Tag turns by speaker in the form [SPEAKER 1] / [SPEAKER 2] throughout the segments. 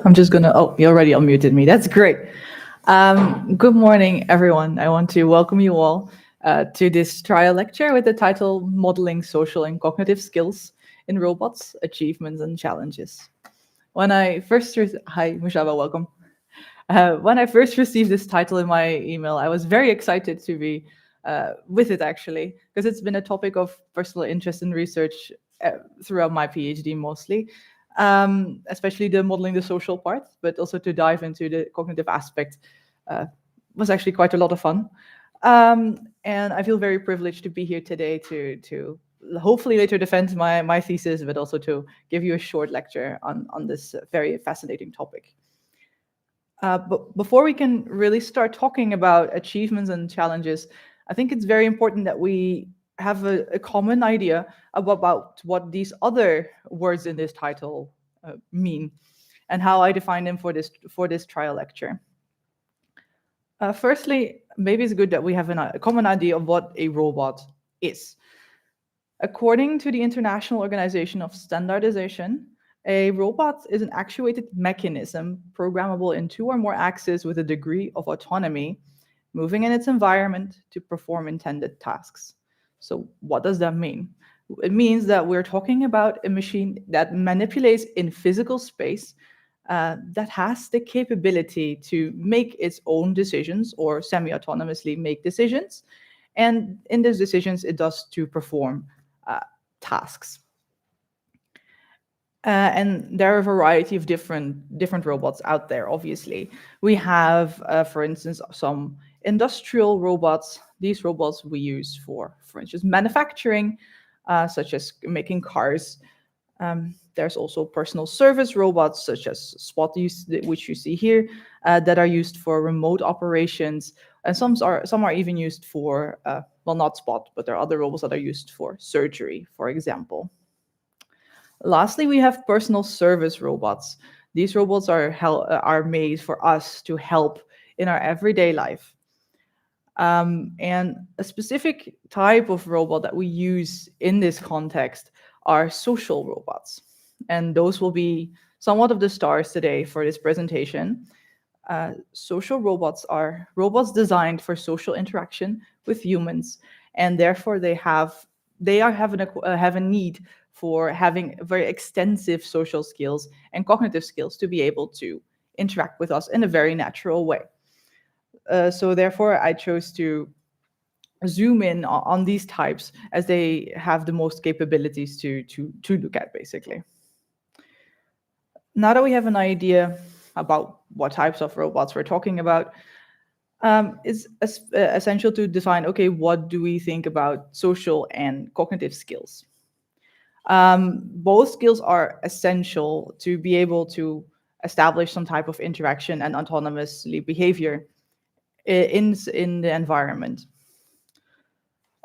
[SPEAKER 1] I'm just gonna, oh, you already unmuted me. That's great. Good morning, everyone. I want to welcome you all to this trial lecture with the title Modeling Social and Cognitive Skills in Robots, Achievements and Challenges. Hi, Mushaba, welcome. When I first received this title in my email, I was very excited to be with it, actually, because it's been a topic of personal interest and research throughout my PhD mostly, especially the modeling the social part, but also to dive into the cognitive aspect was actually quite a lot of fun. And I feel very privileged to be here today to hopefully later defend my thesis, but also to give you a short lecture on this very fascinating topic. But before we can really start talking about achievements and challenges, I think it's very important that we have a common idea about what these other words in this title mean and how I define them for this trial lecture. Firstly, maybe it's good that we have a common idea of what a robot is. According to the International Organization of Standardization, a robot is an actuated mechanism programmable in two or more axes with a degree of autonomy, moving in its environment to perform intended tasks. So what does that mean? It means that we're talking about a machine that manipulates in physical space, that has the capability to make its own decisions or semi-autonomously make decisions. And in those decisions, it does to perform tasks. And there are a variety of different robots out there, obviously. We have, for instance, some industrial robots. These robots we use for instance, manufacturing, such as making cars. There's also personal service robots, such as Spot, which you see here, that are used for remote operations. And some are even used for, well, not Spot, but there are other robots that are used for surgery, for example. Lastly, we have personal service robots. These robots are made for us to help in our everyday life. And a specific type of robot that we use in this context are social robots. And those will be somewhat of the stars today for this presentation. Social robots are robots designed for social interaction with humans, and therefore they have a need for having very extensive social skills and cognitive skills to be able to interact with us in a very natural way. So therefore, I chose to zoom in on these types as they have the most capabilities to look at, basically. Now that we have an idea about what types of robots we're talking about, it's essential to define, okay, what do we think about social and cognitive skills? Both skills are essential to be able to establish some type of interaction and autonomously behavior in the environment.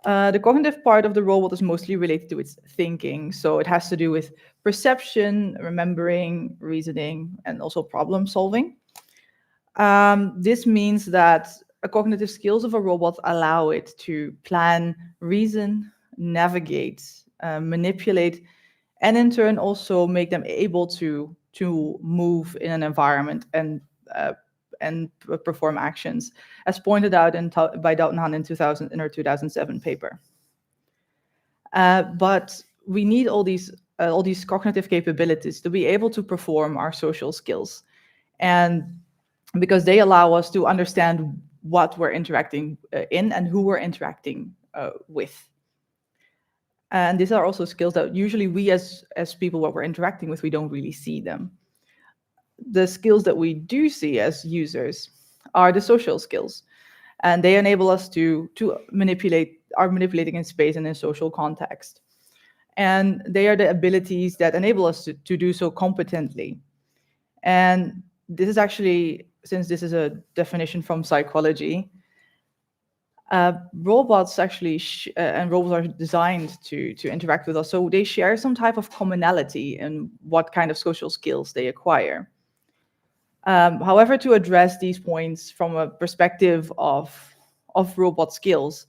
[SPEAKER 1] The cognitive part of the robot is mostly related to its thinking, so it has to do with perception, remembering, reasoning, and also problem solving. This means that cognitive skills of a robot allow it to plan, reason, navigate, manipulate, and in turn also make them able to move in an environment and perform actions, as pointed out by Dautenhan in her 2007 paper. But we need all these cognitive capabilities to be able to perform our social skills, and because they allow us to understand what we're interacting in and who we're interacting with. And these are also skills that usually we as people what we're interacting with, we don't really see them. The skills that we do see as users are the social skills, and they enable us to manipulating in space and in social context. And they are the abilities that enable us to do so competently. And this is actually, since this is a definition from psychology, robots actually and robots are designed to interact with us, so they share some type of commonality in what kind of social skills they acquire. However, to address these points from a perspective of robot skills,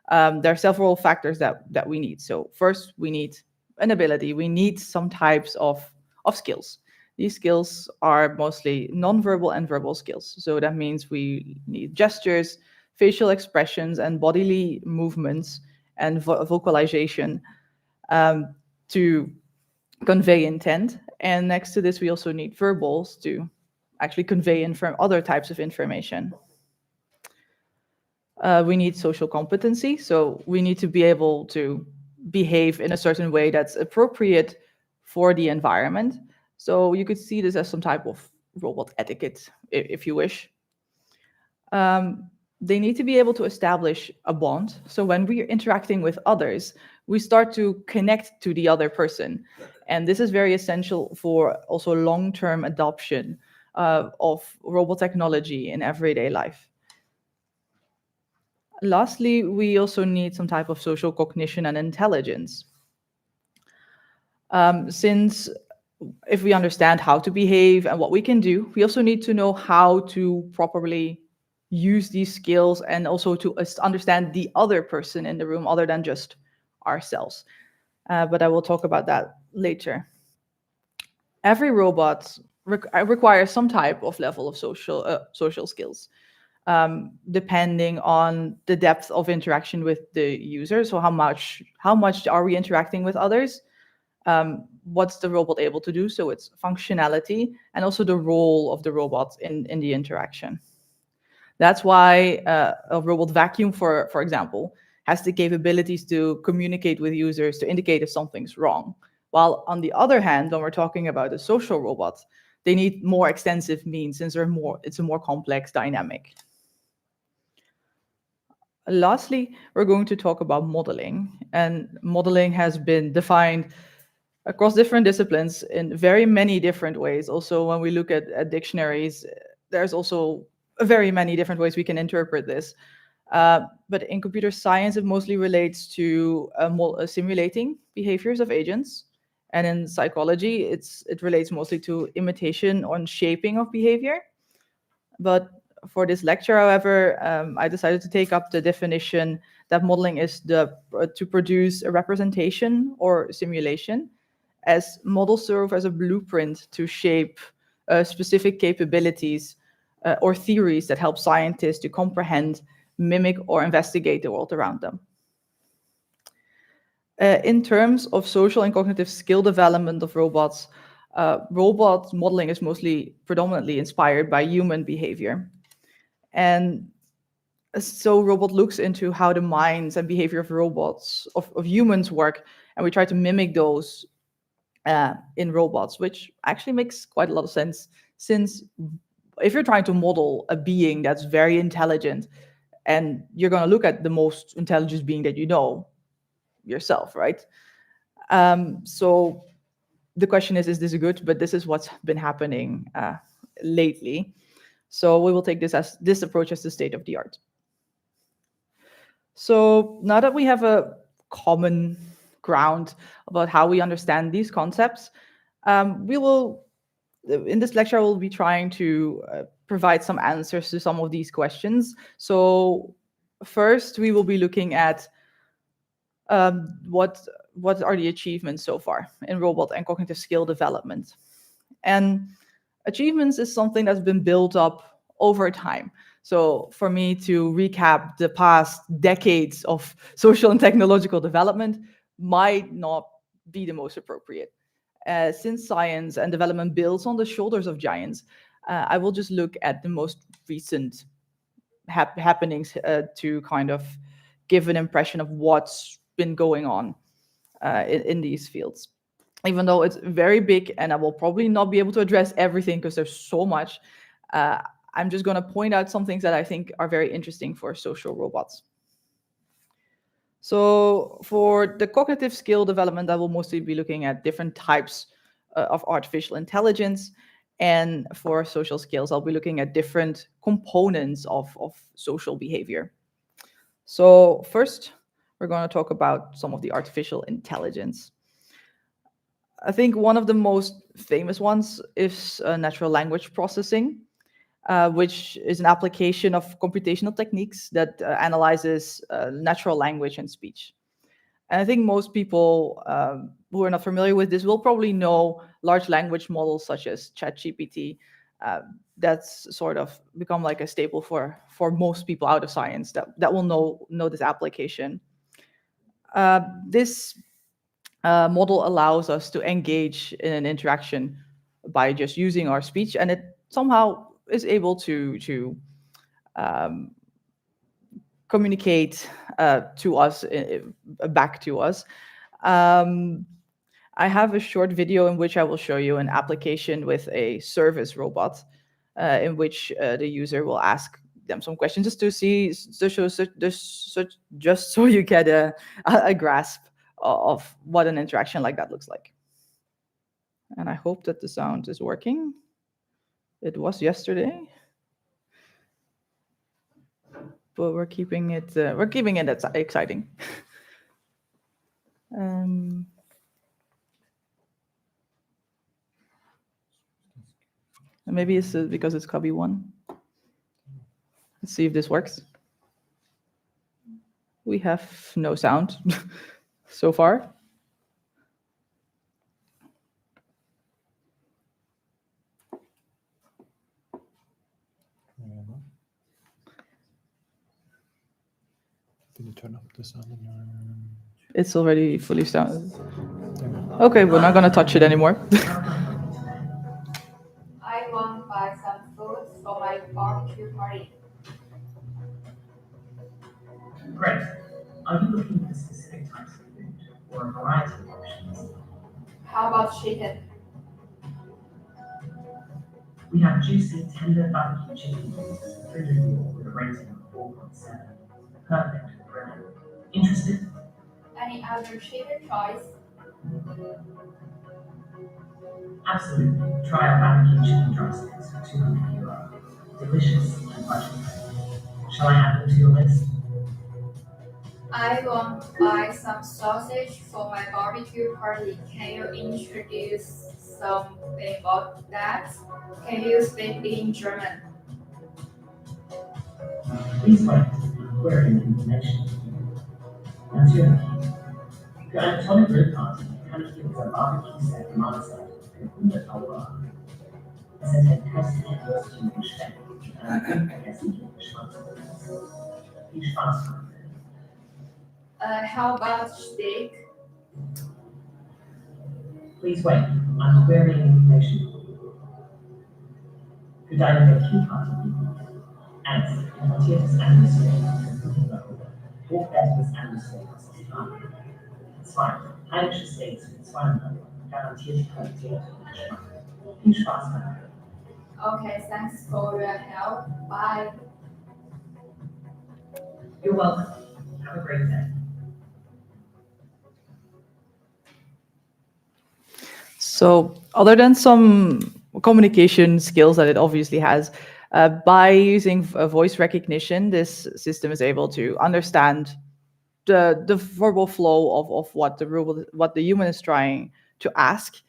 [SPEAKER 1] there are several factors that we need. So first, we need an ability. We need some types of skills. These skills are mostly non-verbal and verbal skills. So that means we need gestures, facial expressions, and bodily movements and vocalization to convey intent. And next to this, we also need verbals to actually convey other types of information. We need social competency, so we need to be able to behave in a certain way that's appropriate for the environment. So you could see this as some type of robot etiquette, if you wish. They need to be able to establish a bond. So when we're interacting with others, we start to connect to the other person. And this is very essential for also long-term adoption of robot technology in everyday life. Lastly, we also need some type of social cognition and intelligence. Since if we understand how to behave and what we can do, we also need to know how to properly use these skills and also to understand the other person in the room other than just ourselves. But I will talk about that later. Every robot requires some type of level of social skills, depending on the depth of interaction with the user. So how much are we interacting with others? What's the robot able to do? So it's functionality and also the role of the robot in the interaction. That's why a robot vacuum, for example, has the capabilities to communicate with users to indicate if something's wrong. While on the other hand, when we're talking about a social robot, they need more extensive means since it's a more complex dynamic. Lastly, we're going to talk about modeling. And modeling has been defined across different disciplines in very many different ways. Also, when we look at dictionaries, there's also very many different ways we can interpret this. But in computer science, it mostly relates to simulating behaviors of agents. And in psychology, it relates mostly to imitation or shaping of behavior. But for this lecture, however, I decided to take up the definition that modeling is to produce a representation or simulation, as models serve as a blueprint to shape specific capabilities or theories that help scientists to comprehend, mimic, or investigate the world around them. In terms of social and cognitive skill development of robots, robot modeling is predominantly inspired by human behavior. And so robot looks into how the minds and behavior of robots, of humans work, and we try to mimic those in robots, which actually makes quite a lot of sense, since if you're trying to model a being that's very intelligent, and you're going to look at the most intelligent being that you know, yourself, right? So the question is this good? But this is what's been happening lately. So we will take this approach as the state of the art. So now that we have a common ground about how we understand these concepts, in this lecture, we'll be trying to provide some answers to some of these questions. So first, we will be looking at what are the achievements so far in robot and cognitive skill development. And achievements is something that's been built up over time. So for me to recap the past decades of social and technological development might not be the most appropriate. Since science and development builds on the shoulders of giants, I will just look at the most recent happenings to kind of give an impression of what's been going on in these fields. Even though it's very big and I will probably not be able to address everything because there's so much, I'm just going to point out some things that I think are very interesting for social robots. So for the cognitive skill development, I will mostly be looking at different types of artificial intelligence. And for social skills, I'll be looking at different components of social behavior. So first, we're going to talk about some of the artificial intelligence. I think one of the most famous ones is natural language processing, which is an application of computational techniques that analyzes natural language and speech. And I think most people who are not familiar with this will probably know large language models such as ChatGPT. Uh, that's sort of become like a staple for most people out of science that will know this application. This model allows us to engage in an interaction by just using our speech, and it somehow is able to um, communicate to us, back to us. Um, I have a short video in which I will show you an application with a service robot, in which the user will ask them some questions just to see, just so you get a grasp of what an interaction like that looks like. And I hope that the sound is working. It was yesterday, but we're keeping it exciting. Um, Maybe it's because it's copy one. Let's see if this works. We have no sound so far.
[SPEAKER 2] Did you turn up the sound in your...
[SPEAKER 1] It's already fully sound. Okay, we're not gonna touch it anymore.
[SPEAKER 3] I want to buy some food for my barbecue party.
[SPEAKER 4] Great. Are you looking for specific types of food or a variety of options?
[SPEAKER 3] How about chicken?
[SPEAKER 4] We have juicy, tender barbecue chicken wings, food review with a rating of 4.7. Perfect for grilling. Interested?
[SPEAKER 3] Any other chicken choice?
[SPEAKER 4] Absolutely. Try our barbecue chicken drumsticks for €200. Delicious and budget friendly. Shall I add them to your list?
[SPEAKER 3] I want to buy some sausage for my barbecue party. Can you introduce something about that? Can you speak in German?
[SPEAKER 4] Please wait. I'm querying information. Natürlich. Für eine tolle Grillparty kann ich dir unser Barbecue-Set Mahlzeit für €100 Es enthält köstliche Würstchen und Speck mit einem unvergesslichen Geschmack. Viel Spaß beim Grillen.
[SPEAKER 3] How about steak?
[SPEAKER 4] Please wait. I'm querying information. Für deine Barbecue-Party als importiertes Angus-Steak für €500. Hochwertiges Angus-Steak aus Australien. 2. Heimische Steaks für €200. Garantierte Qualität und Geschmack. Viel Spaß beim Grillen.
[SPEAKER 3] Okay, thanks for your help. Bye.
[SPEAKER 4] You're welcome. Have a great day.
[SPEAKER 1] So, other than some communication skills that it obviously has, by using voice recognition, this system is able to understand the verbal flow of what the human is trying to ask.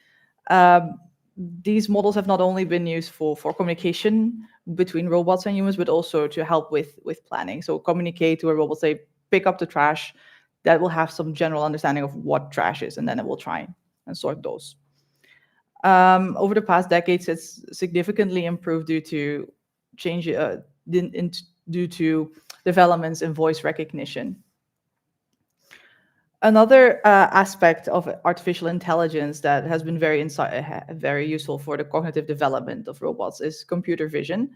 [SPEAKER 1] These models have not only been used for communication between robots and humans, but also to help with planning. So communicate to a robot, say, pick up the trash, that will have some general understanding of what trash is, and then it will try and sort those. Over the past decades, it's significantly improved due to due to developments in voice recognition. Another aspect of artificial intelligence that has been very useful for the cognitive development of robots is computer vision,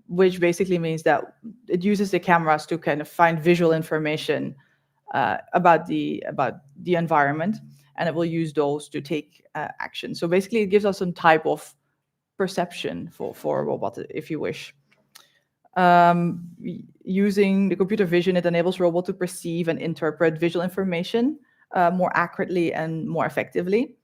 [SPEAKER 1] which basically means that it uses the cameras to kind of find visual information about the environment, and it will use those to take action. So basically, it gives us some type of perception for a robot, if you wish. Using the computer vision, it enables robot to perceive and interpret visual information more accurately and more effectively.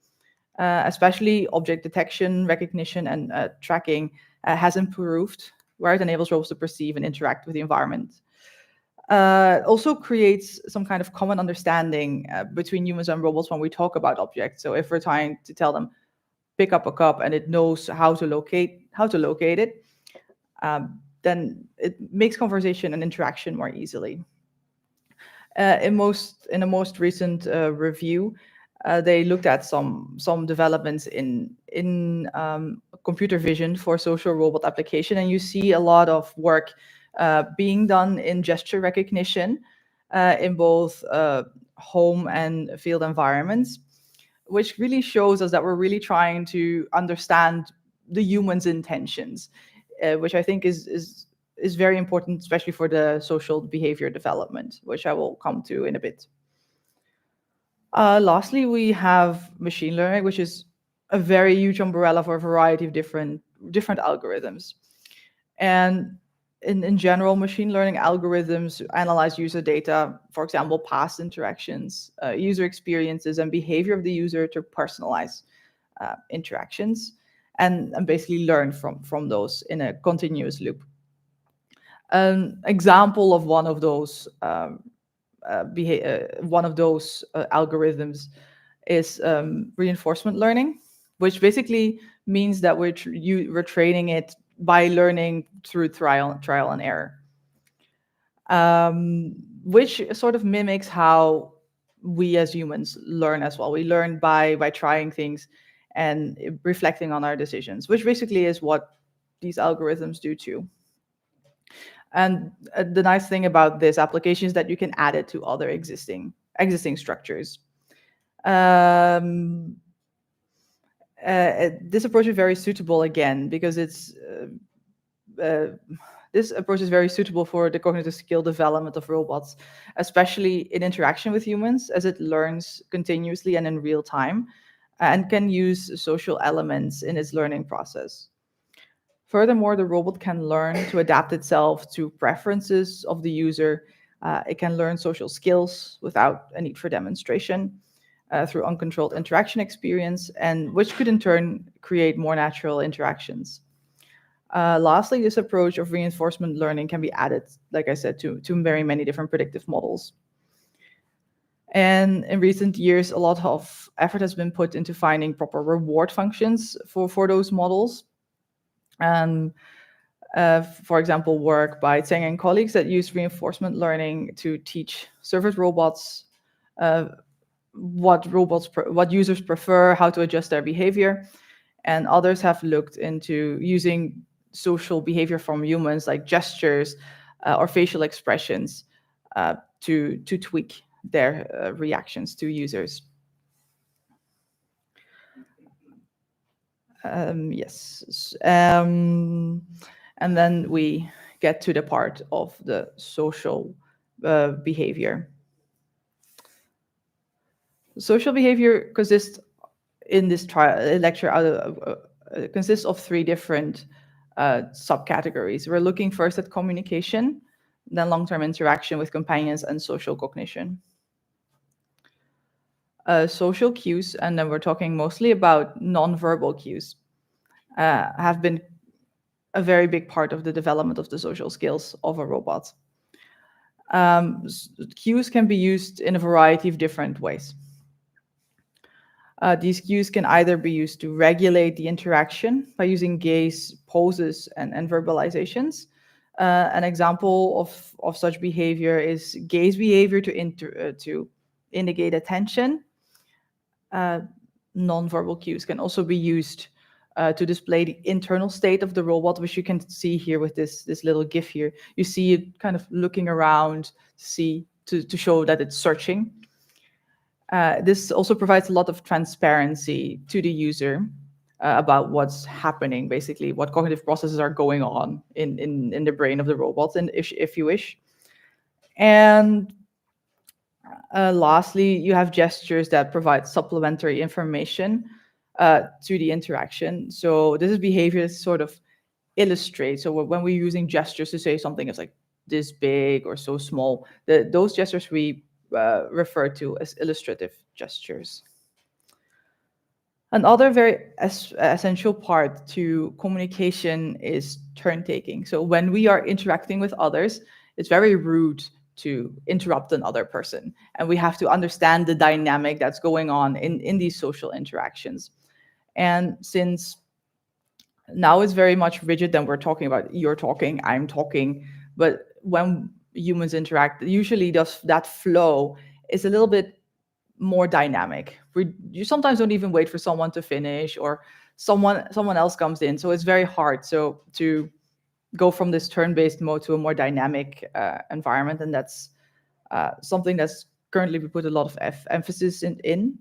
[SPEAKER 1] Especially object detection, recognition, and tracking has improved, where it enables robots to perceive and interact with the environment. Also creates some kind of common understanding between humans and robots when we talk about objects. So if we're trying to tell them, pick up a cup, and it knows how to locate it, then it makes conversation and interaction more easily. In a most recent review, they looked at some developments in computer vision for social robot application, and you see a lot of work being done in gesture recognition in both home and field environments, which really shows us that we're really trying to understand the human's intentions, which I think is very important, especially for the social behavior development, which I will come to in a bit. Lastly, we have machine learning, which is a very huge umbrella for a variety of different algorithms. And in general, machine learning algorithms analyze user data, for example, past interactions, user experiences, and behavior of the user to personalize interactions, and basically learn from those in a continuous loop. An example of one of those algorithms is reinforcement learning, which basically means that we're training it by learning through trial and error, which sort of mimics how we as humans learn as well. We learn by trying things and reflecting on our decisions, which basically is what these algorithms do too. And the nice thing about this application is that you can add it to other existing structures. This approach is very suitable again because this approach is very suitable for the cognitive skill development of robots, especially in interaction with humans, as it learns continuously and in real time, and can use social elements in its learning process. Furthermore, the robot can learn to adapt itself to preferences of the user. It can learn social skills without a need for demonstration through uncontrolled interaction experience, and which could in turn create more natural interactions. Lastly, this approach of reinforcement learning can be added, like I said, to very many different predictive models. And in recent years, a lot of effort has been put into finding proper reward functions for those models. For example, work by Tseng and colleagues that use reinforcement learning to teach service robots what users prefer, how to adjust their behavior. And others have looked into using social behavior from humans, like gestures or facial expressions, to tweak their reactions to users. Yes. And then we get to the part of the social behavior. Social behavior consists in this lecture consists of three different subcategories. We're looking first at communication, then long-term interaction with companions, and social cognition. Social cues, and then we're talking mostly about non-verbal cues, have been a very big part of the development of the social skills of a robot. Cues can be used in a variety of different ways. These cues can either be used to regulate the interaction by using gaze, poses, and verbalizations. An example of such behavior is gaze behavior to indicate attention. Non-verbal cues can also be used to display the internal state of the robot, which you can see here with this little GIF here. You see it kind of looking around to show that it's searching. This also provides a lot of transparency to the user about what's happening, basically what cognitive processes are going on in the brain of the robot, and if you wish. And lastly, you have gestures that provide supplementary information to the interaction. So this is behavior that sort of illustrates. So when we're using gestures to say something is like this big or so small, those gestures we refer to as illustrative gestures. Another very essential part to communication is turn-taking. So when we are interacting with others, it's very rude to interrupt another person. And we have to understand the dynamic that's going on in these social interactions. And since now it's very much rigid, then we're talking about you're talking, I'm talking. But when humans interact, usually that flow is a little bit more dynamic. You sometimes don't even wait for someone to finish, or someone else comes in. So it's very hard to go from this turn-based mode to a more dynamic environment, and that's something that's currently we put a lot of emphasis in.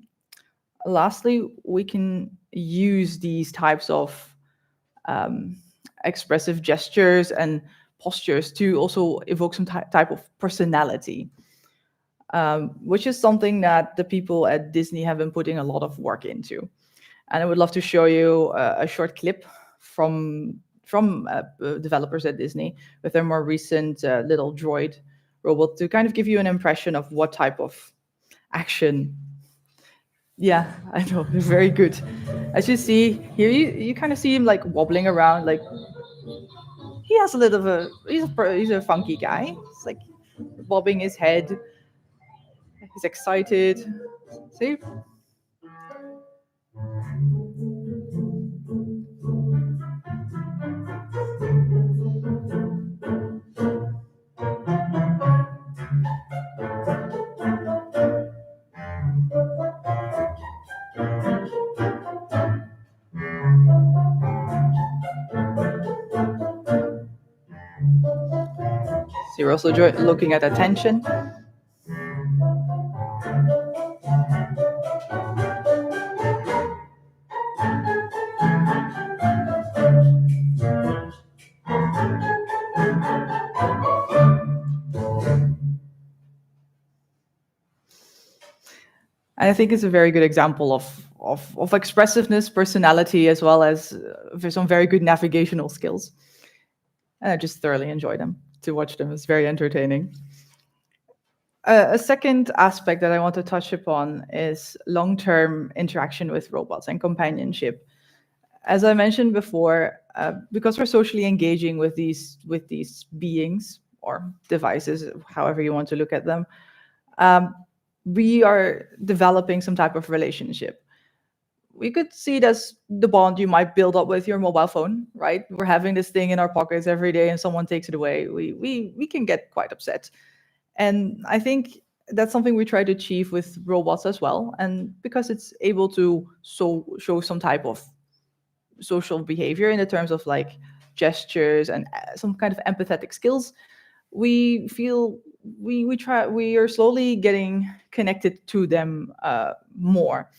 [SPEAKER 1] Lastly, we can use these types of expressive gestures and postures to also evoke some type of personality, which is something that the people at Disney have been putting a lot of work into. And I would love to show you a short clip from developers at Disney with their more recent little droid robot to kind of give you an impression of what type of action. Yeah, I know, they're very good. As you see here, you kind of see him like wobbling around, like he has a little of a he's a funky guy. It's like bobbing his head. He's excited. See? So you're also looking at attention. And I think it's a very good example of expressiveness, personality, as well as some very good navigational skills. And I just thoroughly enjoy them. To watch them, it's very entertaining. A second aspect that I want to touch upon is long-term interaction with robots and companionship. As I mentioned before, because we're socially engaging with these beings or devices, however you want to look at them, we are developing some type of relationship. We could see it as the bond you might build up with your mobile phone, right? We're having this thing in our pockets every day and someone takes it away. We can get quite upset. And I think that's something we try to achieve with robots as well. And because it's able to show some type of social behavior in the terms of like gestures and some kind of empathetic skills, we feel we are slowly getting connected to them more.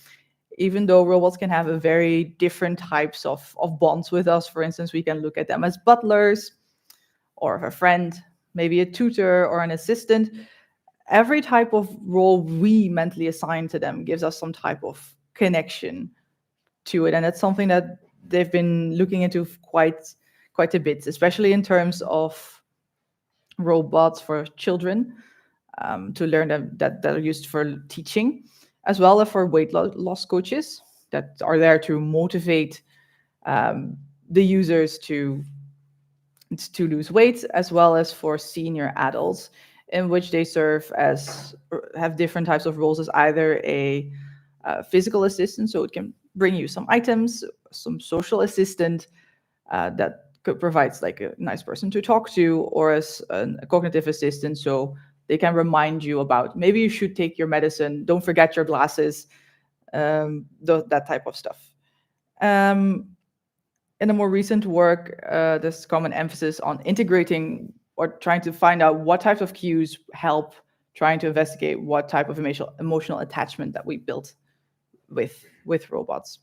[SPEAKER 1] Even though robots can have a very different types of bonds with us. For instance, we can look at them as butlers or a friend, maybe a tutor or an assistant. Every type of role we mentally assign to them gives us some type of connection to it. And that's something that they've been looking into quite a bit, especially in terms of robots for children, to learn that are used for teaching, as well as for weight loss coaches that are there to motivate the users to lose weight, as well as for senior adults, in which they have different types of roles as either a physical assistant, so it can bring you some items, some social assistant that provides like a nice person to talk to, or as a cognitive assistant, so they can remind you about maybe you should take your medicine, don't forget your glasses, that type of stuff. In a more recent work, there's common emphasis on integrating or trying to find out what types of cues help trying to investigate what type of emotional attachment that we built with robots.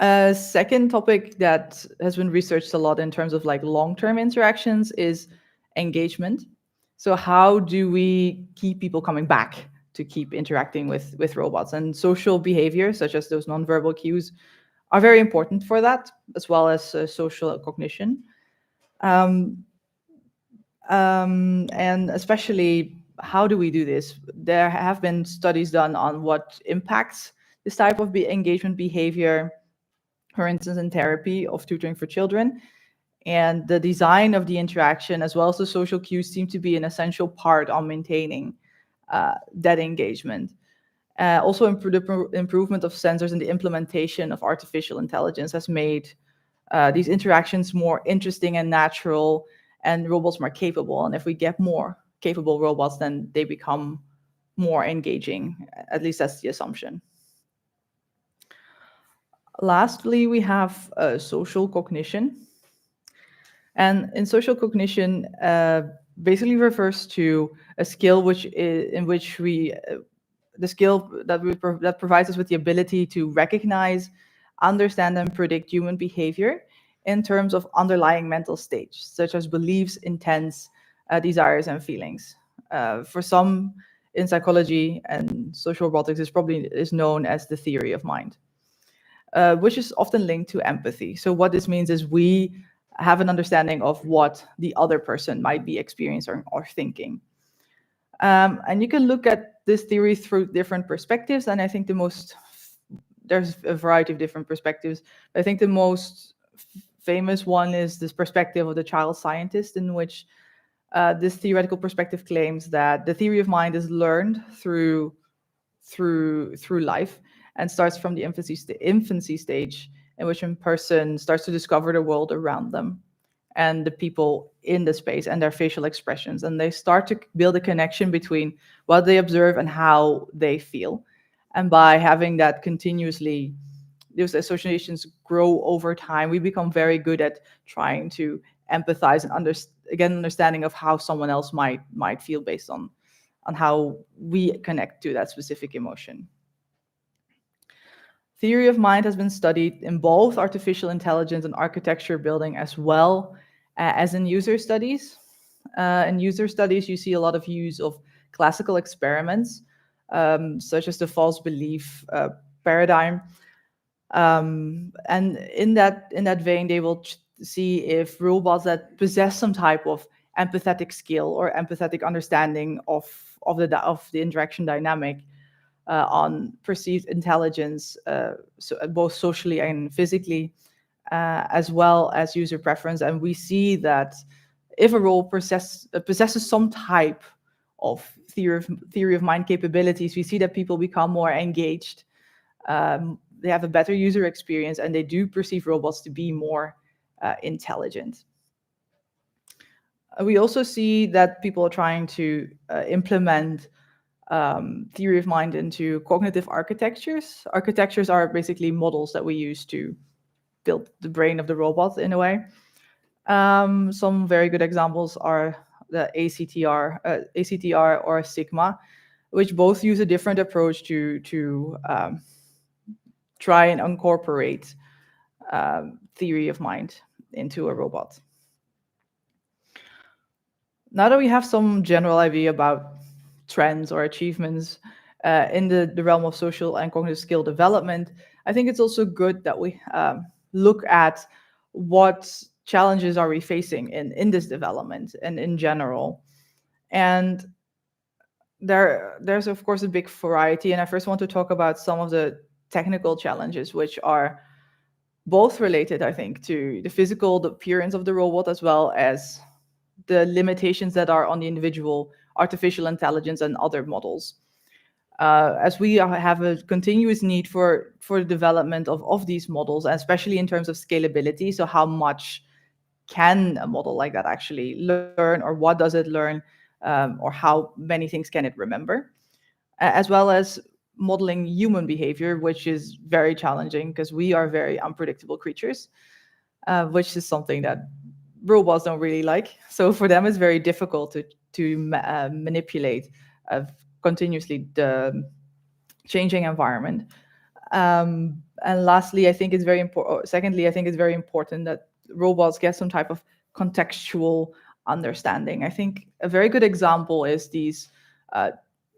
[SPEAKER 1] A second topic that has been researched a lot in terms of like long-term interactions is engagement. So how do we keep people coming back to keep interacting with robots? And social behavior, such as those nonverbal cues, are very important for that, as well as social cognition. And especially, how do we do this? There have been studies done on what impacts this type of engagement behavior, for instance, in therapy of tutoring for children. And the design of the interaction, as well as the social cues, seem to be an essential part on maintaining that engagement. Also, the improvement of sensors and the implementation of artificial intelligence has made these interactions more interesting and natural, and robots more capable. And if we get more capable robots, then they become more engaging. At least that's the assumption. Lastly, we have social cognition. And in social cognition, basically refers to a skill in which the skill that provides us with the ability to recognize, understand, and predict human behavior in terms of underlying mental states, such as beliefs, intents, desires, and feelings. For some in psychology and social robotics, this probably is known as the theory of mind, which is often linked to empathy. So what this means is we have an understanding of what the other person might be experiencing or thinking. And you can look at this theory through different perspectives, and I think there's a variety of different perspectives. I think the most famous one is this perspective of the child scientist, in which this theoretical perspective claims that the theory of mind is learned through life and starts from the infancy stage, in which a person starts to discover the world around them and the people in the space and their facial expressions. And they start to build a connection between what they observe and how they feel. And by having that continuously, those associations grow over time, we become very good at trying to empathize and get an understanding of how someone else might feel based on how we connect to that specific emotion. Theory of mind has been studied in both artificial intelligence and architecture building, as well as in user studies. In user studies, you see a lot of use of classical experiments, such as the false belief paradigm. And in that vein, they will see if robots that possess some type of empathetic skill or empathetic understanding of the interaction dynamic on perceived intelligence, both socially and physically, as well as user preference. And we see that if a role possesses some type of theory of mind capabilities, we see that people become more engaged. They have a better user experience, and they do perceive robots to be more intelligent. We also see that people are trying to implement theory of mind into cognitive architectures. Architectures are basically models that we use to build the brain of the robot in a way. Some very good examples are the ACTR or Sigma, which both use a different approach to try and incorporate theory of mind into a robot. Now that we have some general idea about trends or achievements in the realm of social and cognitive skill development, I think it's also good that we look at what challenges are we facing in this development and in general. And there's of course a big variety, and I first want to talk about some of the technical challenges, which are both related, I think, to the physical appearance of the robot, as well as the limitations that are on the individual artificial intelligence and other models. As we have a continuous need for the development of these models, especially in terms of scalability. So how much can a model like that actually learn, or what does it learn, or how many things can it remember? As well as modeling human behavior, which is very challenging because we are very unpredictable creatures, which is something that robots don't really like. So for them, it's very difficult to manipulate continuously the changing environment. And lastly, I think it's very important. Secondly, I think it's very important that robots get some type of contextual understanding. I think a very good example is these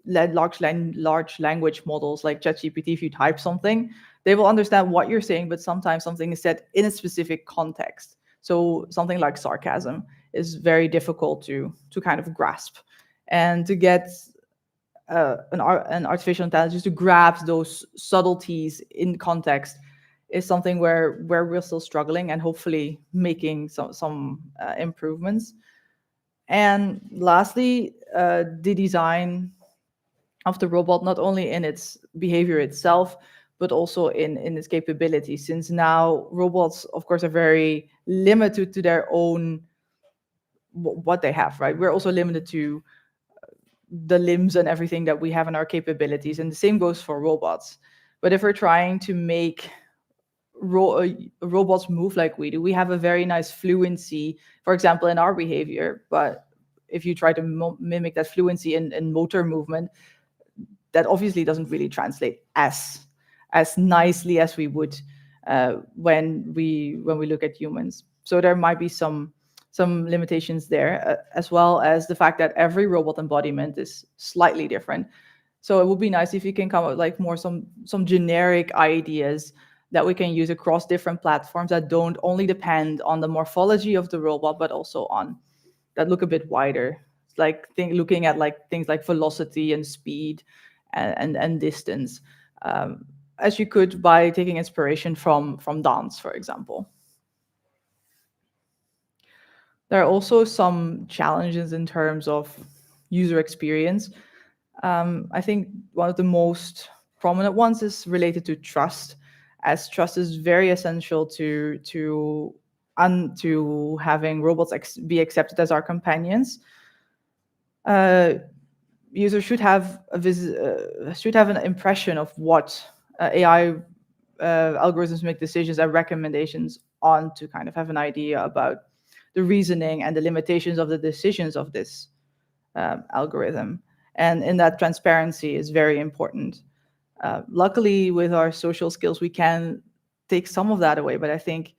[SPEAKER 1] large language models like ChatGPT. If you type something, they will understand what you're saying, but sometimes something is said in a specific context. So something like sarcasm is very difficult to kind of grasp, and to get an artificial intelligence to grasp those subtleties in context is something where we're still struggling, and hopefully making some improvements. And lastly, the design of the robot, not only in its behavior itself, but also in its capabilities, since now robots, of course, are very limited to their own what they have, right? We're also limited to the limbs and everything that we have in our capabilities, and the same goes for robots. But if we're trying to make robots move like we do, we have a very nice fluency, for example, in our behavior. But if you try to mimic that fluency in motor movement, that obviously doesn't really translate as nicely as we would when we look at humans. So there might be some limitations there, as well as the fact that every robot embodiment is slightly different. So it would be nice if you can come up with like more some generic ideas that we can use across different platforms that don't only depend on the morphology of the robot, but also on that look a bit wider. It's like looking at like things like velocity and speed and distance, as you could by taking inspiration from dance, for example. There are also some challenges in terms of user experience. I think one of the most prominent ones is related to trust, as trust is very essential to having robots be accepted as our companions. Users should have an impression of what AI algorithms make decisions and recommendations on, to kind of have an idea about the reasoning and the limitations of the decisions of this algorithm. And in that, transparency is very important. Luckily, with our social skills, we can take some of that away, but I think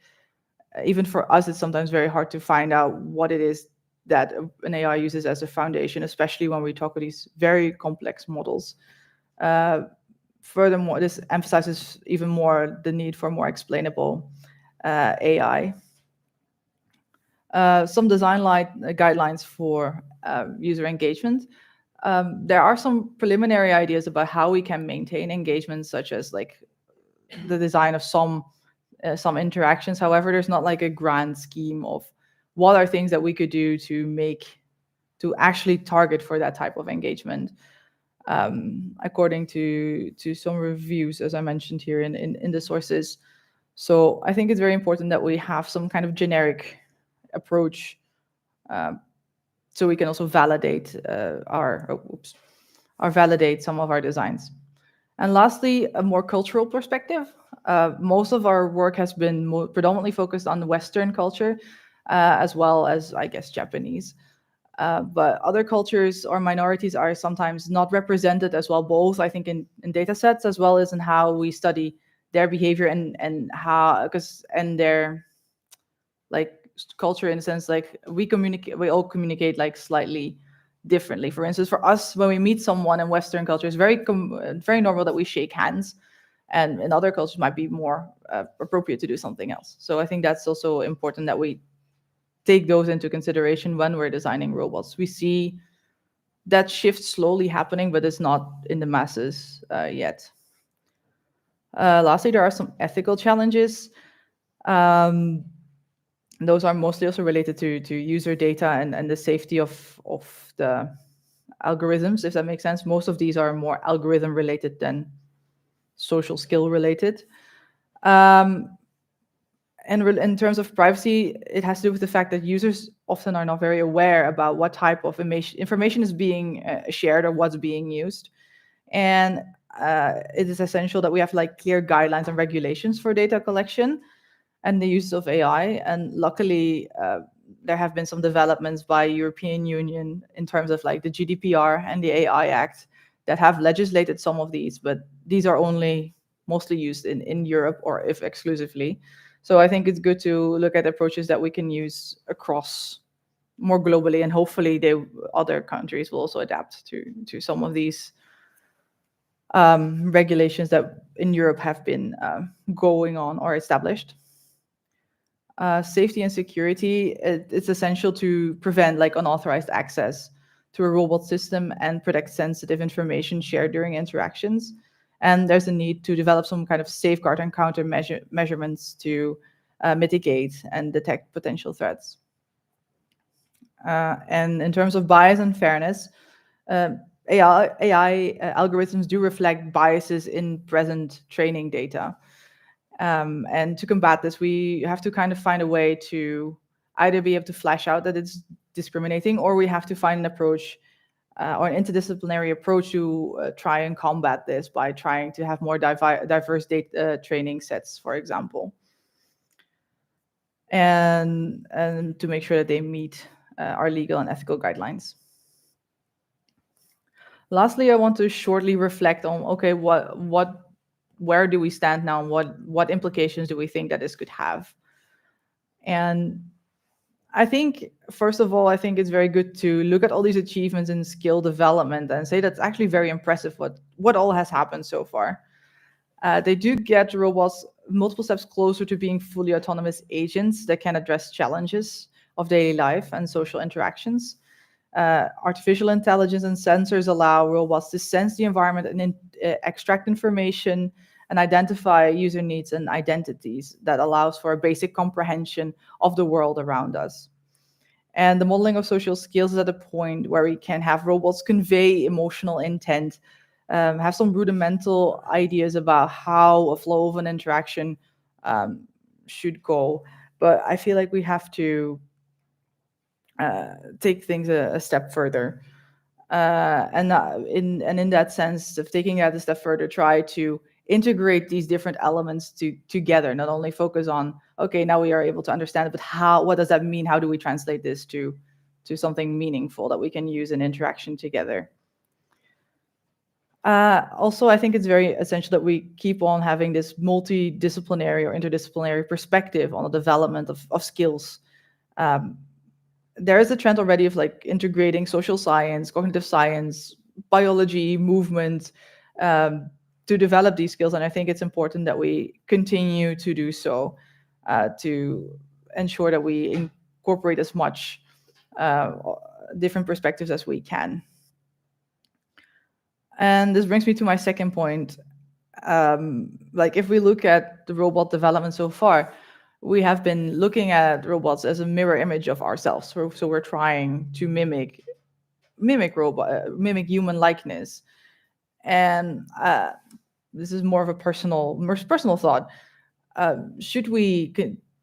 [SPEAKER 1] even for us, it's sometimes very hard to find out what it is that an AI uses as a foundation, especially when we talk with these very complex models. Furthermore, this emphasizes even more the need for more explainable AI. Some design guidelines for user engagement. There are some preliminary ideas about how we can maintain engagement, such as like the design of some interactions. However, there's not like a grand scheme of what are things that we could do to actually target for that type of engagement. According to some reviews, as I mentioned here in the sources. So I think it's very important that we have some kind of generic approach, so we can also validate validate some of our designs. And lastly, a more cultural perspective. Most of our work has been predominantly focused on the Western culture, as well as, I guess, Japanese. But other cultures or minorities are sometimes not represented as well, both, I think, in data sets, as well as in how we study their behavior and how, and their like culture, in a sense, like we all communicate like slightly differently. For instance, for us, when we meet someone in Western culture, it's very normal that we shake hands, and in other cultures might be more appropriate to do something else. So I think that's also important that we take those into consideration when we're designing robots. We see that shift slowly happening, but it's not in the masses yet. Lastly, there are some ethical challenges. Those are mostly also related to user data and the safety of the algorithms, if that makes sense. Most of these are more algorithm related than social skill related. And in terms of privacy, it has to do with the fact that users often are not very aware about what type of information is being shared or what's being used. And it is essential that we have like clear guidelines and regulations for data collection and the use of AI. And luckily, there have been some developments by European Union in terms of like the GDPR and the AI Act that have legislated some of these, but these are only mostly used in Europe, or if exclusively. So I think it's good to look at approaches that we can use across more globally, and hopefully other countries will also adapt to some of these regulations that in Europe have been going on or established. Safety and security, it's essential to prevent like unauthorized access to a robot system and protect sensitive information shared during interactions. And there's a need to develop some kind of safeguard and counter measurements to mitigate and detect potential threats. And in terms of bias and fairness, AI algorithms do reflect biases in present training data. And to combat this, we have to kind of find a way to either be able to flash out that it's discriminating, or we have to find an approach or an interdisciplinary approach to try and combat this by trying to have more diverse data training sets, for example, and to make sure that they meet our legal and ethical guidelines. Lastly, I want to shortly reflect on, okay, where do we stand now, and what implications do we think that this could have? And I think, first of all, I think it's very good to look at all these achievements in skill development and say that's actually very impressive what all has happened so far. They do get robots multiple steps closer to being fully autonomous agents that can address challenges of daily life and social interactions. Artificial intelligence and sensors allow robots to sense the environment and extract information and identify user needs and identities that allows for a basic comprehension of the world around us. And the modeling of social skills is at a point where we can have robots convey emotional intent, have some rudimental ideas about how a flow of an interaction should go. But I feel like we have to take things a step further. And in that sense of taking that a step further, try to integrate these different elements together, not only focus on, okay, now we are able to understand it, but what does that mean? How do we translate this to something meaningful that we can use in interaction together? Also, I think it's very essential that we keep on having this multidisciplinary or interdisciplinary perspective on the development of skills. There is a trend already of like integrating social science, cognitive science, biology, movement, to develop these skills. And I think it's important that we continue to do so, to ensure that we incorporate as much different perspectives as we can. And this brings me to my second point. Like if we look at the robot development so far, we have been looking at robots as a mirror image of ourselves. So we're trying to mimic human likeness. And this is more of a personal thought. Should we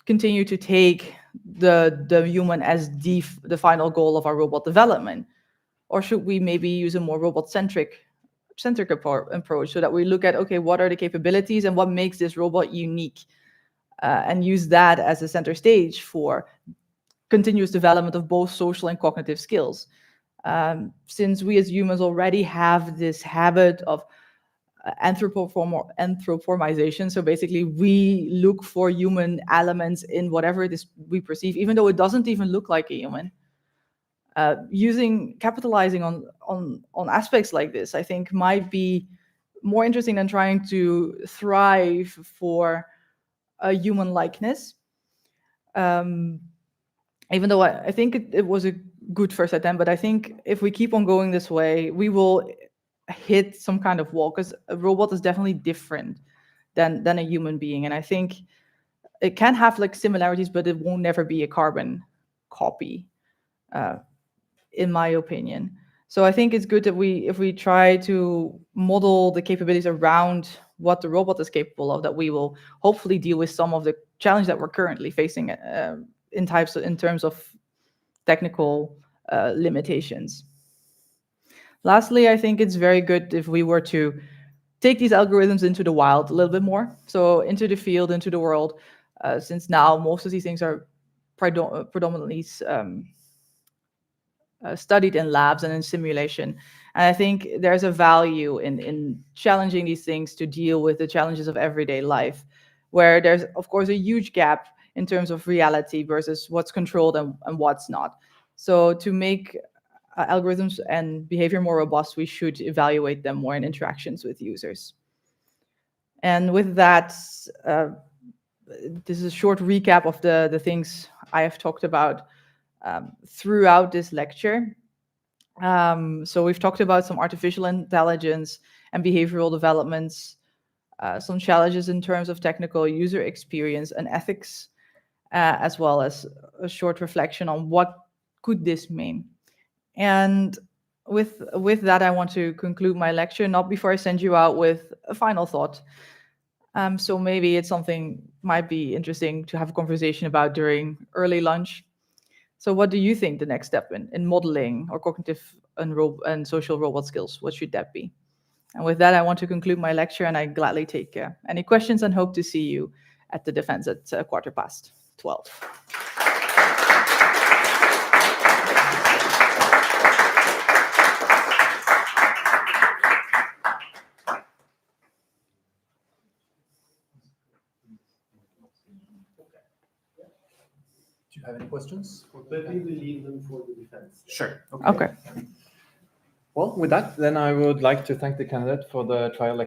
[SPEAKER 1] continue to take the human as the final goal of our robot development, or should we maybe use a more robot-centric approach so that we look at, okay, what are the capabilities and what makes this robot unique, and use that as a center stage for continuous development of both social and cognitive skills. Since we as humans already have this habit of anthropomorphization, so basically we look for human elements in whatever it is we perceive, even though it doesn't even look like a human. Capitalizing on aspects like this, I think might be more interesting than trying to thrive for a human likeness. Even though I think it was a good first attempt, but I think if we keep on going this way, we will hit some kind of wall, because a robot is definitely different than a human being. And I think it can have like similarities, but it won't never be a carbon copy, in my opinion. So I think it's good that if we try to model the capabilities around what the robot is capable of, that we will hopefully deal with some of the challenge that we're currently facing in terms of technical limitations. Lastly, I think it's very good if we were to take these algorithms into the wild a little bit more, so into the field, into the world, since now most of these things are predominantly studied in labs and in simulation. And I think there's a value in challenging these things to deal with the challenges of everyday life, where there's, of course, a huge gap in terms of reality versus what's controlled and what's not. So to make algorithms and behavior more robust, we should evaluate them more in interactions with users. And with that, this is a short recap of the things I have talked about throughout this lecture. So we've talked about some artificial intelligence and behavioral developments, some challenges in terms of technical user experience and ethics, as well as a short reflection on what could this mean. And with that, I want to conclude my lecture, not before I send you out with a final thought. So maybe it's something might be interesting to have a conversation about during early lunch. So what do you think the next step in modeling or cognitive and social robot skills? What should that be? And with that, I want to conclude my lecture, and I gladly take any questions and hope to see you at the defense at 12:15.
[SPEAKER 2] Do you have any questions?
[SPEAKER 5] But we will leave them for the defense.
[SPEAKER 2] Sure.
[SPEAKER 1] Okay.
[SPEAKER 2] Well, with that, then I would like to thank the candidate for the trial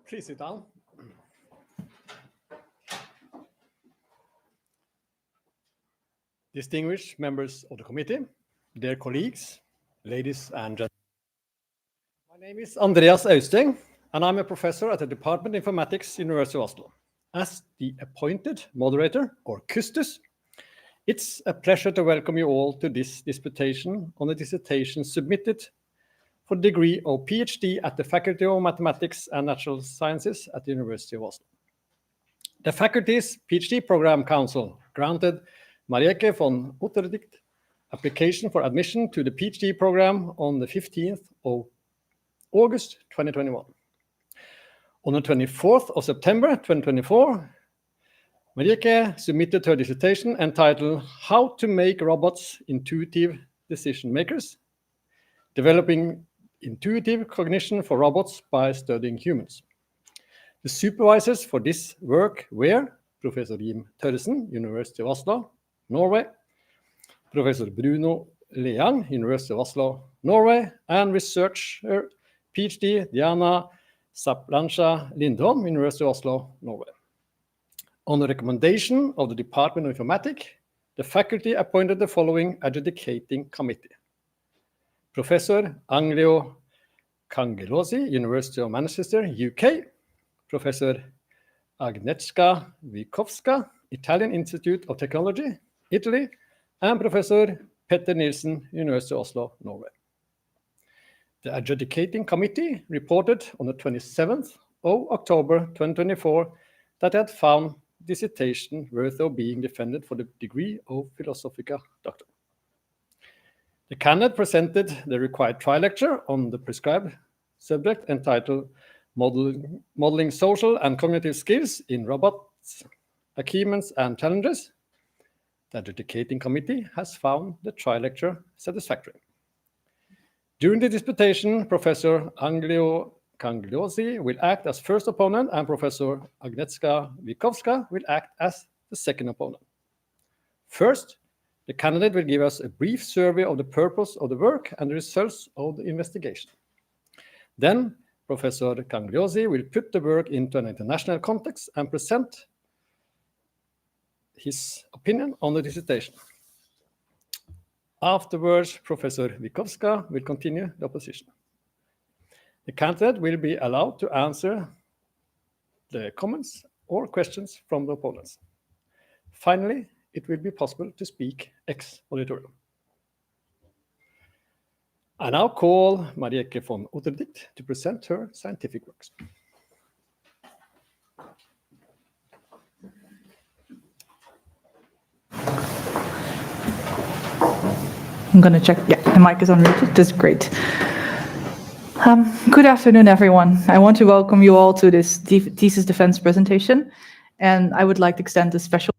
[SPEAKER 6] Please sit down. Distinguished members of the committee, dear colleagues, ladies and gentlemen. My name is Andreas Austeng, and I'm a professor at the Department of Informatics, University of Oslo. As the appointed moderator, or custos, it's a pleasure to welcome you all to this disputation on a dissertation submitted for the degree of PhD at the Faculty of Mathematics and Natural Sciences at the University of Oslo. The faculty's PhD Program Council granted Marieke van Otterdijk application for admission to the PhD program on the 15th of August 2021. On the 24th of September 2024, Marieke submitted her dissertation entitled How to Make Robots Intuitive Decision Makers, Developing Intuitive Cognition for Robots by Studying Humans. The supervisors for this work were Professor Jim Tørresen, University of Oslo, Norway, Professor Bruno Leang, University of Oslo, Norway, and researcher PhD Diana Saplancha Lindholm, University of Oslo, Norway. On the recommendation of the Department of Informatics, the faculty appointed the following adjudicating committee. Professor Anglio Cangelosi, University of Manchester, UK, Professor Agnieszka Wikowska, Italian Institute of Technology, Italy, and Professor Petter Nielsen, University of Oslo, Norway. The adjudicating committee reported on the 27th of October 2024 that it had found dissertation worthy of being defended for the degree of Philosophiae Doctor. The candidate presented the required trial lecture on the prescribed subject entitled Modeling Social and Cognitive Skills in Robots, Achievements and Challenges. The adjudicating committee has found the trial lecture satisfactory. During the disputation, Professor Anglio Cangelosi will act as first opponent and Professor Agnieszka Wikowska will act as the second opponent. First, the candidate will give us a brief survey of the purpose of the work and the results of the investigation. Then, Professor Cangelosi will put the work into an international context and present his opinion on the dissertation. Afterwards, Professor Wikowska will continue the opposition. The candidate will be allowed to answer the comments or questions from the opponents. Finally, it will be possible to speak ex auditorium. I now call Marieke van Otterdijk to present her scientific works.
[SPEAKER 1] I'm going to check. Yeah, the mic is unmuted. That's great. Good afternoon, everyone. I want to welcome you all to this thesis defense presentation, and I would like to extend a special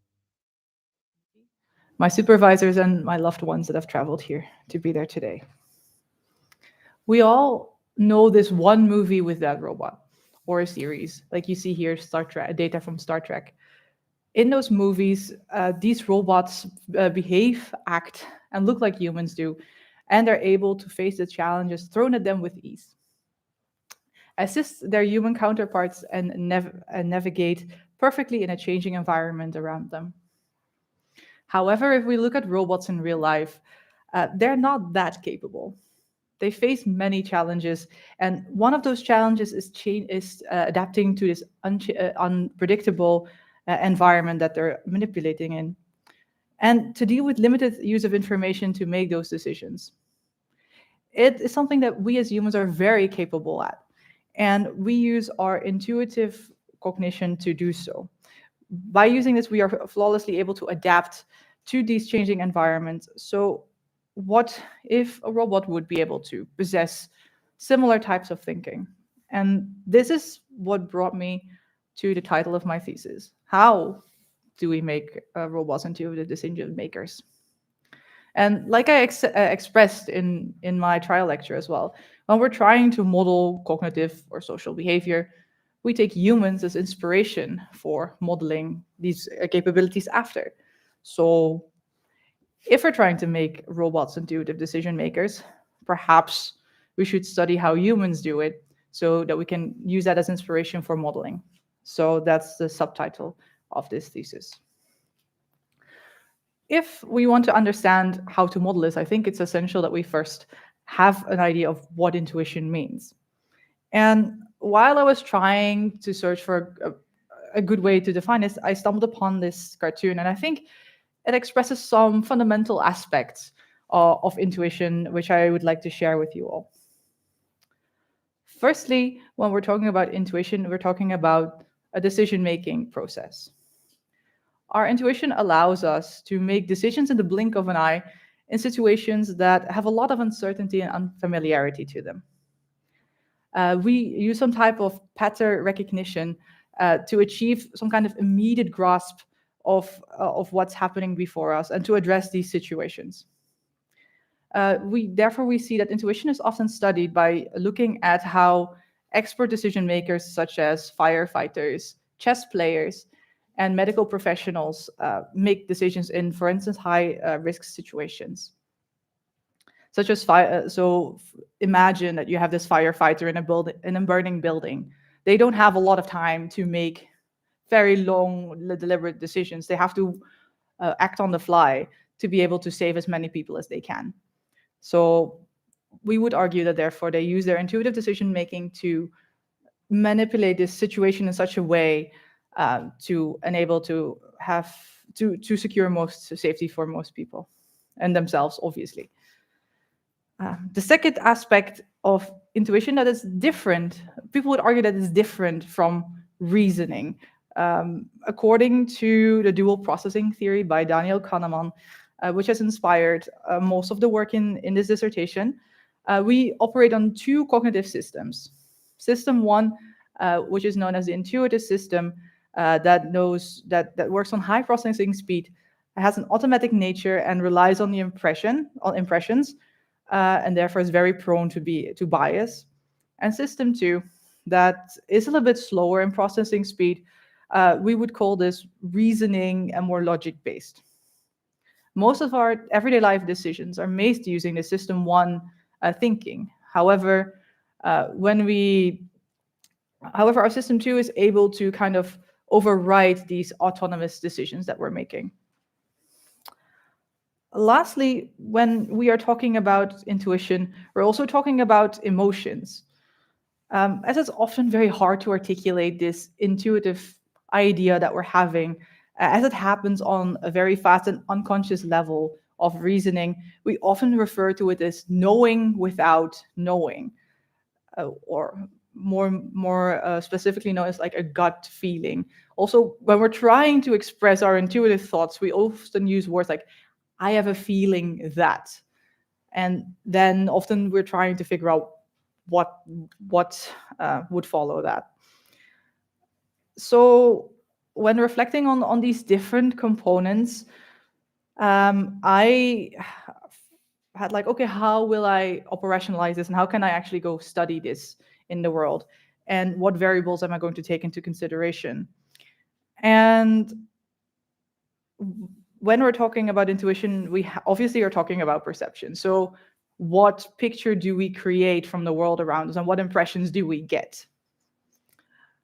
[SPEAKER 1] my supervisors and my loved ones that have traveled here to be there today. We all know this one movie with that robot, or a series, like you see here, Star Trek, data from Star Trek. In those movies, these robots behave, act, and look like humans do, and are able to face the challenges thrown at them with ease, assist their human counterparts, and navigate perfectly in a changing environment around them. However, if we look at robots in real life, they're not that capable. They face many challenges, and one of those challenges is adapting to this unpredictable environment that they're manipulating in. and to deal with limited use of information to make those decisions. It is something that we as humans are very capable at, and we use our intuitive cognition to do so. By using this, we are flawlessly able to adapt to these changing environments. So what if a robot would be able to possess similar types of thinking? And this is what brought me to the title of my thesis. How do we make robots intuitive decision makers? And like I expressed in my trial lecture as well, when we're trying to model cognitive or social behavior, we take humans as inspiration for modeling these capabilities after. So if we're trying to make robots intuitive decision makers, perhaps we should study how humans do it so that we can use that as inspiration for modeling. So that's the subtitle of this thesis. If we want to understand how to model this, I think it's essential that we first have an idea of what intuition means. And while I was trying to search for a good way to define this, I stumbled upon this cartoon, and I think it expresses some fundamental aspects of intuition, which I would like to share with you all. Firstly, when we're talking about intuition, we're talking about a decision-making process. Our intuition allows us to make decisions in the blink of an eye in situations that have a lot of uncertainty and unfamiliarity to them. We use some type of pattern recognition to achieve some kind of immediate grasp of what's happening before us and to address these situations. Therefore, we see that intuition is often studied by looking at how expert decision makers such as firefighters, chess players, and medical professionals make decisions in, for instance, high-risk situations. Such as imagine that you have this firefighter in a burning building. They don't have a lot of time to make very long, deliberate decisions. They have to act on the fly to be able to save as many people as they can. So we would argue that therefore they use their intuitive decision making to manipulate this situation in such a way to enable to have to secure most safety for most people and themselves, obviously. The second aspect of intuition that is different, people would argue that it's different from reasoning. According to the dual processing theory by Daniel Kahneman, which has inspired most of the work in this dissertation, we operate on two cognitive systems. System one, which is known as the intuitive system, that works on high processing speed, has an automatic nature and relies on impressions, and therefore is very prone to bias. And system two, that is a little bit slower in processing speed, we would call this reasoning and more logic-based. Most of our everyday life decisions are made using the system one thinking. However, our system two is able to kind of override these autonomous decisions that we're making. Lastly, when we are talking about intuition, we're also talking about emotions. As it's often very hard to articulate this intuitive idea that we're having, as it happens on a very fast and unconscious level of reasoning, we often refer to it as knowing without knowing, or more specifically known as like a gut feeling. Also, when we're trying to express our intuitive thoughts, we often use words like, I have a feeling that. And then often we're trying to figure out what would follow that. So when reflecting on these different components, I had like, okay, how will I operationalize this and how can I actually go study this in the world? And what variables am I going to take into consideration? And when we're talking about intuition, we obviously are talking about perception. So what picture do we create from the world around us and what impressions do we get?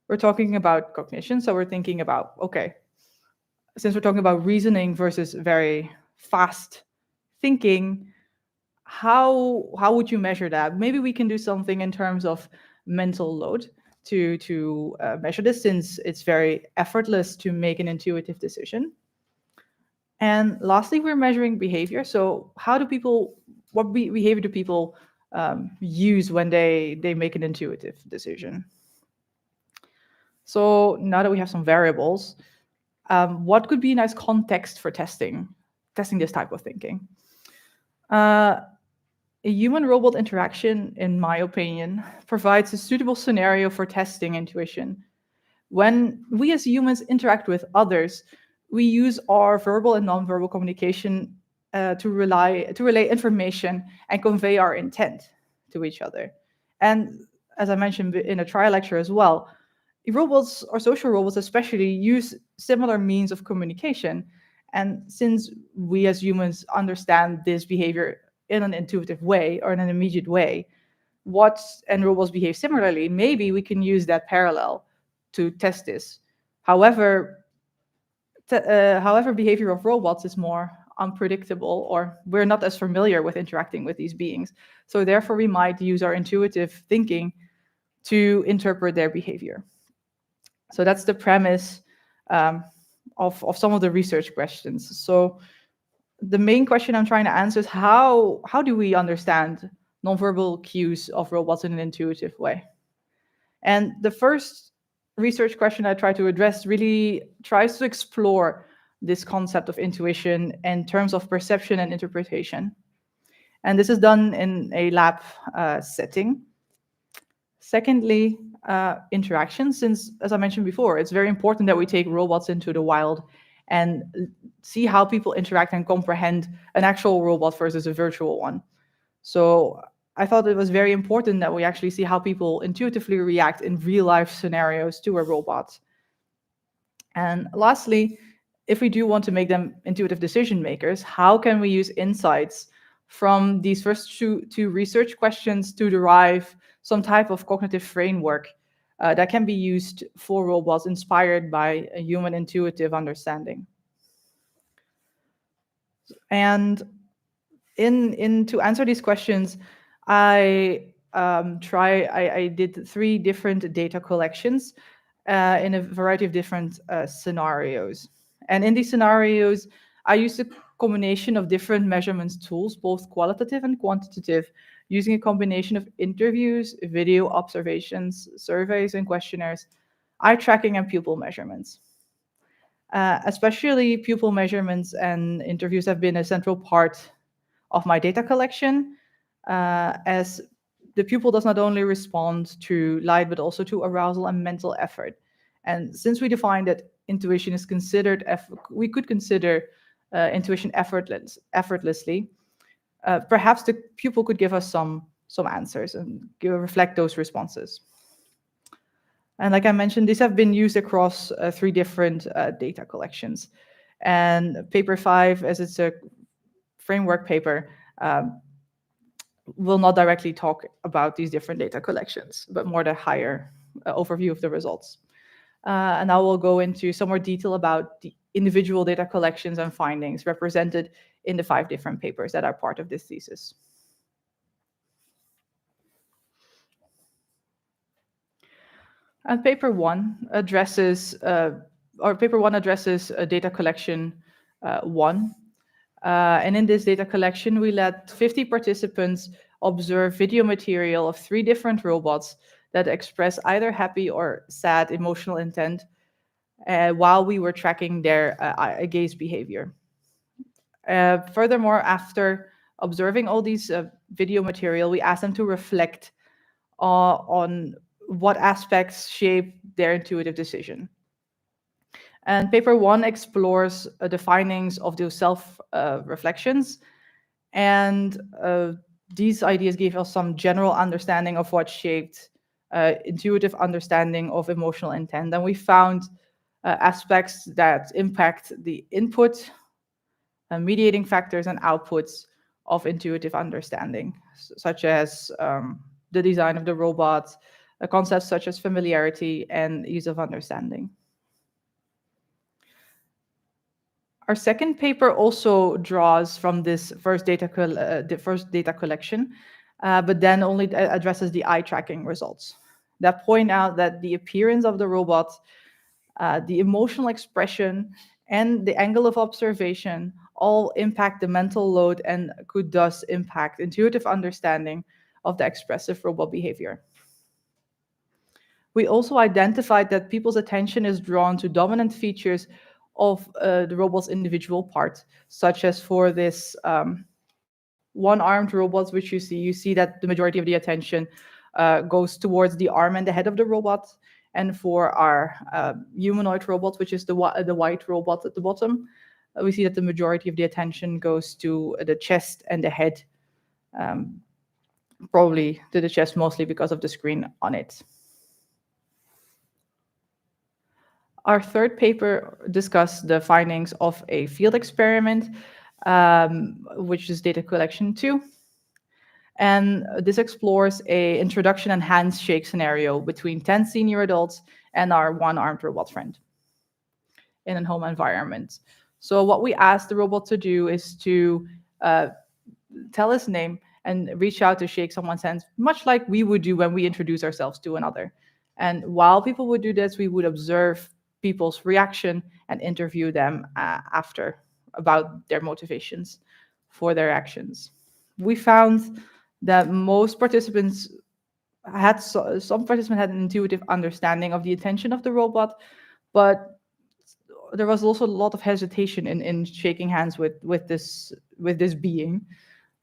[SPEAKER 1] We're talking about cognition, so we're thinking about, okay, since we're talking about reasoning versus very fast thinking, how would you measure that? Maybe we can do something in terms of mental load to measure this, since it's very effortless to make an intuitive decision. And lastly, we're measuring behavior. So what behavior do people use when they make an intuitive decision? So now that we have some variables, what could be a nice context for testing this type of thinking? A human-robot interaction, in my opinion, provides a suitable scenario for testing intuition. When we as humans interact with others, we use our verbal and nonverbal communication to relay information and convey our intent to each other. And as I mentioned in a trial lecture as well, robots, or social robots especially, use similar means of communication. And since we as humans understand this behavior in an intuitive way or in an immediate way, and robots behave similarly, maybe we can use that parallel to test this. However, behavior of robots is more unpredictable, or we're not as familiar with interacting with these beings. So therefore, we might use our intuitive thinking to interpret their behavior. So that's the premise of some of the research questions. So the main question I'm trying to answer is how do we understand nonverbal cues of robots in an intuitive way? And the first research question I try to address really tries to explore this concept of intuition in terms of perception and interpretation. And this is done in a lab setting. Secondly, interaction, since, as I mentioned before, it's very important that we take robots into the wild and see how people interact and comprehend an actual robot versus a virtual one. So I thought it was very important that we actually see how people intuitively react in real-life scenarios to a robot. And lastly, if we do want to make them intuitive decision makers, how can we use insights from these first two research questions to derive some type of cognitive framework that can be used for robots inspired by a human intuitive understanding? And to answer these questions, I did 3 different data collections in a variety of different scenarios. And in these scenarios, I used a combination of different measurements tools, both qualitative and quantitative, using a combination of interviews, video observations, surveys and questionnaires, eye tracking, and pupil measurements. Especially pupil measurements and interviews have been a central part of my data collection, as the pupil does not only respond to light, but also to arousal and mental effort. And since we define that intuition is considered, we could consider intuition effortlessly, perhaps the pupil could give us some answers and reflect those responses. And like I mentioned, these have been used across 3 different data collections. And paper 5, as it's a framework paper, will not directly talk about these different data collections, but more the higher overview of the results. And I will go into some more detail about the individual data collections and findings represented in the 5 different papers that are part of this thesis. And paper 1 addresses data collection 1. And in this data collection, we let 50 participants observe video material of 3 different robots that express either happy or sad emotional intent while we were tracking their gaze behavior. Furthermore, after observing all these video material, we asked them to reflect on what aspects shape their intuitive decision. And paper 1 explores the findings of those self-reflections, and these ideas gave us some general understanding of what shaped intuitive understanding of emotional intent. And we found aspects that impact the input, mediating factors, and outputs of intuitive understanding, such as the design of the robot, concepts such as familiarity and ease of understanding. Our second paper also draws from this first data collection, but then only addresses the eye tracking results that point out that the appearance of the robot, the emotional expression, and the angle of observation all impact the mental load and could thus impact intuitive understanding of the expressive robot behavior. We also identified that people's attention is drawn to dominant features of the robot's individual part, such as for this one-armed robots, which you see that the majority of the attention goes towards the arm and the head of the robot. And for our humanoid robot, which is the white robot at the bottom, we see that the majority of the attention goes to the chest and the head, probably to the chest mostly because of the screen on it. Our third paper discussed the findings of a field experiment, which is data collection 2. And this explores a introduction and handshake scenario between 10 senior adults and our one-armed robot friend in a home environment. So what we asked the robot to do is to tell his name and reach out to shake someone's hands, much like we would do when we introduce ourselves to another. And while people would do this, we would observe people's reaction and interview them after about their motivations for their actions. We found that most participants had, some participants had an intuitive understanding of the intention of the robot, but there was also a lot of hesitation in shaking hands with this being.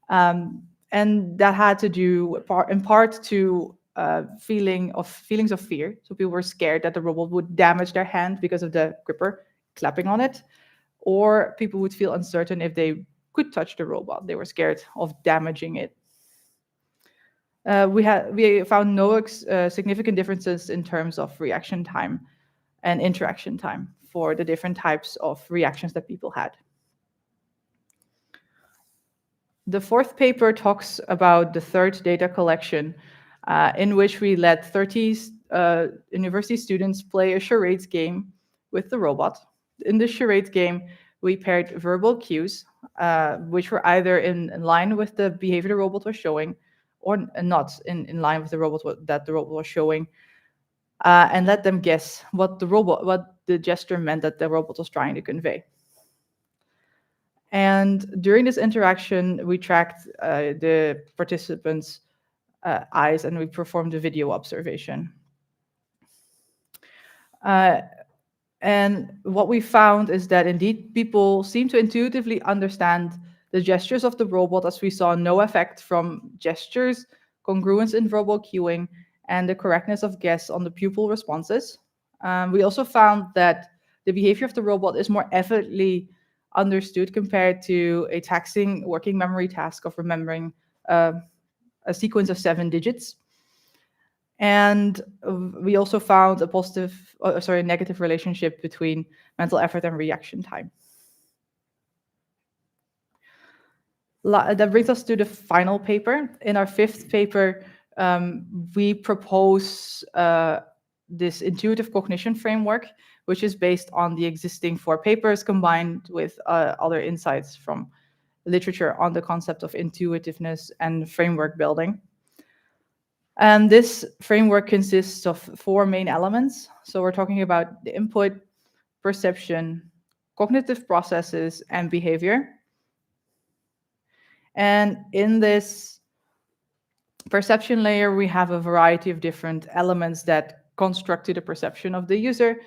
[SPEAKER 1] And that had to do in part to feelings of fear. So people were scared that the robot would damage their hand because of the gripper clapping on it, or people would feel uncertain if they could touch the robot. They were scared of damaging it. We found no significant differences in terms of reaction time and interaction time for the different types of reactions that people had. The fourth paper talks about the third data collection, in which we let 30 university students play a charades game with the robot. In the charades game, we paired verbal cues, which were either in line with the behavior the robot was showing, or not in line with the robot that the robot was showing, and let them guess what the gesture meant that the robot was trying to convey. And during this interaction, we tracked the participants' eyes and we performed a video observation. And what we found is that indeed people seem to intuitively understand the gestures of the robot, as we saw no effect from gestures, congruence in verbal cueing, and the correctness of guess on the pupil responses. We also found that the behavior of the robot is more effortlessly understood compared to a taxing working memory task of remembering a sequence of 7 digits. And we also found a negative relationship between mental effort and reaction time. That brings us to the final paper. In our fifth paper, we propose this intuitive cognition framework, which is based on the existing 4 papers combined with other insights from literature on the concept of intuitiveness and framework building. And this framework consists of 4 main elements. So we're talking about the input, perception, cognitive processes, and behavior. And in this perception layer, we have a variety of different elements that construct to the perception of the user.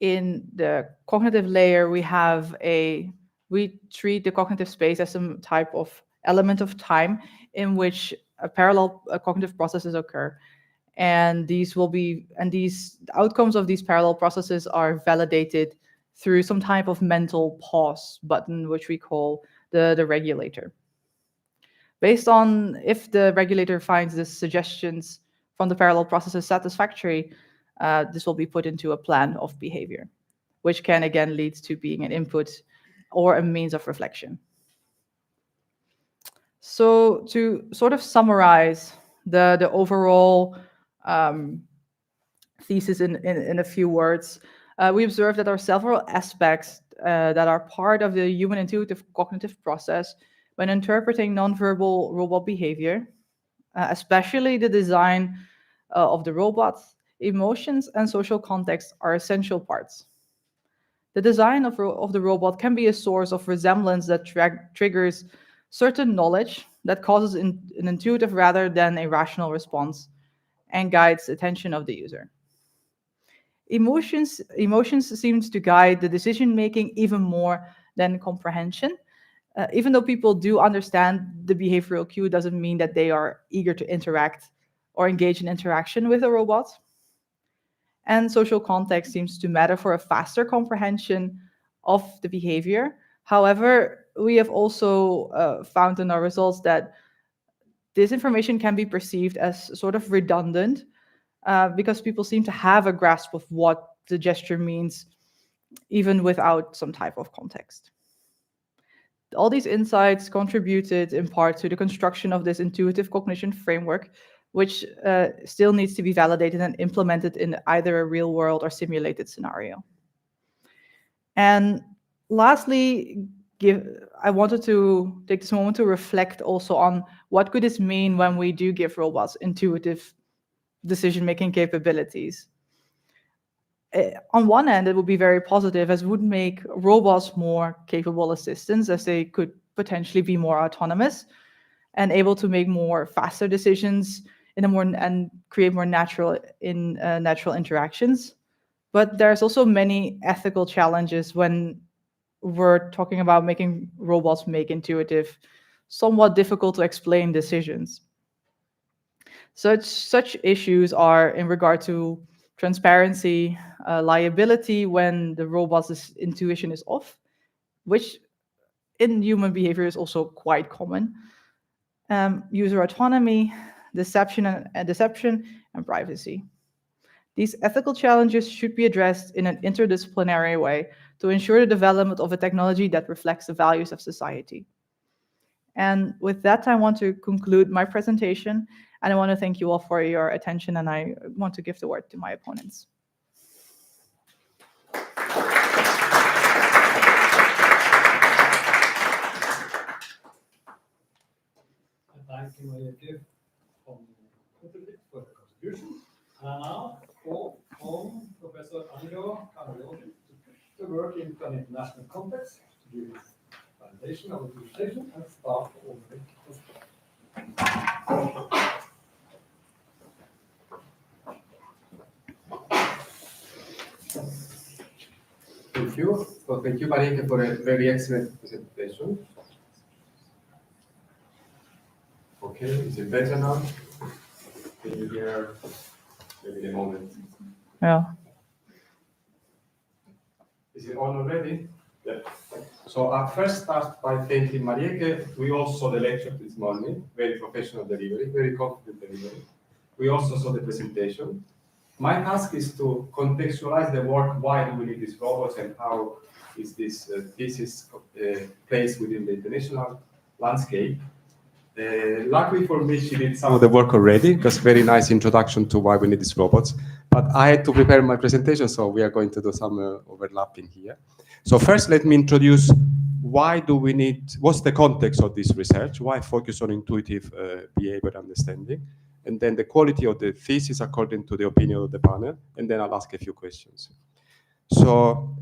[SPEAKER 1] In the cognitive layer, we treat the cognitive space as some type of element of time in which parallel cognitive processes occur. And these outcomes of these parallel processes are validated through some type of mental pause button, which we call the regulator. Based on if the regulator finds the suggestions from the parallel processes satisfactory, this will be put into a plan of behavior, which can again lead to being an input or a means of reflection. So to sort of summarize the overall thesis in a few words, we observed that there are several aspects that are part of the human intuitive cognitive process when interpreting nonverbal robot behavior, especially the design of the robot. Emotions and social context are essential parts. The design of the robot can be a source of resemblance that triggers certain knowledge that causes an intuitive rather than a rational response and guides the attention of the user. Emotions seems to guide the decision making even more than comprehension. Even though people do understand the behavioral cue, doesn't mean that they are eager to interact or engage in interaction with a robot. And social context seems to matter for a faster comprehension of the behavior. However, we have also found in our results that this information can be perceived as sort of redundant because people seem to have a grasp of what the gesture means, even without some type of context. All these insights contributed in part to the construction of this intuitive cognition framework, which still needs to be validated and implemented in either a real world or simulated scenario. And lastly, I wanted to take this moment to reflect also on what could this mean when we do give robots intuitive decision-making capabilities. On one hand, it would be very positive, as would make robots more capable assistants, as they could potentially be more autonomous and able to make more faster decisions and create more natural interactions. But there's also many ethical challenges when we're talking about making robots make intuitive, somewhat difficult to explain decisions. Such issues are in regard to transparency, liability when the robot's intuition is off, which in human behavior is also quite common. User autonomy, deception and privacy. These ethical challenges should be addressed in an interdisciplinary way to ensure the development of a technology that reflects the values of society. And with that, I want to conclude my presentation, and I want to thank you all for your attention, and I want to give the word to my opponents.
[SPEAKER 6] Thank you, Marieke van Otterdijk, for the contribution. And now, call on Professor Andrea to work in an international context to give validation of the presentation and start over.
[SPEAKER 7] Thank you. So thank you, Marieke, for a very excellent presentation. Okay, is it better now? Can you hear maybe a moment?
[SPEAKER 1] Yeah.
[SPEAKER 7] Is it on already? Yeah. So I first start by thanking Marieke. We also saw the lecture this morning, very professional delivery, very confident delivery. We also saw the presentation. My task is to contextualize the work, why do we need these robots and how is this thesis placed within the international landscape. Luckily for me, she did some of the work already, because very nice introduction to why we need these robots. But I had to prepare my presentation, so we are going to do some overlapping here. So first, let me introduce why do we need, what's the context of this research, why focus on intuitive behavior understanding, and then the quality of the thesis according to the opinion of the panel, and then I'll ask a few questions. So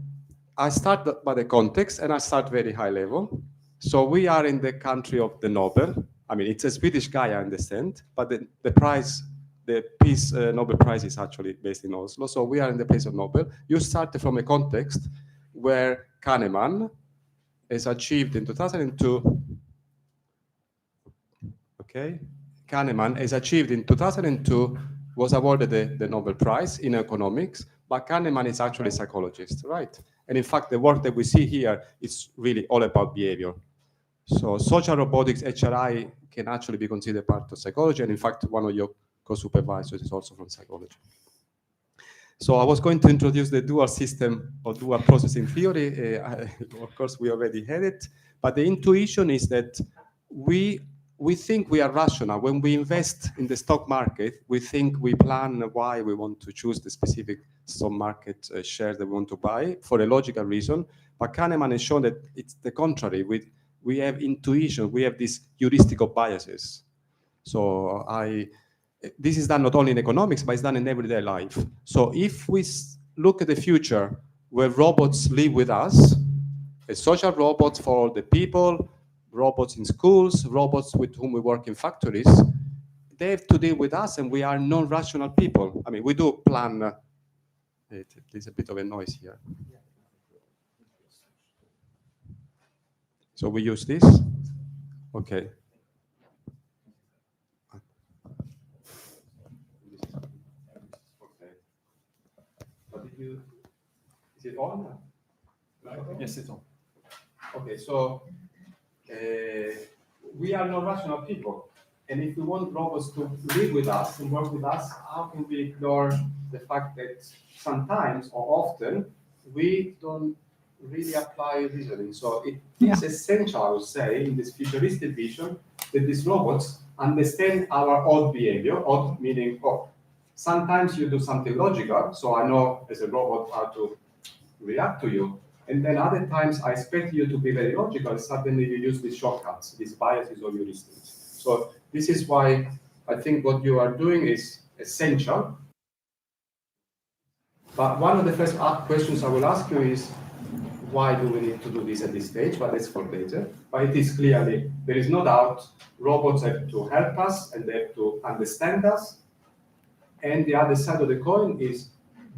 [SPEAKER 7] I start by the context, and I start very high level. So we are in the country of the Nobel. I mean, it's a Swedish guy, I understand, but the prize, the Peace Nobel Prize is actually based in Oslo. So we are in the place of Nobel. You started from a context where Kahneman has achieved in 2002, okay? Kahneman has achieved in 2002, was awarded the Nobel Prize in economics, but Kahneman is actually a psychologist, right? And in fact, the work that we see here is really all about behavior. So social robotics, HRI, can actually be considered part of psychology, and in fact, one of your co-supervisors is also from psychology. So I was going to introduce the dual system or dual processing theory. Of course, we already had it, but the intuition is that we think we are rational. When we invest in the stock market, we think we plan why we want to choose the specific stock market share that we want to buy for a logical reason. But Kahneman has shown that it's the contrary. We have intuition, we have these heuristical biases. So this is done not only in economics, but it's done in everyday life. So if we look at the future, where robots live with us, a social robot for all the people, robots in schools, robots with whom we work in factories. They have to deal with us, and we are non-rational people. I mean, we do plan. There's a bit of a noise here. So we use this? Okay. Okay. But is it on?
[SPEAKER 6] Yes, it's on.
[SPEAKER 7] Okay, so we are non-rational people. And if we want robots to live with us and work with us, how can we ignore the fact that sometimes or often we don't really apply reasoning? So it is essential, I would say, in this futuristic vision, that these robots understand our odd behavior, odd meaning, oh, sometimes you do something logical, so I know as a robot how to react to you. And then other times I expect you to be very logical, suddenly you use these shortcuts, these biases or heuristics. So this is why I think what you are doing is essential. But one of the first questions I will ask you is, why do we need to do this at this stage? But that's for later. But it is clearly, there is no doubt, robots have to help us and they have to understand us. And the other side of the coin is,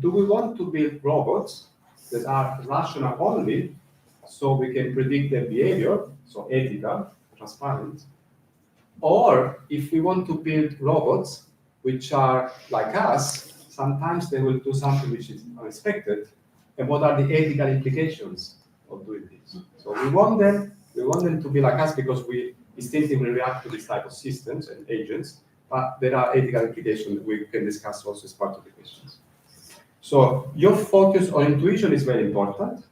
[SPEAKER 7] do we want to build robots that are rational only, so we can predict their behavior, so ethical, transparent? Or if we want to build robots which are like us, sometimes they will do something which is unexpected. And what are the ethical implications of doing this? So we want them to be like us because we instinctively react to this type of systems and agents, but there are ethical implications that we can discuss also as part of the questions. So your focus on intuition is very important.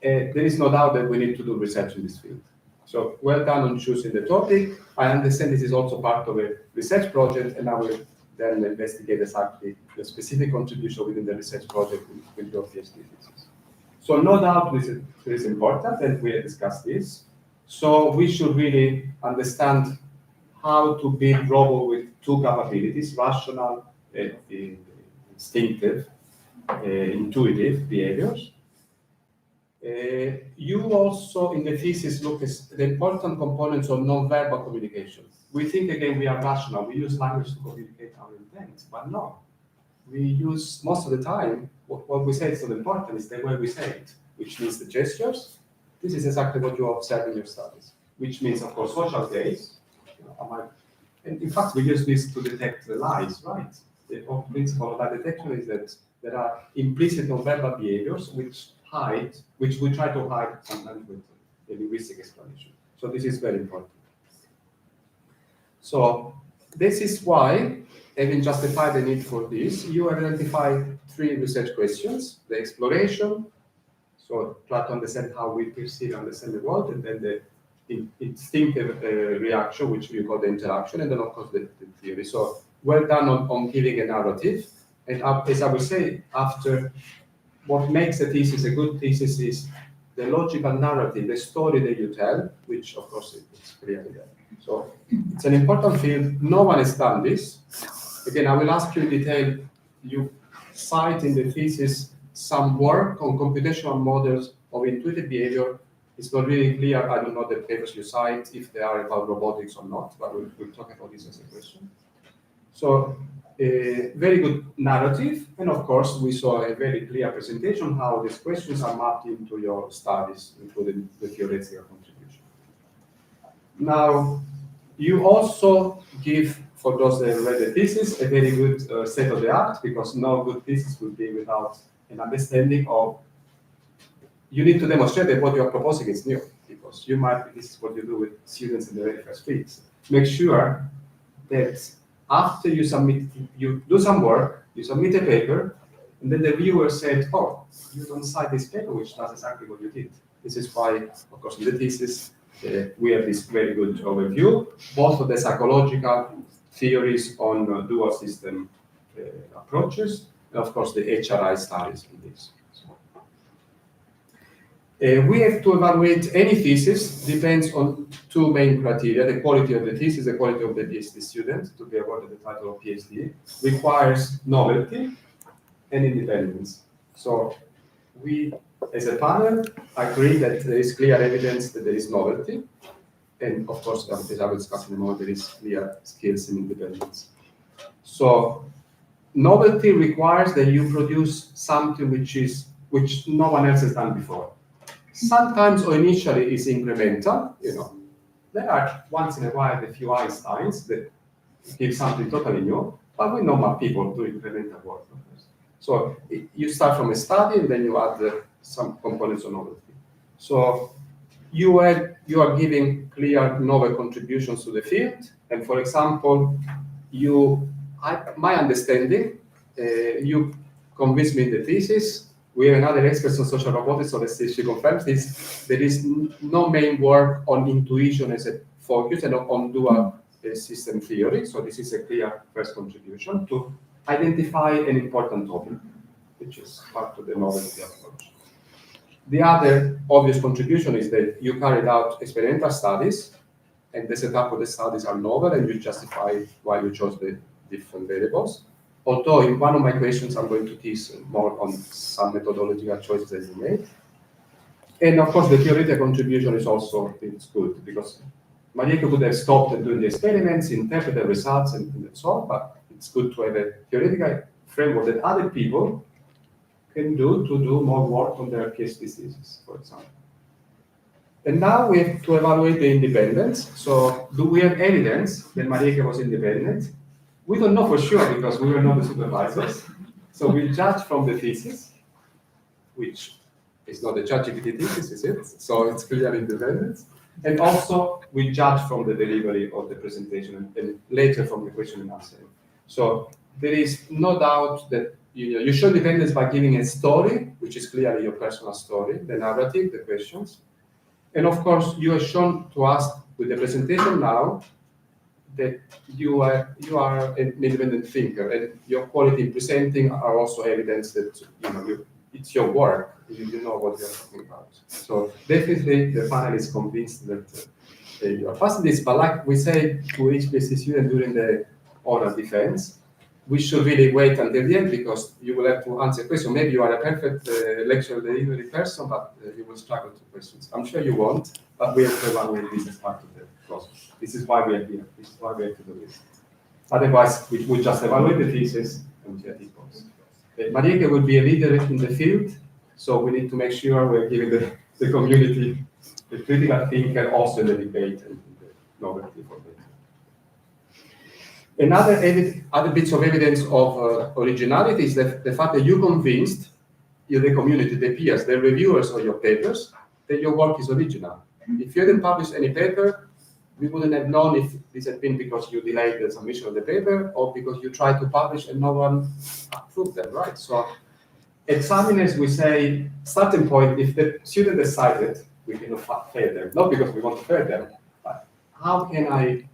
[SPEAKER 7] There is no doubt that we need to do research in this field. So well done on choosing the topic. I understand this is also part of a research project, and I will then investigate exactly the specific contribution within the research project with your PhD thesis. So no doubt this is important, and we have discussed this. So we should really understand how to build robots with two capabilities, rational, instinctive, intuitive behaviors. You also, in the thesis, look at the important components of non-verbal communication. We think, again, we are rational. We use language to communicate our intent, but no. We use, most of the time, what we say is not important, is the way we say it, which means the gestures. This is exactly what you observe in your studies, which means, of course, social gaze. And in fact, we use this to detect the lies, right? The whole principle of lie detection is that there are implicit non-verbal behaviors which we try to hide sometimes with a linguistic explanation. So this is very important. So this is why, having justified the need for this, you identify 3 research questions: the exploration, so try to understand how we perceive and understand the world, and then the instinctive reaction, which we call the interaction, and then of course the theory. So well done on giving a narrative. And as I will say, after, what makes a thesis a good thesis is the logical narrative, the story that you tell, which of course is clearly there. So it's an important field. No one has done this. Again, I will ask you in detail. You cite in the thesis some work on computational models of intuitive behavior. It's not really clear. I don't know the papers you cite, if they are about robotics or not, but we'll talk about this as a question. So a very good narrative, and of course we saw a very clear presentation how these questions are mapped into your studies, including the theoretical contribution. Now, you also give, for those that read the thesis, a very good state of the art, because no good thesis will be without an understanding of, you need to demonstrate that what you are proposing is new, because you might, this is what you do with students in the very first weeks. Make sure that after you submit, you do some work, you submit a paper, and then the reviewer said, oh, you don't cite this paper, which does exactly what you did. This is why, of course, in the thesis, we have this very good overview, both of the psychological theories on dual system approaches, and of course, the HRI studies in this. We have to evaluate any thesis, depends on 2 main criteria: the quality of the thesis, the quality of the PhD student, to be awarded the title of PhD, requires novelty and independence. So we, as a panel, agree that there is clear evidence that there is novelty. And of course, as I will discuss in a moment, there is clear skills and independence. So novelty requires that you produce something which no one else has done before. Sometimes or initially is incremental, There are once in a while a few Einsteins that give something totally new, but we normal people do incremental work. So you start from a study and then you add some components of novelty. So you are giving clear novel contributions to the field. And for example, my understanding, you convinced me in the thesis. We have another expert on social robotics, so let's see if she confirms this. There is no main work on intuition as a focus and on dual system theory. So this is a clear first contribution to identify an important topic, which is part of the novelty approach. The other obvious contribution is that you carried out experimental studies, and the setup of the studies are novel, and you justify why you chose the different variables. Although in one of my questions, I'm going to tease more on some methodological choices that you made. And of course, the theoretical contribution is also good, because Marieke could have stopped and doing the experiments, interpret the results, and so on, but it's good to have a theoretical framework that other people can do to do more work on their case diseases, for example. And now we have to evaluate the independence. So do we have evidence that Marieke was independent? We don't know for sure because we were not the supervisors. So we judge from the thesis, which is not a ChatGPT thesis, is it? So it's clear independence. And also we judge from the delivery of the presentation and later from the question and answer. So there is no doubt that you show independence by giving a story, which is clearly your personal story, the narrative, the questions. And of course, you have shown to us with the presentation now that you are an independent thinker, and your quality in presenting are also evidence that it's your work. You know what you're talking about. So definitely, the panel is convinced that you are passing this. But like we say to each PhD student during the oral defense, we should really wait until the end because you will have to answer questions. Maybe you are a perfect lecture delivery person, but you will struggle to questions. I'm sure you won't, but we have to evaluate this as part of the process. This is why we are here. This is why we have to do this. Otherwise, we would just evaluate the thesis and get it post. Marieke will be a leader in the field, so we need to make sure we're giving the community the critical thinker also in the debate and the novelty for them. Other bits of evidence of originality is that the fact that you convinced the community, the peers, the reviewers of your papers, that your work is original. If you hadn't published any paper, we wouldn't have known if this had been because you delayed the submission of the paper or because you tried to publish and no one approved them, right? So examiners, we say, starting point, if the student decided we cannot fail them, not because we want to fail them, but how can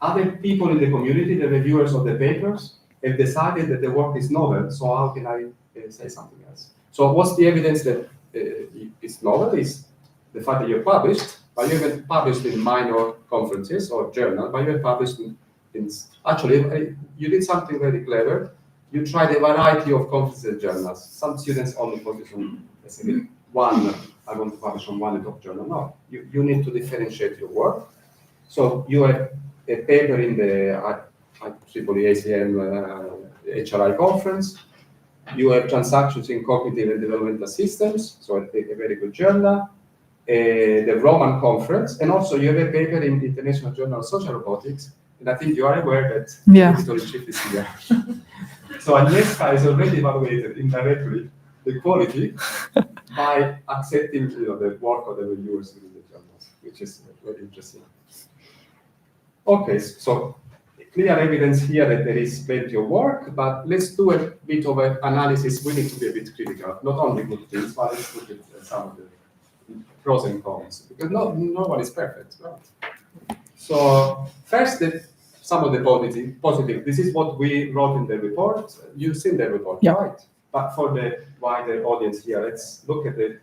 [SPEAKER 7] other people in the community, the reviewers of the papers, have decided that the work is novel, so how can I say something else? So what's the evidence that it's novel is the fact that you're published, but you haven't published in minor conferences or journal, but you have published in actually, you did something very clever. You tried a variety of conferences and journals. Some students only focus on, let's say, one, I want to publish on one top journal. No, you need to differentiate your work. So you have a paper in the IEEE ACM HRI conference. You have transactions in cognitive and developmental systems, so a very good journal. The Roman conference, and also you have a paper in the International Journal of Social Robotics, and I think you are aware that the editor-in-chief is here. So Agnieszka has already evaluated indirectly the quality by accepting the work of the reviewers in the journals, which is very interesting. Okay, so clear evidence here that there is plenty of work, but let's do a bit of an analysis. We need to be a bit critical, not only good things, but let's look at some of the pros and cons, because no one is perfect, right? So first, some of the positive. This is what we wrote in the report. You've seen the report, right? But for the wider audience here, let's look at the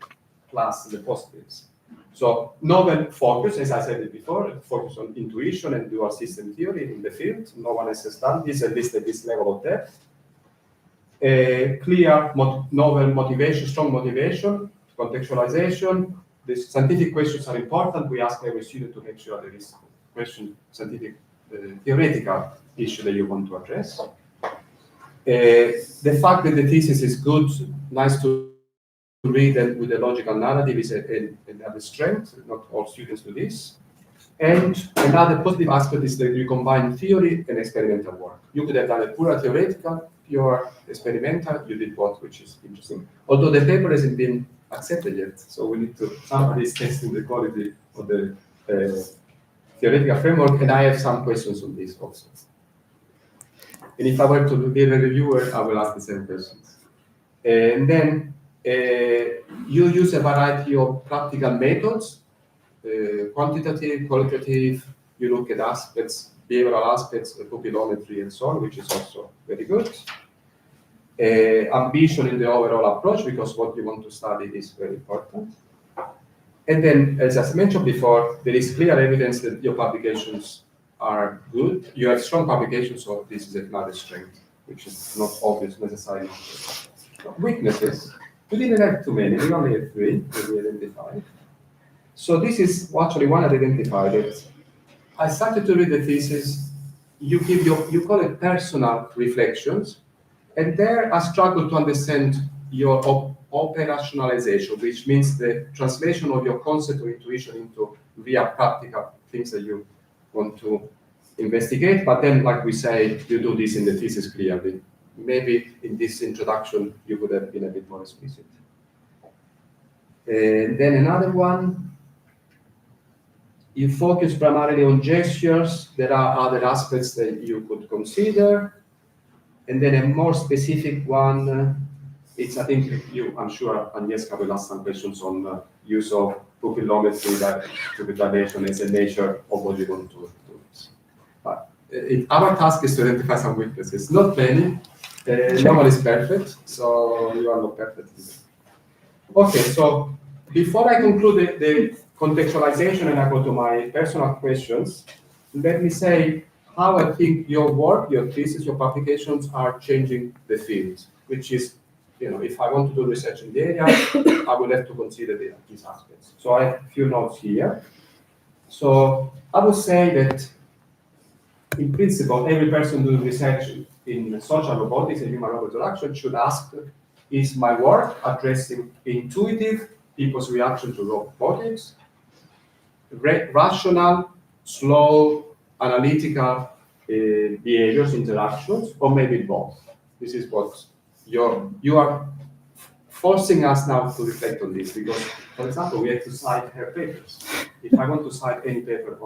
[SPEAKER 7] plus, the positives. So novel focus, as I said it before, focus on intuition and dual system theory in the field. No one else has done this, at least at this level of depth. clear, novel motivation, strong motivation, contextualization. The scientific questions are important. We ask every student to make sure there is question, scientific, theoretical issue that you want to address. The fact that the thesis is good, nice to read and with a logical narrative is another strength. Not all students do this. And another positive aspect is that you combine theory and experimental work. You could have done a pure theoretical, pure experimental, you did both, which is interesting. Although the paper hasn't been accepted yet, so we need to, somebody is testing the quality of the theoretical framework, and I have some questions on this also. And if I were to be a reviewer, I will ask the same questions. And then you use a variety of practical methods, quantitative, qualitative, you look at aspects, behavioral aspects, pupillometry and so on, which is also very good. Ambition in the overall approach, because what you want to study is very important. And then, as I mentioned before, there is clear evidence that your publications are good. You have strong publications, so this is another strength, which is not obvious necessarily. Weaknesses, we didn't have too many, we only have 3 that we identified. So this is actually one I identified it. I started to read the thesis. You call it personal reflections, and there I struggled to understand your operationalization, which means the translation of your concept of intuition into via practical things that you want to investigate. But then, like we say, you do this in the thesis clearly. Maybe in this introduction you could have been a bit more explicit. And then another one. You focus primarily on gestures. There are other aspects that you could consider. And then a more specific one, it's, I think I'm sure Agnieszka will ask some questions on use of pupillometry, dilation as a nature of what you want to do. But our task is to identify some weaknesses. Not many. No one is perfect, so you are not perfect either. Okay, so before I conclude the contextualization and I go to my personal questions, let me say how I think your work, your thesis, your publications are changing the field, which is, if I want to do research in the area, I will have to consider these aspects. So I have a few notes here. So I would say that, in principle, every person doing research in social robotics and human robot interaction should ask, is my work addressing intuitive people's reaction to robotics, rational, slow, analytical behaviors, interactions, or maybe both? This is what you are forcing us now to reflect on this, because, for example, we have to cite her papers. If I want to cite any paper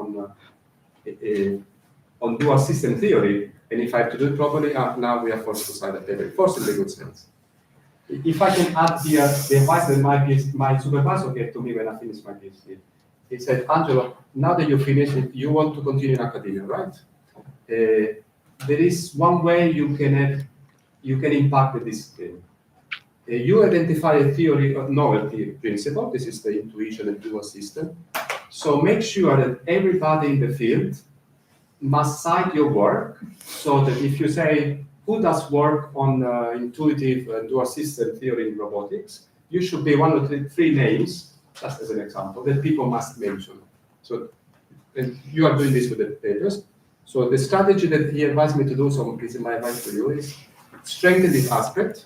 [SPEAKER 7] on dual system theory, and if I have to do it properly, now we are forced to cite a paper, forced in the good sense. If I can add here the advice that my supervisor gave to me when I finished my PhD. He said, Angelo, now that you finished it, you want to continue in academia, right? There is one way you can impact the discipline. You identify a theory of novelty principle. This is the intuition and dual system. So make sure that everybody in the field must cite your work, so that if you say, who does work on intuitive dual system theory in robotics, you should be one of the 3 names, just as an example, that people must mention. So and you are doing this with the papers. So the strategy that he advised me to do, so this is my advice to you, is strengthen this aspect.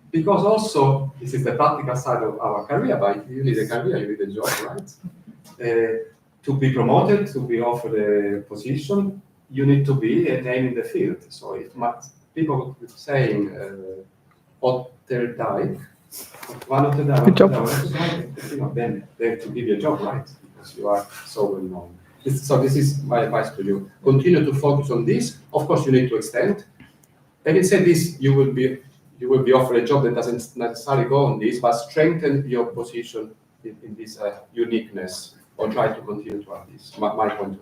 [SPEAKER 7] Because also, this is the practical side of our career, but you need a career, you need a job, right? To be promoted, to be offered a position, you need to be a name in the field. So if people saying Otterdijk, one of the then they have to give you a job, right? Because you are so well known. So this is my advice to you. Continue to focus on this. Of course, you need to extend. Having said this, you will be offered a job that doesn't necessarily go on this, but strengthen your position in this uniqueness, or try to continue to have this. My point of view.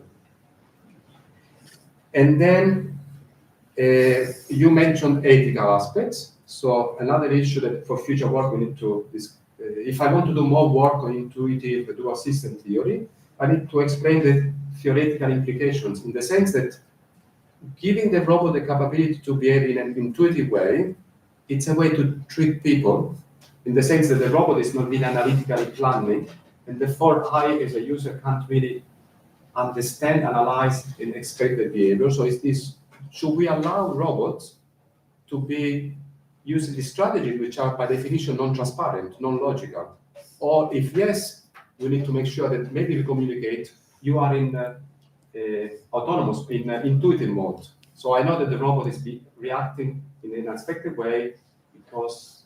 [SPEAKER 7] And then you mentioned ethical aspects. So another issue that for future work we need to, if I want to do more work on intuitive dual system theory, I need to explain the theoretical implications, in the sense that giving the robot the capability to behave in an intuitive way, it's a way to treat people in the sense that the robot is not really analytically planning, and therefore I, as a user, can't really understand, analyze, and expect the behavior. So is this, should we allow robots to be using these strategies which are by definition non-transparent, non-logical? Or if yes, we need to make sure that maybe we communicate, you are in autonomous, in intuitive mode. So I know that the robot is reacting in an unexpected way because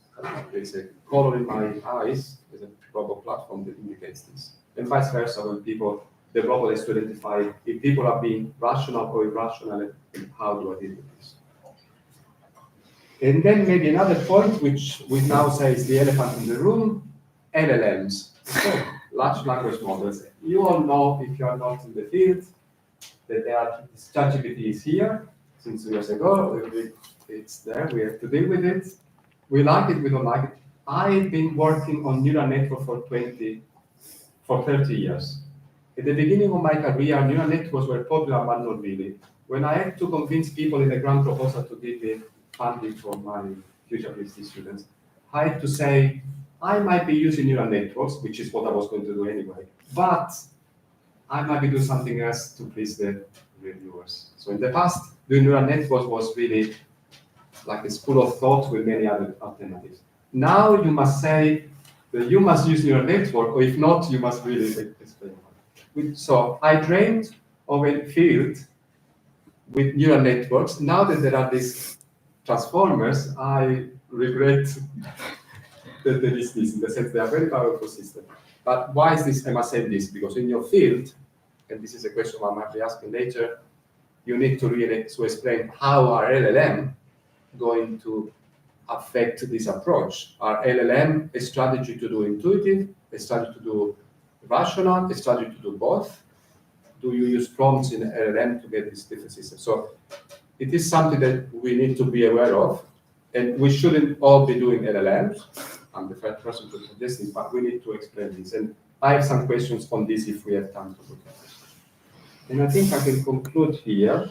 [SPEAKER 7] there's a color in my eyes, there's a robot platform that indicates this. And vice versa, when the robot has to identify if people are being rational or irrational and how do I deal with this. And then maybe another point, which we now say is the elephant in the room, LLMs, so large language models. You all know, if you are not in the field, that ChatGPT is here since years ago. It's there, we have to deal with it. We like it, we don't like it. I've been working on neural network for 30 years. At the beginning of my career, neural networks were popular, but not really. When I had to convince people in a grant proposal to give me funding for my future PhD students, I had to say, I might be using neural networks, which is what I was going to do anyway, but I might be doing something else to please the reviewers. So in the past, doing neural networks was really like a school of thought with many other alternatives. Now you must say that you must use neural network, or if not, you must really explain. So I dreamed of a field with neural networks. Now that there are these transformers, I regret that there is this, in the sense they are very powerful systems. But why is this? I must say this, because in your field, and this is a question I might be asking later, you need to really explain how are LLM going to affect this approach. Are LLM a strategy to do intuitive, a strategy to do rational, a strategy to do both? Do you use prompts in LLM to get these different systems? So it is something that we need to be aware of, and we shouldn't all be doing LLMs. I'm the first person to suggest it, but we need to explain this. And I have some questions on this if we have time to look at it. And I think I can conclude here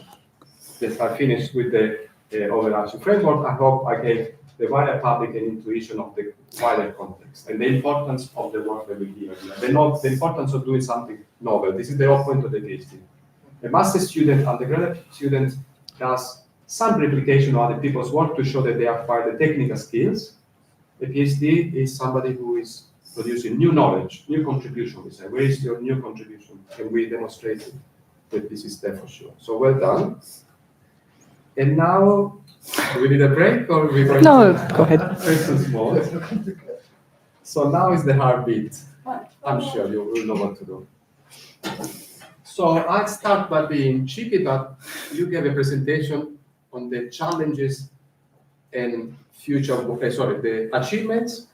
[SPEAKER 7] that I finished with the overarching framework. I hope I gave the wider public an intuition of the wider context and the importance of the work that we do here. The importance of doing something novel. This is the whole point of the PhD. A master's student, undergraduate student, does some replication of other people's work to show that they acquire the technical skills. A PhD is somebody who is producing new knowledge, new contribution. We say, where is your new contribution? And we demonstrate that this is there for sure. So well done. And now, do we need a break or we going
[SPEAKER 1] No,
[SPEAKER 7] to
[SPEAKER 1] go ahead.
[SPEAKER 7] questions mode? So now is the hard bit. I'm sure you will know what to do. So I'll start by being cheeky, but you gave a presentation on the challenges and the achievements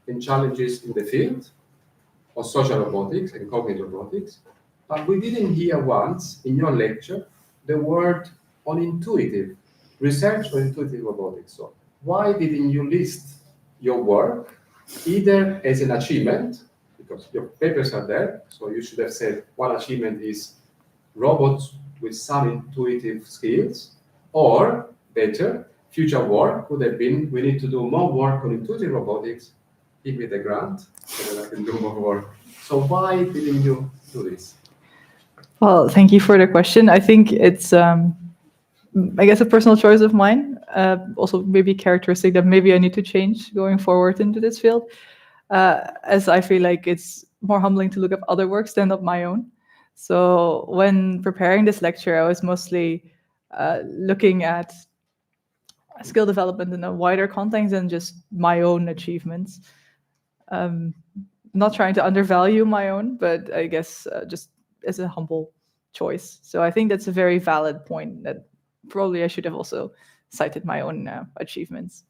[SPEAKER 7] and challenges in the field of social robotics and cognitive robotics. But we didn't hear once in your lecture the word on intuitive research or intuitive robotics. So why didn't you list your work either as an achievement, because your papers are there, so you should have said one achievement is robots with some intuitive skills, or better, future work could have been, we need to do more work on intuitive robotics, give me the grant, so that I can do more work. So why didn't you do this?
[SPEAKER 1] Well, thank you for the question. I think it's, I guess, a personal choice of mine. Also, maybe characteristic that maybe I need to change going forward into this field, as I feel like it's more humbling to look up other works than of my own. So when preparing this lecture, I was mostly looking at skill development in a wider context than just my own achievements. Not trying to undervalue my own, but I guess just as a humble choice. So I think that's a very valid point that probably I should have also cited my own achievements.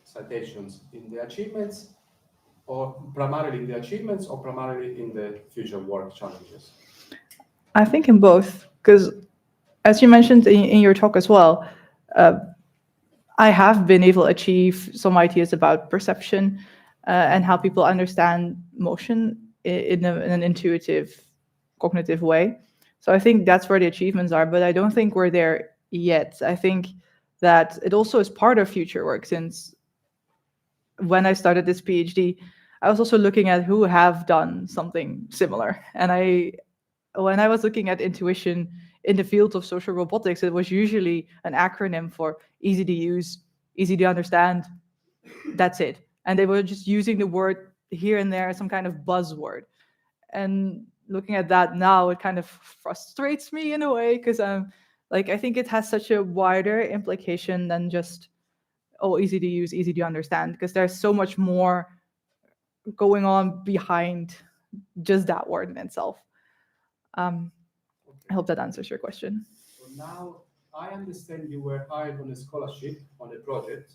[SPEAKER 7] Citations in the achievements, or primarily in the achievements, or primarily in the future work challenges?
[SPEAKER 1] I think in both, because as you mentioned in your talk as well, I have been able to achieve some ideas about perception and how people understand motion in an intuitive, cognitive way. So I think that's where the achievements are, but I don't think we're there yet. I think that it also is part of future work, since when I started this PhD, I was also looking at who have done something similar. And when I was looking at intuition in the field of social robotics, it was usually an acronym for easy to use, easy to understand. That's it. And they were just using the word here and there as some kind of buzzword. And looking at that now, it kind of frustrates me in a way, because I think it has such a wider implication than just, oh, easy to use, easy to understand, because there's so much more going on behind just that word in itself. I hope that answers your question.
[SPEAKER 7] So now I understand you were hired on a scholarship on a project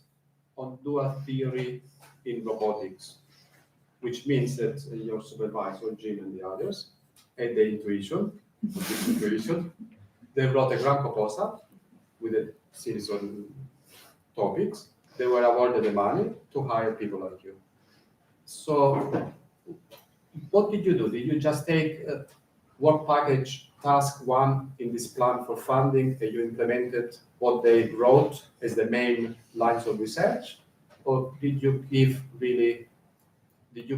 [SPEAKER 7] on dual theory in robotics, which means that your supervisor, Jim, and the others had the intuition, they wrote a grant proposal with a series of topics. They were awarded the money to hire people like you. So what did you do? Did you just take work package task 1 in this plan for funding and you implemented what they wrote as the main lines of research? Or did you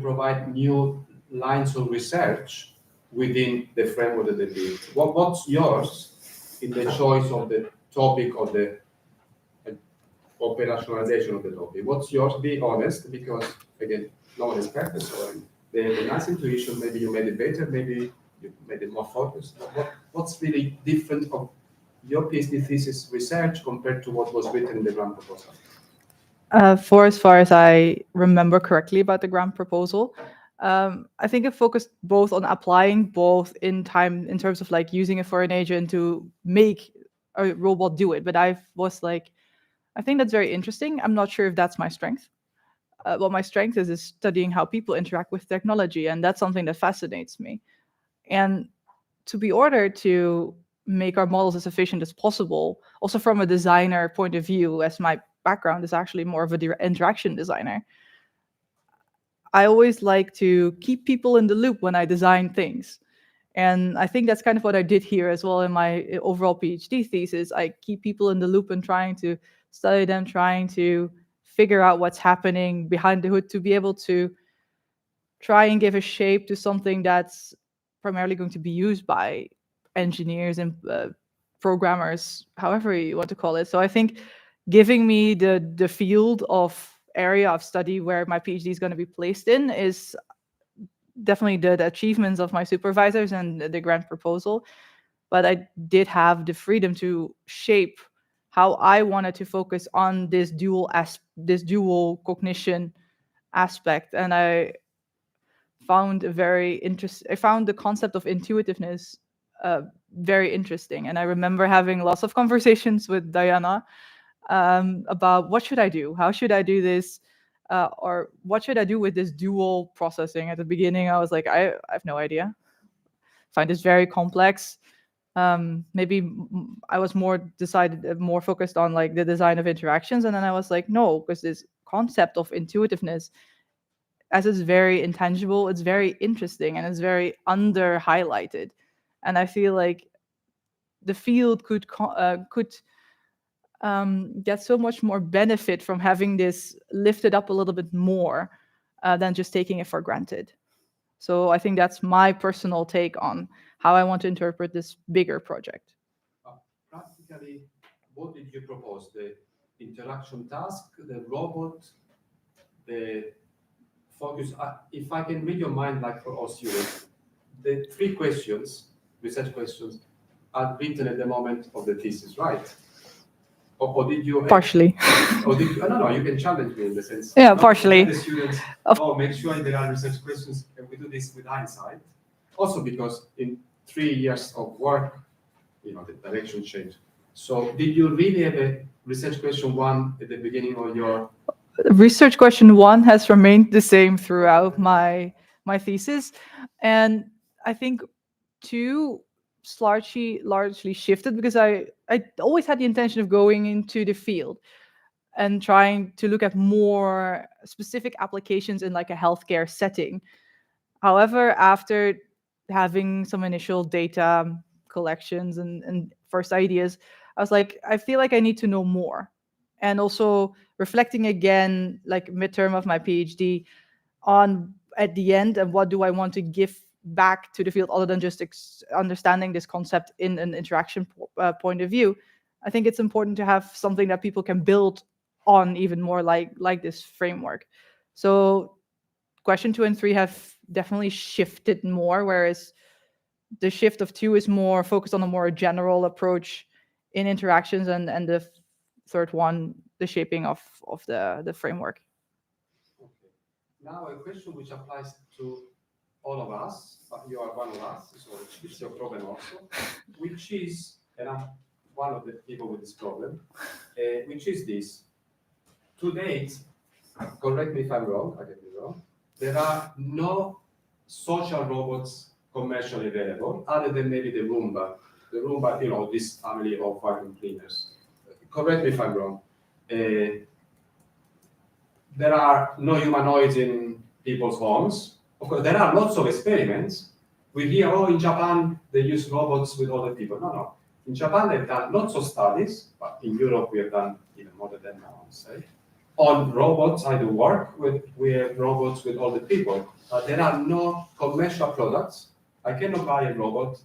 [SPEAKER 7] provide new lines of research within the framework that they built? What's yours in the choice of the topic of the operationalization of the topic? What's yours? Be honest, because again, no one is perfect. So they have a nice intuition. Maybe you made it better. Maybe you made it more focused. What's really different of your PhD thesis research compared to what was written in the grant proposal?
[SPEAKER 1] For as far as I remember correctly about the grant proposal, I think it focused both on applying both in time in terms of like using it for an agent to make a robot do it. But I think that's very interesting. I'm not sure if that's my strength. What my strength is studying how people interact with technology, and that's something that fascinates me. And to be ordered to make our models as efficient as possible, also from a designer point of view, as my background is actually more of an interaction designer, I always like to keep people in the loop when I design things. And I think that's kind of what I did here as well in my overall PhD thesis. I keep people in the loop and trying to study them, trying to figure out what's happening behind the hood to be able to try and give a shape to something that's primarily going to be used by engineers and programmers, however you want to call it. So I think giving me the field of area of study where my PhD is going to be placed in is definitely the achievements of my supervisors and the grant proposal. But I did have the freedom to shape how I wanted to focus on this dual cognition aspect. And I found the concept of intuitiveness very interesting. And I remember having lots of conversations with Diana about what should I do? How should I do this? Or what should I do with this dual processing? At the beginning, I was like, I have no idea. I find this very complex. Maybe I was more focused on like the design of interactions. And then I was like, no, because this concept of intuitiveness, as it's very intangible, it's very interesting and it's very under highlighted. And I feel like the field could get so much more benefit from having this lifted up a little bit more than just taking it for granted. So I think that's my personal take on how I want to interpret this bigger project.
[SPEAKER 7] Practically, what did you propose? The interaction task, the robot, the focus? If I can read your mind, like for all students, the 3 questions, research questions, are written at the moment of the thesis, right? Or did you
[SPEAKER 1] partially?
[SPEAKER 7] Or did you? No, you can challenge me in the sense.
[SPEAKER 1] Yeah, partially.
[SPEAKER 7] The students. Make sure there are research questions, and we do this with hindsight. Also, because in 3 years of work, the direction changed. So, did you really have a research question 1 at the beginning of your?
[SPEAKER 1] Research question 1 has remained the same throughout my thesis, and I think 2 largely shifted because I always had the intention of going into the field and trying to look at more specific applications in like a healthcare setting. However, after having some initial data, collections and first ideas, I was like, I feel like I need to know more. And also reflecting again, like midterm of my PhD, on at the end, and what do I want to give back to the field other than just understanding this concept in an interaction point of view. I think it's important to have something that people can build on even more, like this framework. So question 2 and 3 have definitely shifted more, whereas the shift of 2 is more focused on a more general approach in interactions, and the third one, the shaping of the framework.
[SPEAKER 7] Okay. Now a question which applies to all of us, but you are one of us, so it's your problem also, which is, and I'm one of the people with this problem, which is this. To date, correct me if I'm wrong, I get it wrong, there are no social robots commercially available, other than maybe the Roomba. The Roomba, you know, this family of vacuum cleaners. Correct me if I'm wrong. There are no humanoids in people's homes. Of course, there are lots of experiments. We hear, oh, in Japan, they use robots with other people. No. In Japan, they've done lots of studies, but in Europe, we have done even more than that now, I would say. On robots, I do work with robots with older people. There are no commercial products. I cannot buy a robot.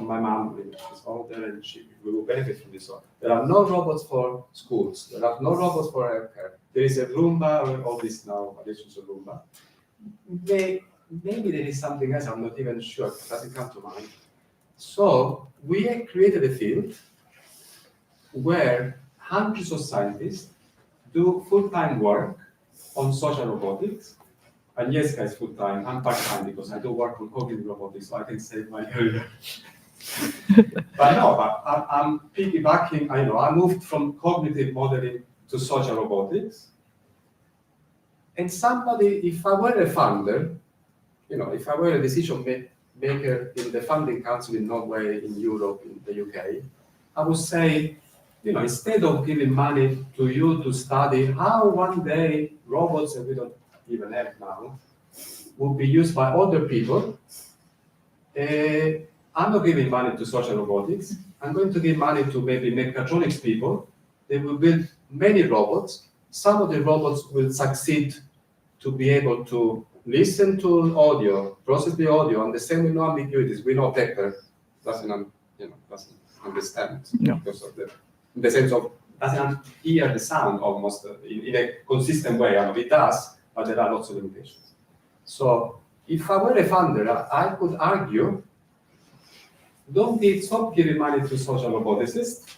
[SPEAKER 7] My mom is older and we will benefit from this one. There are no robots for schools. There are no robots for healthcare. There is a Roomba, or all this now, additions of Roomba. Maybe there is something else, I'm not even sure, it doesn't come to mind. So we have created a field where hundreds of scientists do full-time work on social robotics. And yes, guys, full-time, I'm part-time because I do work on cognitive robotics, so I can save my career. but I'm piggybacking, I moved from cognitive modeling to social robotics. And somebody, if I were a founder, if I were a decision maker in the funding council in Norway, in Europe, in the UK, I would say, instead of giving money to you to study how one day robots that we don't even have now will be used by other people, I'm not giving money to social robotics. I'm going to give money to maybe mechatronics people. They will build many robots. Some of the robots will succeed to be able to listen to audio, process the audio, understand with no ambiguities. We know Pepper doesn't understand because of in the sense of doesn't hear the sound almost in a consistent way. It does, but there are lots of limitations. So if I were a funder, I could argue, stop giving money to social roboticists,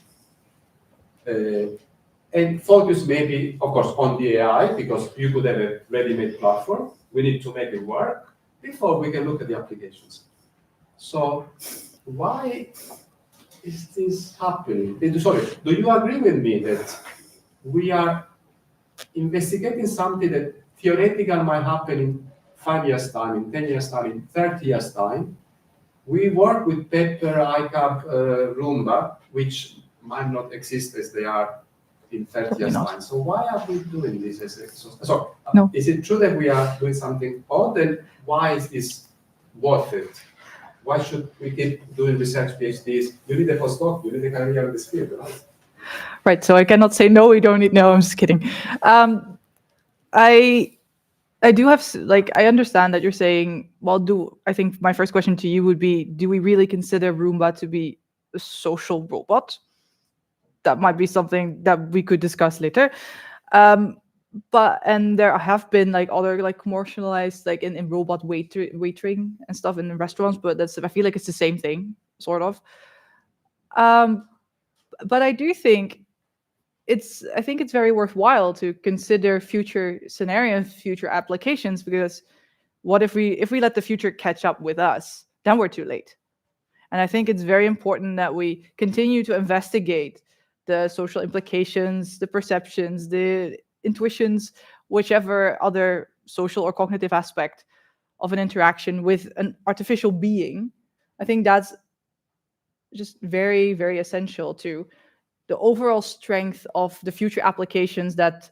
[SPEAKER 7] and focus maybe, of course, on the AI, because you could have a ready-made platform. We need to make it work before we can look at the applications. So why is this happening? Sorry, do you agree with me that we are investigating something that theoretically might happen in 5 years' time, in 10 years' time, in 30 years' time? We work with Pepper, ICAP, Roomba, which might not exist as they are in 30 years' time. So why are we doing this? No. Is it true that we are doing something odd? And why is this worth it? Why should we keep doing research PhDs? You need a postdoc, you need a career in this field, right?
[SPEAKER 1] Right, so I cannot say no, we don't need, no, I'm just kidding. I do have, I understand that you're saying, I think my first question to you would be, do we really consider Roomba to be a social robot? That might be something that we could discuss later. And there have been other commercialized in robot waitering and stuff in the restaurants, but I feel like it's the same thing, sort of. But I do think it's very worthwhile to consider future scenarios, future applications, because what if we let the future catch up with us? Then we're too late. And I think it's very important that we continue to investigate the social implications, the perceptions, the intuitions, whichever other social or cognitive aspect of an interaction with an artificial being. I think that's just very, very essential to the overall strength of the future applications that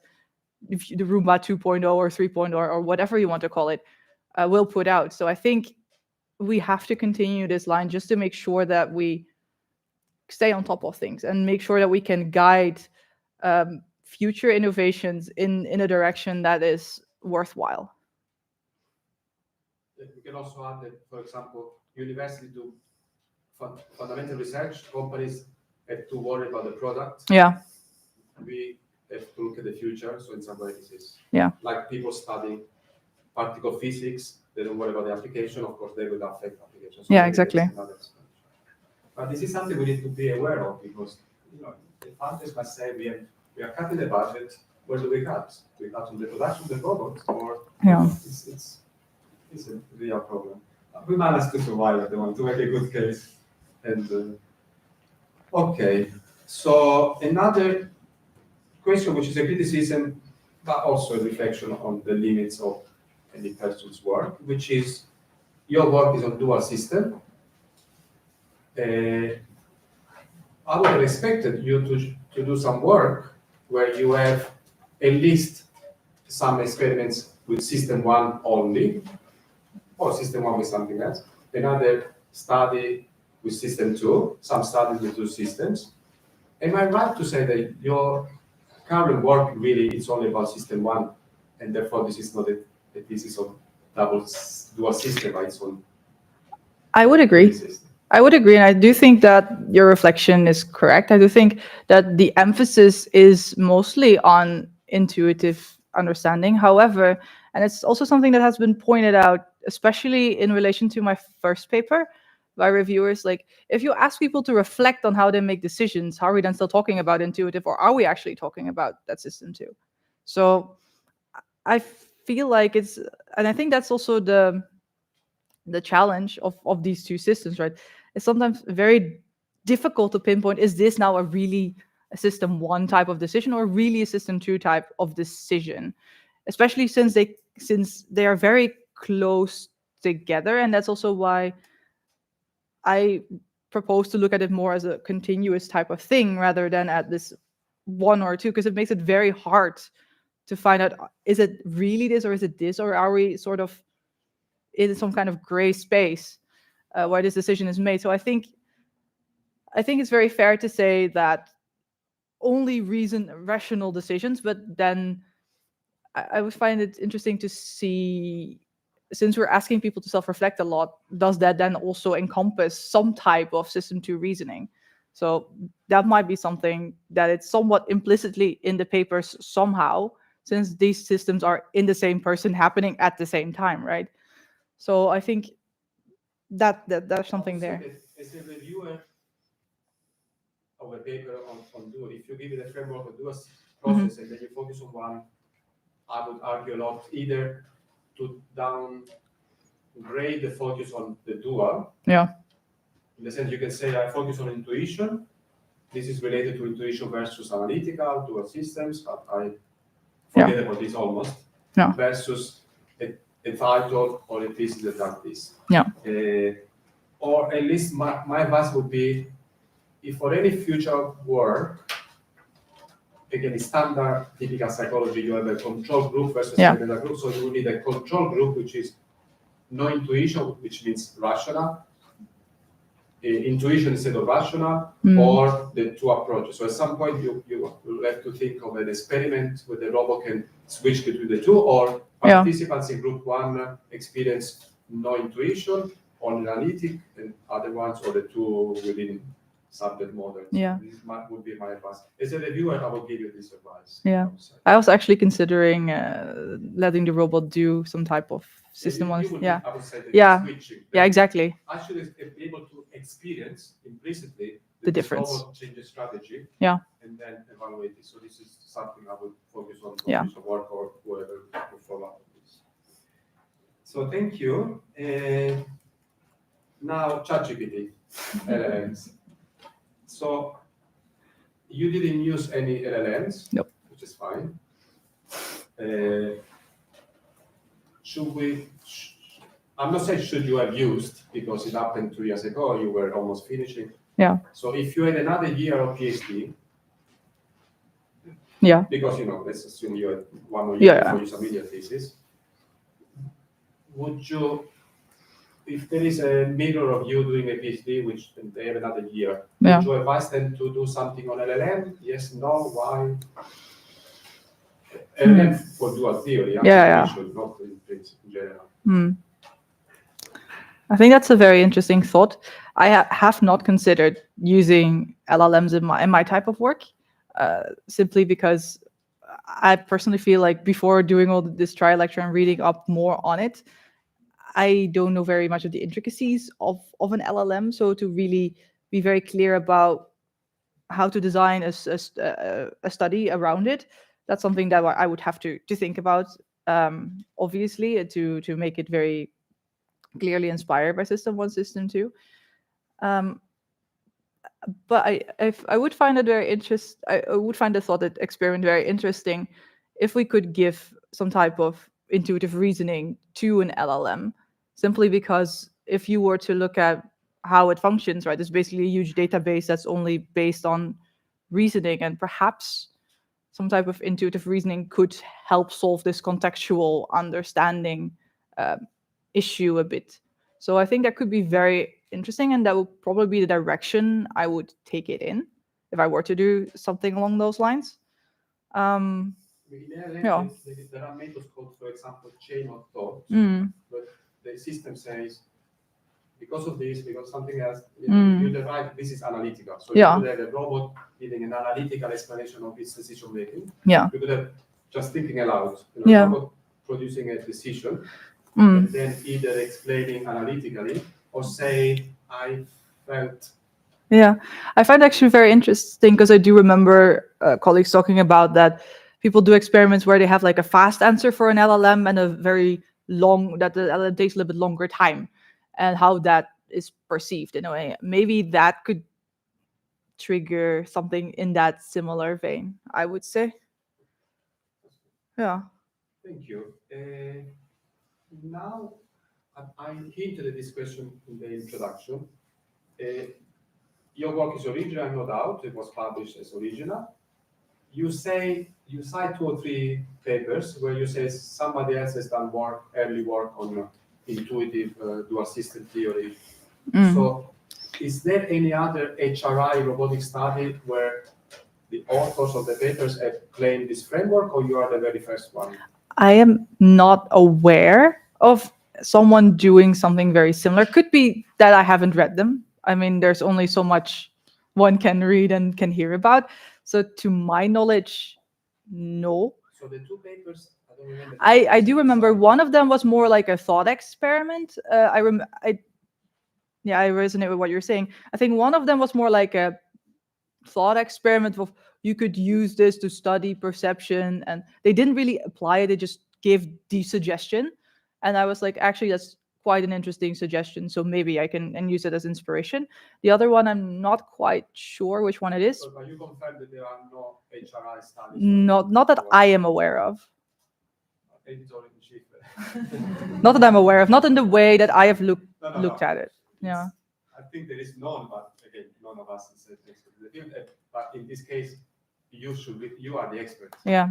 [SPEAKER 1] the Roomba 2.0 or 3.0 or whatever you want to call it will put out. So I think we have to continue this line just to make sure that we stay on top of things and make sure that we can guide future innovations in a direction that is worthwhile.
[SPEAKER 7] We can also add that, for example, university do fundamental research, companies have to worry about the product.
[SPEAKER 1] Yeah.
[SPEAKER 7] We have to look at the future. So in some way, this is
[SPEAKER 1] like
[SPEAKER 7] people studying particle physics. They don't worry about the application. Of course, they will affect applications.
[SPEAKER 1] Yeah, exactly.
[SPEAKER 7] But this is something we need to be aware of because the founders must say we are cutting the budget. Where do we cut? We cut on the production of the product, or it's a real problem. We managed to survive at the moment, to make a good case. And okay, so another question, which is a criticism, but also a reflection on the limits of any person's work, which is your work is on dual system. I would have expected you to do some work where you have at least some experiments with system 1 only, or system 1 with something else, another study with system 2, some studies with 2 systems. Am I right to say that your current work really is only about system 1, and therefore this is not a thesis on dual system by its own?
[SPEAKER 1] I would agree. I would agree, and I do think that your reflection is correct. I do think that the emphasis is mostly on intuitive understanding. However, and it's also something that has been pointed out, especially in relation to my first paper by reviewers, like if you ask people to reflect on how they make decisions, how are we then still talking about intuitive, or are we actually talking about that system too? So I feel like it's, and I think that's also the challenge of these two systems, right? It's sometimes very difficult to pinpoint, is this now a system 1 type of decision or really a system 2 type of decision? Especially since they are very close together. And that's also why I propose to look at it more as a continuous type of thing rather than at this 1 or 2, because it makes it very hard to find out, is it really this or is it this, or are we sort of in some kind of gray space where this decision is made? So I think it's very fair to say that only rational decisions, but then I would find it interesting to see, since we're asking people to self-reflect a lot, does that then also encompass some type of system 2 reasoning? So that might be something that it's somewhat implicitly in the papers somehow, since these systems are in the same person happening at the same time, right? So I think that's something there.
[SPEAKER 7] As a reviewer of a paper on dual, if you give it a framework of dual process and then you focus on one, I would argue a lot either to downgrade the focus on the dual.
[SPEAKER 1] Yeah.
[SPEAKER 7] In the sense you can say I focus on intuition. This is related to intuition versus analytical dual systems, but I forget about this almost.
[SPEAKER 1] Yeah.
[SPEAKER 7] Versus a title or a thesis that does this.
[SPEAKER 1] Yeah.
[SPEAKER 7] Or at least my advice would be, if for any future work, again, standard typical psychology, you have a control group versus a meta group. So you will need a control group, which is no intuition, which means rational, intuition instead of rational, or the 2 approaches. So at some point, you will have to think of an experiment where the robot can switch between the 2, or participants in group 1 experience no intuition, only analytic, and other ones, or the 2 within subject models.
[SPEAKER 1] Yeah.
[SPEAKER 7] This would be my advice. As a reviewer, I will give you this advice.
[SPEAKER 1] Yeah. I was actually considering letting the robot do some type of system 1.
[SPEAKER 7] I would say switching.
[SPEAKER 1] Yeah, exactly.
[SPEAKER 7] I should be able to experience implicitly
[SPEAKER 1] the difference.
[SPEAKER 7] Robot changes strategy.
[SPEAKER 1] Yeah.
[SPEAKER 7] And then evaluate it. So this is something I would focus on work or whoever will follow up with this. So thank you. Now ChatGPT, LLMs. So you didn't use any LLMs,
[SPEAKER 1] nope,
[SPEAKER 7] which is fine. I'm not saying should you have used, because it happened 2 years ago, you were almost finishing.
[SPEAKER 1] Yeah.
[SPEAKER 7] So if you had another year of PhD, because let's assume you had 1 more year before you submit your thesis, would you if there is a mirror of you doing a PhD, which they have another year,
[SPEAKER 1] Yeah.
[SPEAKER 7] would you advise them to do something on LLM? Yes, no, why? LLM for dual theory,
[SPEAKER 1] Yeah.
[SPEAKER 7] not in principle in general.
[SPEAKER 1] I think that's a very interesting thought. I have not considered using LLMs in my type of work, simply because I personally feel like before doing all this trial lecture and reading up more on it, I don't know very much of the intricacies of an LLM. So to really be very clear about how to design a study around it, that's something that I would have to think about, obviously, to make it very clearly inspired by System 1, System 2. But I would find it very I would find the thought experiment very interesting if we could give some type of intuitive reasoning to an LLM, simply because if you were to look at how it functions, right, it's basically a huge database that's only based on reasoning, and perhaps some type of intuitive reasoning could help solve this contextual understanding issue a bit. So I think that could be very interesting, and that would probably be the direction I would take it in if I were to do something along those lines. Yeah.
[SPEAKER 7] There are methods called, for example, chain of thought, but the system says, because of this, because something else, you derive this is analytical. So you could have a robot giving an analytical explanation of its decision making.
[SPEAKER 1] Yeah.
[SPEAKER 7] You could have just thinking aloud, robot producing a decision, and then either explaining analytically or say, I felt.
[SPEAKER 1] Yeah, I find it actually very interesting, because I do remember colleagues talking about that people do experiments where they have like a fast answer for an LLM and a very long, that the LLM takes a little bit longer time, and how that is perceived in a way. Maybe that could trigger something in that similar vein, I would say. Yeah.
[SPEAKER 7] Thank you. Now, I hinted at this question in the introduction. Your work is original, no doubt. It was published as original. You cite 2 or 3 papers where you say somebody else has done early work on intuitive dual system theory. So, is there any other HRI robotic study where the authors of the papers have claimed this framework, or you are the very first one?
[SPEAKER 1] I am not aware of someone doing something very similar. Could be that I haven't read them. I mean, there's only so much one can read and can hear about. So to my knowledge, no.
[SPEAKER 7] So the 2 papers, I don't remember.
[SPEAKER 1] I do remember one of them was more like a thought experiment. I resonate with what you're saying. I think one of them was more like a thought experiment of you could use this to study perception, and they didn't really apply it. They just gave the suggestion, and I was like, actually, that's quite an interesting suggestion, so maybe I can use it as inspiration. The other one, I'm not quite sure which one it is.
[SPEAKER 7] So you confirm that there are no HRI studies?
[SPEAKER 1] Not that I am aware of.
[SPEAKER 7] Editor-in-chief.
[SPEAKER 1] Not that I'm aware of, not in the way that I have looked at it. Yeah.
[SPEAKER 7] I think there is none, but again, none of us is the field. But in this case, you are the expert.
[SPEAKER 1] Yeah,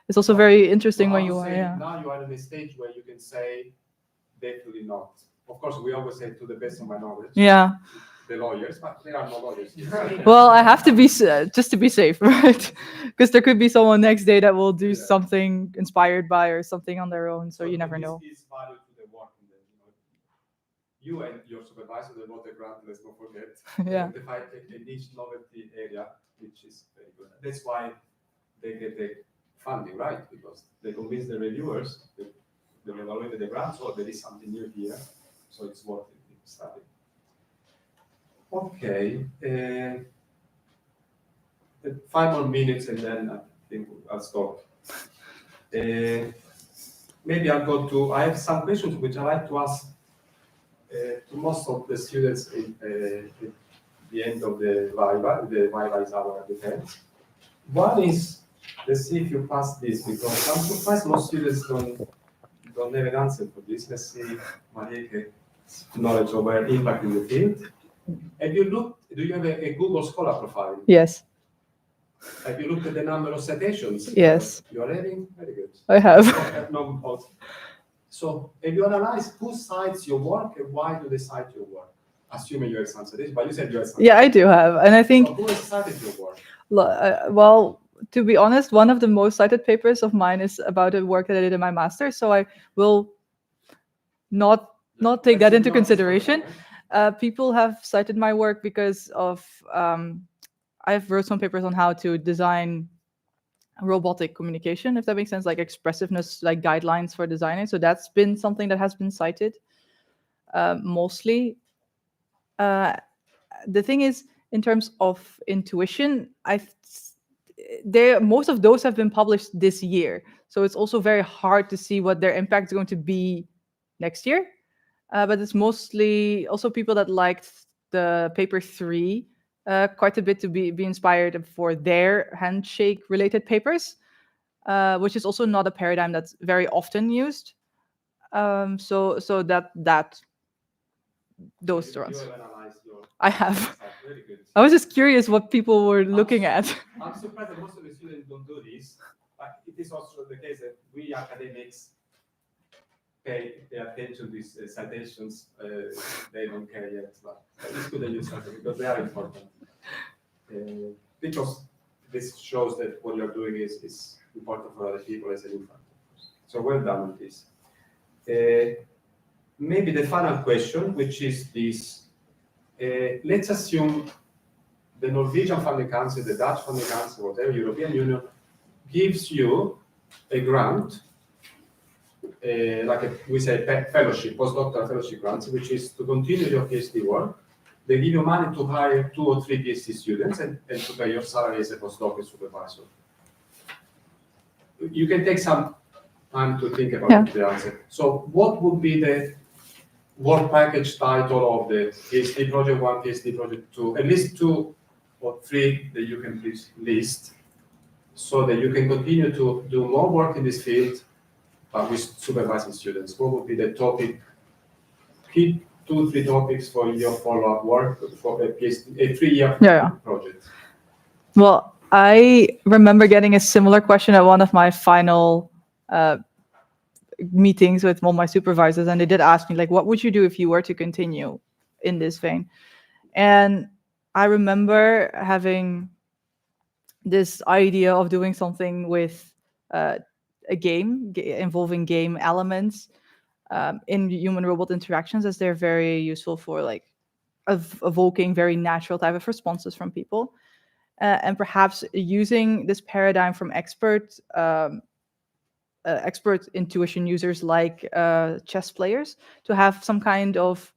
[SPEAKER 1] it's also very interesting when you are. Yeah.
[SPEAKER 7] Now you are in a stage where you can say, definitely not. Of course, we always say to the best of my knowledge.
[SPEAKER 1] Yeah.
[SPEAKER 7] The lawyers, but there are no lawyers.
[SPEAKER 1] Well, I have to be just to be safe, right? Because there could be someone next day that will do something inspired by or something on their own. So you never know.
[SPEAKER 7] This is value to the work. You and your supervisor, the water grant, let's not forget, identified a niche novelty area, which is very good. That's why they get the funding, right? Because they convince the reviewers that they evaluated the grant, so there is something new here, so it's worth it to study. Okay, 5 more minutes and then I think I'll stop. Maybe I'll go to, I have some questions which I like to ask to most of the students at the end of the Viva. The Viva is our defense. One is, let's see if you pass this, because I'm surprised most students don't have an answer for this. Let's see, Marieke's knowledge of her impact in the field. Have you looked, do you have a Google Scholar profile?
[SPEAKER 1] Yes.
[SPEAKER 7] Have you looked at the number of citations?
[SPEAKER 1] Yes.
[SPEAKER 7] You are having? Very good.
[SPEAKER 1] I have.
[SPEAKER 7] So if you analyze who cites your work and why do they cite your work, assuming you have some citation, but you said you have some.
[SPEAKER 1] Yeah, I do have, and I think
[SPEAKER 7] So who has cited your work?
[SPEAKER 1] well, to be honest, one of the most cited papers of mine is about a work that I did in my master's, so I will not take that into consideration. People have cited my work because of I've wrote some papers on how to design robotic communication, if that makes sense, like expressiveness, like guidelines for designing. So that's been something that has been cited mostly. The thing is, in terms of intuition, most of those have been published this year. So it's also very hard to see what their impact is going to be next year. But it's mostly also people that liked the paper 3 quite a bit to be inspired for their handshake-related papers, which is also not a paradigm that's very often used. So those
[SPEAKER 7] You
[SPEAKER 1] ones.
[SPEAKER 7] have analyzed your.
[SPEAKER 1] I have.
[SPEAKER 7] Very good.
[SPEAKER 1] I was just curious what people were looking at.
[SPEAKER 7] I'm surprised that most of the students don't do this, but it is also the case that we academics pay attention to these citations. They don't care yet, but it's good that you cite them because they are important. Because this shows that what you're doing is important for other people as an impact. So well done with this. Maybe the final question, which is this. Let's assume the Norwegian Funding Council, the Dutch Funding Council, whatever, European Union, gives you a grant, we say fellowship, postdoctoral fellowship grants, which is to continue your PhD work. They give you money to hire 2 or 3 PhD students and to pay your salary as a postdoc and supervisor. You can take some time to think about the answer. So what would be the work package title of the PhD project 1, PhD project 2, at least 2 or 3 that you can please list, so that you can continue to do more work in this field, but with supervising students? What would be the topic? Keep 2, 3 topics for your follow-up work for a PhD, a 3-year project.
[SPEAKER 1] Well, I remember getting a similar question at one of my final meetings with all my supervisors, and they did ask me, like, what would you do if you were to continue in this vein? And I remember having this idea of doing something with a game involving game elements in human-robot interactions, as they're very useful for like evoking very natural type of responses from people, and perhaps using this paradigm from expert intuition users like chess players to have some kind of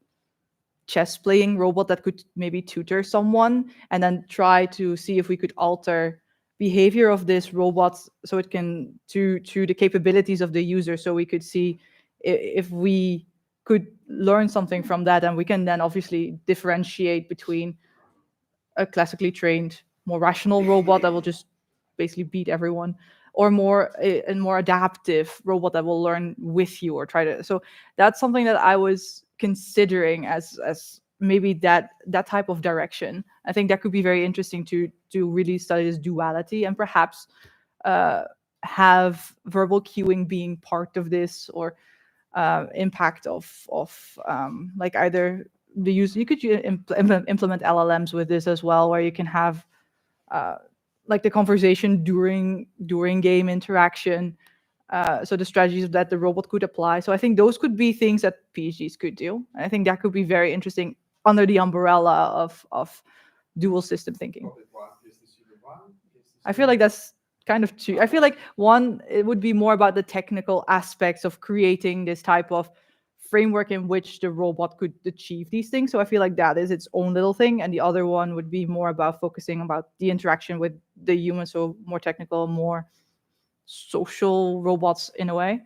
[SPEAKER 1] chess playing robot that could maybe tutor someone, and then try to see if we could alter behavior of this robot so it can to the capabilities of the user, so we could see if we could learn something from that, and we can then obviously differentiate between a classically trained, more rational robot that will just basically beat everyone, or a more adaptive robot that will learn with you or try to. So that's something that I was considering as maybe that type of direction. I think that could be very interesting to really study this duality, and perhaps have verbal cueing being part of this, or impact of like either the use. You could implement LLMs with this as well, where you can have like the conversation during game interaction, so the strategies that the robot could apply. So I think those could be things that PhDs could do. And I think that could be very interesting under the umbrella of dual system thinking. I feel like that's kind of two. I feel like one, it would be more about the technical aspects of creating this type of framework in which the robot could achieve these things. So I feel like that is its own little thing. And the other one would be more about focusing about the interaction with the human, so more technical, more social robots in a way.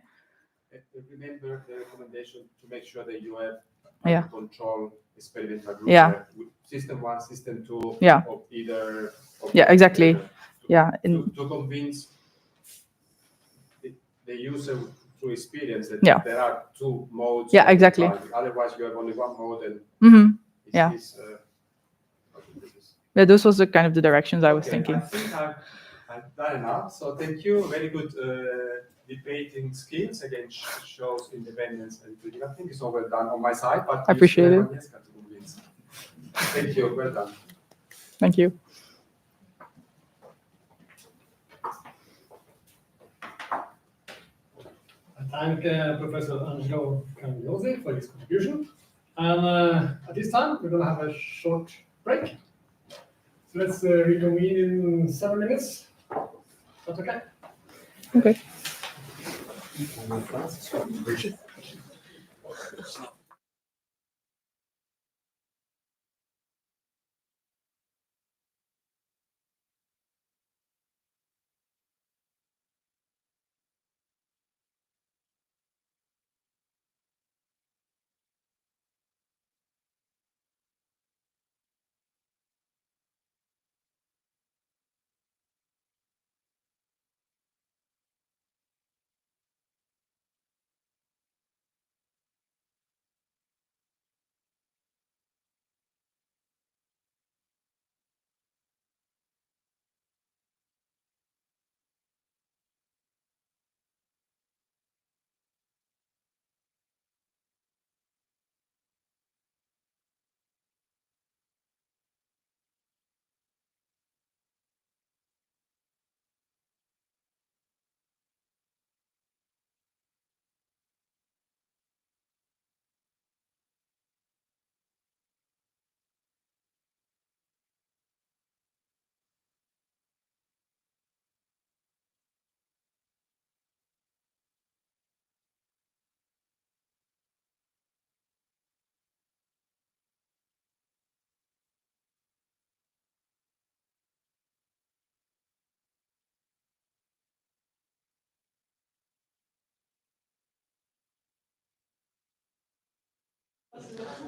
[SPEAKER 7] Remember the recommendation to make sure that you have
[SPEAKER 1] Yeah.
[SPEAKER 7] control experimental group.
[SPEAKER 1] Yeah.
[SPEAKER 7] System 1, system 2,
[SPEAKER 1] Yeah.
[SPEAKER 7] of either. Of
[SPEAKER 1] Yeah, exactly.
[SPEAKER 7] To convince the user through experience that there are 2 modes.
[SPEAKER 1] Yeah, exactly.
[SPEAKER 7] Otherwise, you have only 1 mode. And
[SPEAKER 1] yeah, those was the kind of the directions I was thinking.
[SPEAKER 7] I think Fair enough. So thank you. Very good debating skills. Again, shows independence and critical thinking. So well done on my side. But
[SPEAKER 1] I appreciate it.
[SPEAKER 7] Thank you. Well done.
[SPEAKER 1] Thank you.
[SPEAKER 6] I thank Professor Angelo Cagnozzi for his contribution. And at this time, we're going to have a short break. So let's reconvene in 7 minutes. That's okay?
[SPEAKER 1] Okay.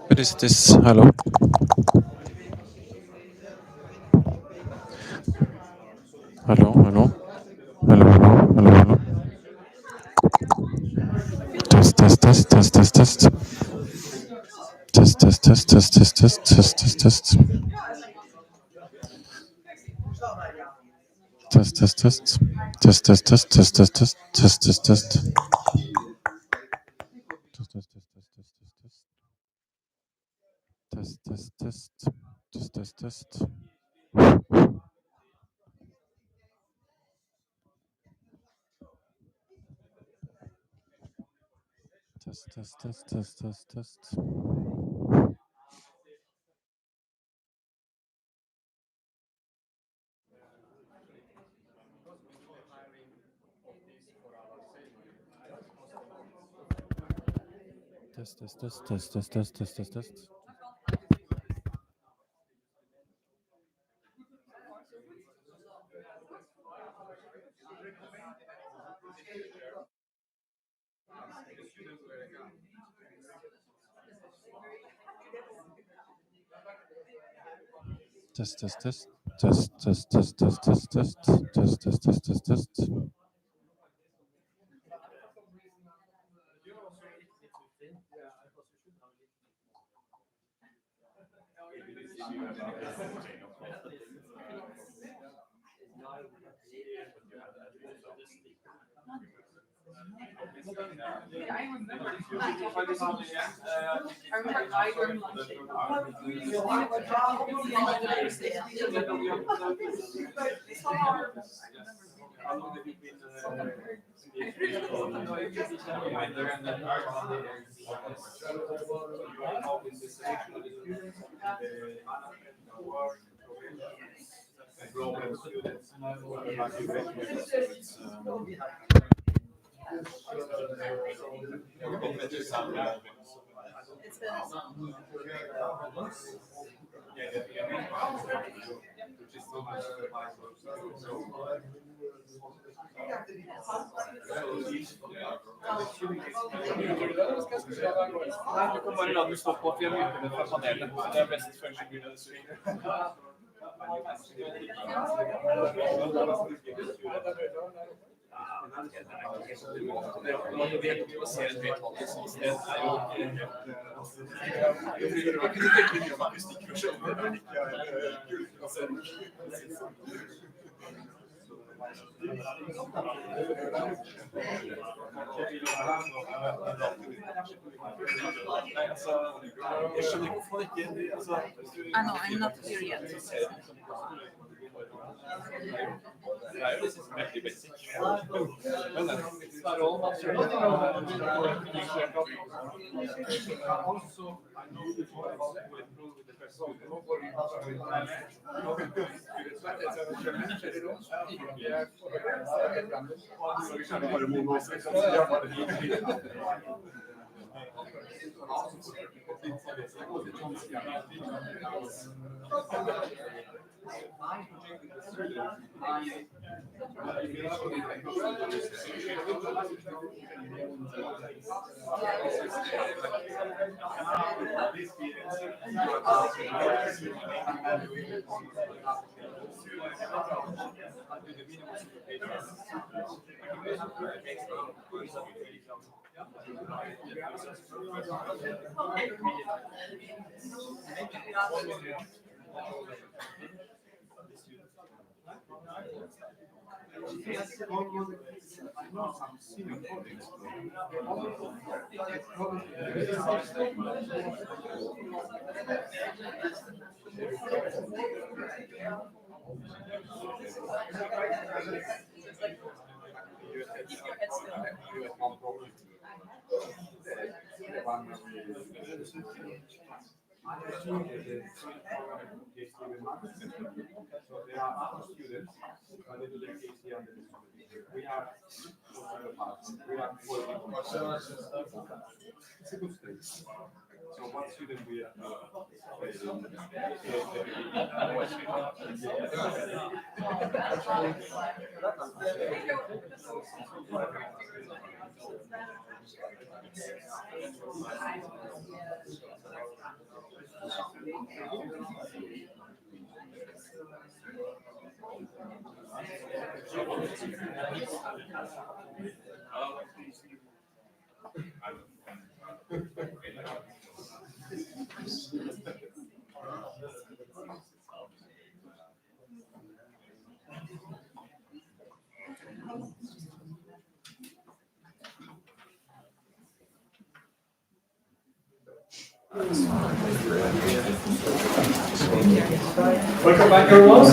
[SPEAKER 8] What is this? Hello? Hello, hello? Hello, hello, hello, hello? Test, test, test, test, test, test. Test, test, test, test, test, test, test, test, test. Test, test, test. Test, test, test, test, test, test, test, test, test. Test, test, test, test, test, test, test. Test, test, test. Test, test, test. Test, test, test, test, test, test. Test, test, test, test, test, test, test, test, test. Test, test, test. Test, test, test, test, test, test. Test, test, test, test, test.
[SPEAKER 1] No, I'm not here yet.
[SPEAKER 7] So there are other students, but they do their PhD under this supervision. We are it's a good thing. So what student we are
[SPEAKER 2] Welcome back, everyone.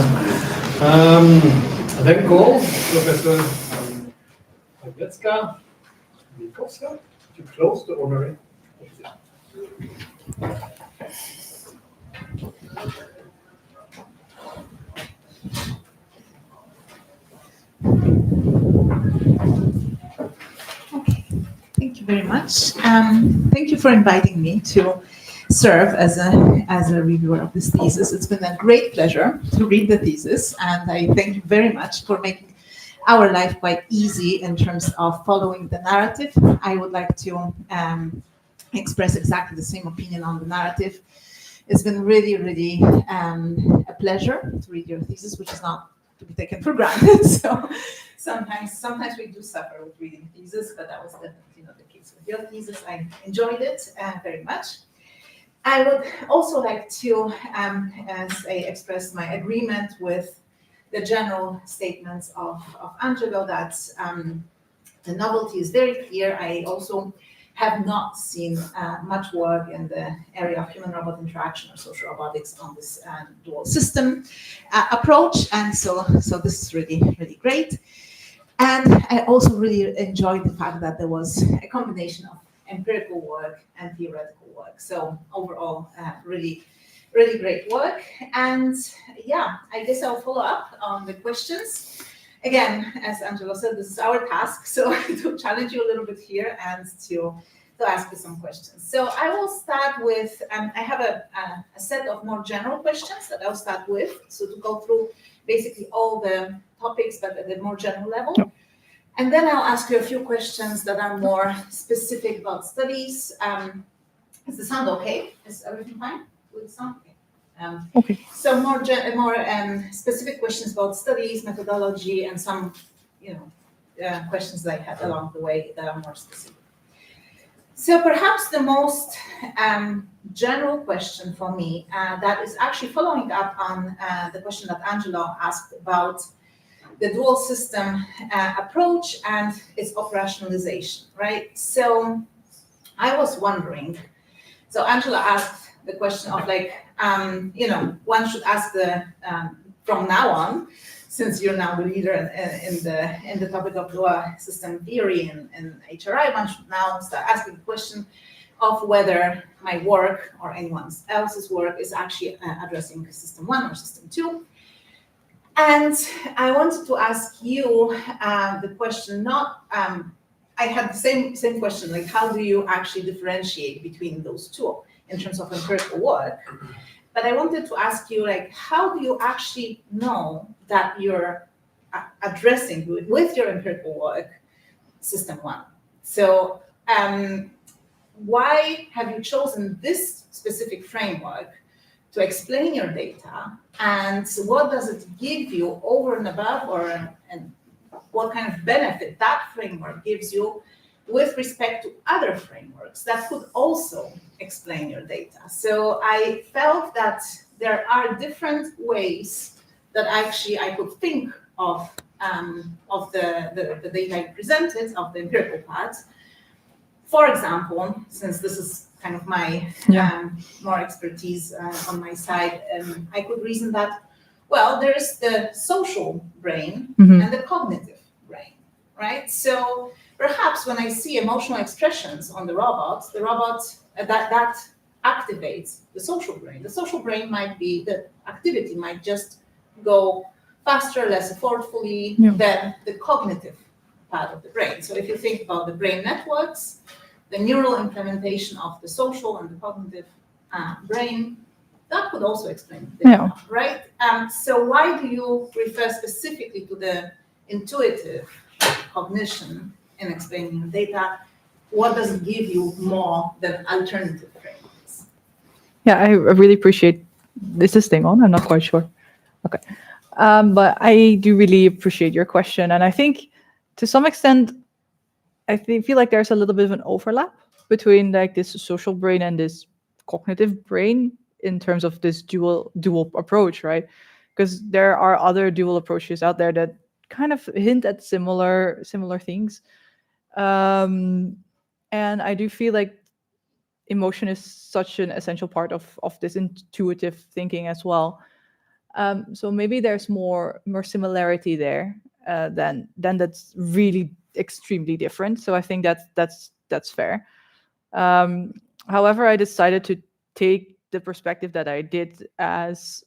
[SPEAKER 2] I then call Professor Agnieszka Wilkowska to close the honorary.
[SPEAKER 9] Okay, thank you very much. Thank you for inviting me to serve as a reviewer of this thesis. It's been a great pleasure to read the thesis, and I thank you very much for making our life quite easy in terms of following the narrative. I would like to express exactly the same opinion on the narrative. It's been really, really a pleasure to read your thesis, which is not to be taken for granted. So sometimes we do suffer with reading thesis, but that was definitely not the case with your thesis. I enjoyed it very much. I would also like to express my agreement with the general statements of Angelo that the novelty is very clear. I also have not seen much work in the area of human-robot interaction or social robotics on this dual system approach, and so this is really, really great. And I also really enjoyed the fact that there was a combination of empirical work and theoretical work. So overall, really, really great work. And yeah, I guess I'll follow up on the questions. Again, as Angelo said, this is our task, so to challenge you a little bit here and to ask you some questions. So I will start with, I have a set of more general questions that I'll start with, so to go through basically all the topics, but at a more general level. Yep. And then I'll ask you a few questions that are more specific about studies. Is the sound okay? Is everything fine with the sound? Okay. Okay. So more specific questions about studies, methodology, and some, questions that I had along the way that are more specific. So perhaps the most general question for me that is actually following up on the question that Angelo asked about the dual system approach and its operationalization, right? So I was wondering, so Angela asked the question of like, one should ask from now on, since you're now the leader in the topic of dual system theory in HRI, one should now start asking the question of whether my work or anyone else's work is actually addressing system 1 or system 2. And I wanted to ask you the question, I had the same question, like how do you actually differentiate between those two in terms of empirical work? But I wanted to ask you, like, how do you actually know that you're addressing with your empirical work system 1? So why have you chosen this specific framework to explain your data, and what does it give you over and above, and what kind of benefit that framework gives you with respect to other frameworks that could also explain your data? So I felt that there are different ways that actually I could think of the data I presented, of the empirical part. For example, since this is kind of my more expertise on my side, I could reason that, well, there's the social brain and the cognitive brain, right? So perhaps when I see emotional expressions on the robot that activates the social brain. The social brain might be, the activity might just go faster, less effortfully than the cognitive part of the brain. So if you think about the brain networks, the neural implementation of the social and the cognitive brain, that could also explain the data, right? So why do you refer specifically to the intuitive cognition in explaining your data? What does it give you more than alternative frameworks?
[SPEAKER 1] Yeah, I really appreciate, is this thing on? I'm not quite sure. Okay. But I do really appreciate your question. And I think to some extent, feel like there's a little bit of an overlap between like this social brain and this cognitive brain in terms of this dual approach, right? Because there are other dual approaches out there that kind of hint at similar things. And I do feel like emotion is such an essential part of this intuitive thinking as well. So maybe there's more similarity there than that's really extremely different. So I think that's fair. However, I decided to take the perspective that I did as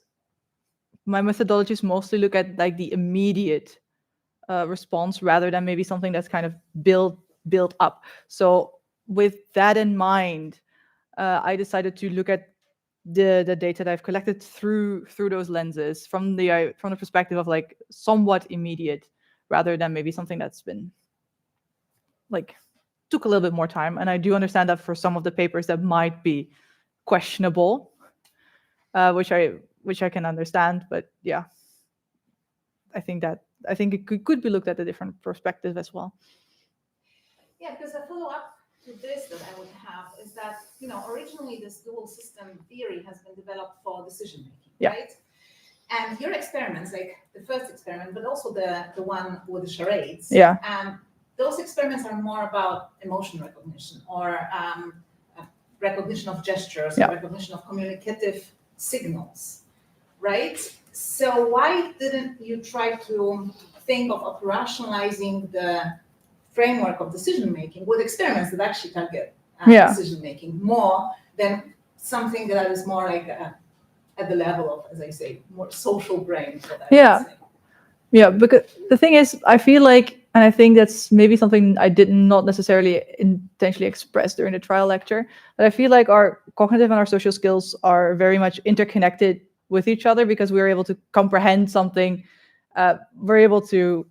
[SPEAKER 1] my methodologies mostly look at like the immediate response rather than maybe something that's kind of built up. So with that in mind, I decided to look at the data that I've collected through those lenses from the perspective of like somewhat immediate rather than maybe something that's been like took a little bit more time. And I do understand that for some of the papers that might be questionable, which I can understand, but yeah, I think it could be looked at a different perspective as well.
[SPEAKER 9] Yeah, because a follow-up to this that I would have is that, originally this dual system theory has been developed for decision making, right? And your experiments, like the first experiment, but also the one with the charades, those experiments are more about emotion recognition or recognition of gestures, or recognition of communicative signals, right? So why didn't you try to think of operationalizing the framework of decision-making with experiments that actually target decision-making more than something that is more like at the level of, as I say, more social brain?
[SPEAKER 1] Yeah, because the thing is, I feel like, and I think that's maybe something I did not necessarily intentionally express during the trial lecture, but I feel like our cognitive and our social skills are very much interconnected with each other because we're able to comprehend something, we're able to,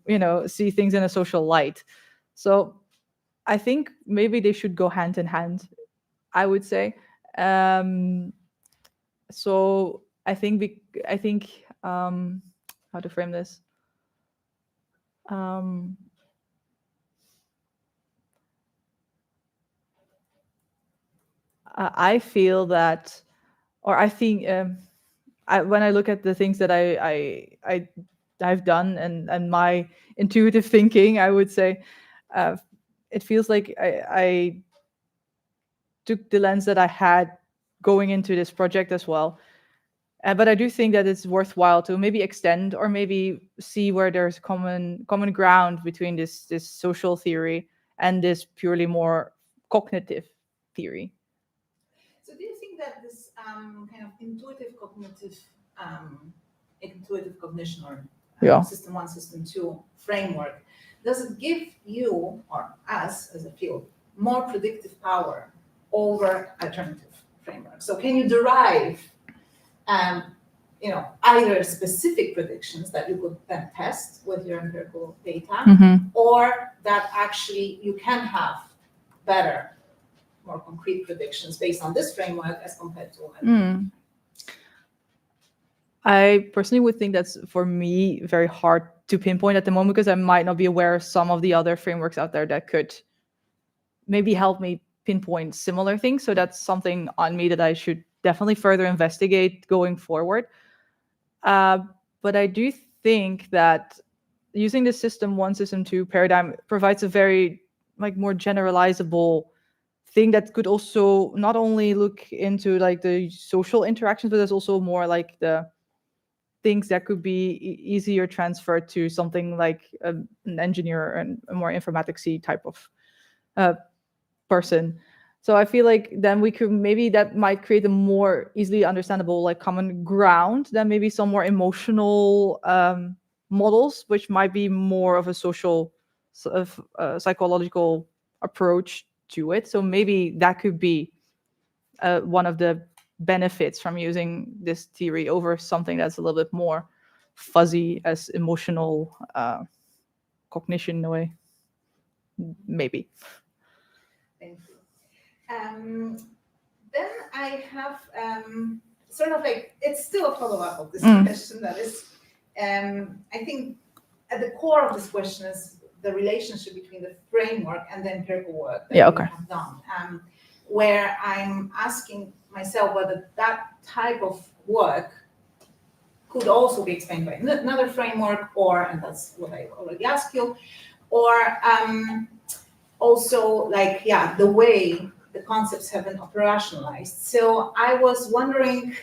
[SPEAKER 1] see things in a social light. So I think maybe they should go hand in hand, I would say. So I think how to frame this. I feel that, or I think, when I look at the things that I I've done and my intuitive thinking, I would say, it feels like I took the lens that I had going into this project as well. But I do think that it's worthwhile to maybe extend or maybe see where there's common ground between this social theory and this purely more cognitive theory.
[SPEAKER 9] So do you think that this kind of intuitive cognition or system 1, system 2 framework, does it give you or us as a field more predictive power over alternative frameworks? So can you derive either specific predictions that you could then test with your empirical data, or that actually you can have better, more concrete predictions based on this framework as compared to
[SPEAKER 1] I personally would think that's, for me, very hard to pinpoint at the moment, because I might not be aware of some of the other frameworks out there that could maybe help me pinpoint similar things. So that's something on me that I should definitely further investigate going forward. But I do think that using the system 1, system 2 paradigm provides a very more generalizable thing that could also not only look into the social interactions, but there's also more the things that could be easier transferred to something like an engineer and a more informatics-y type of person. So I feel like then we could, maybe that might create a more easily understandable common ground than maybe some more emotional models, which might be more of a social sort of psychological approach to it. So maybe that could be one of the benefits from using this theory over something that's a little bit more fuzzy as emotional cognition in a way. Maybe.
[SPEAKER 9] Thank you. Then I have sort of it's still a follow-up of this question that is, I think at the core of this question is the relationship between the framework and the empirical work that we have done, where I'm asking myself whether that type of work could also be explained by another framework, or, and that's what I already asked you, or also the way the concepts have been operationalized. So I was wondering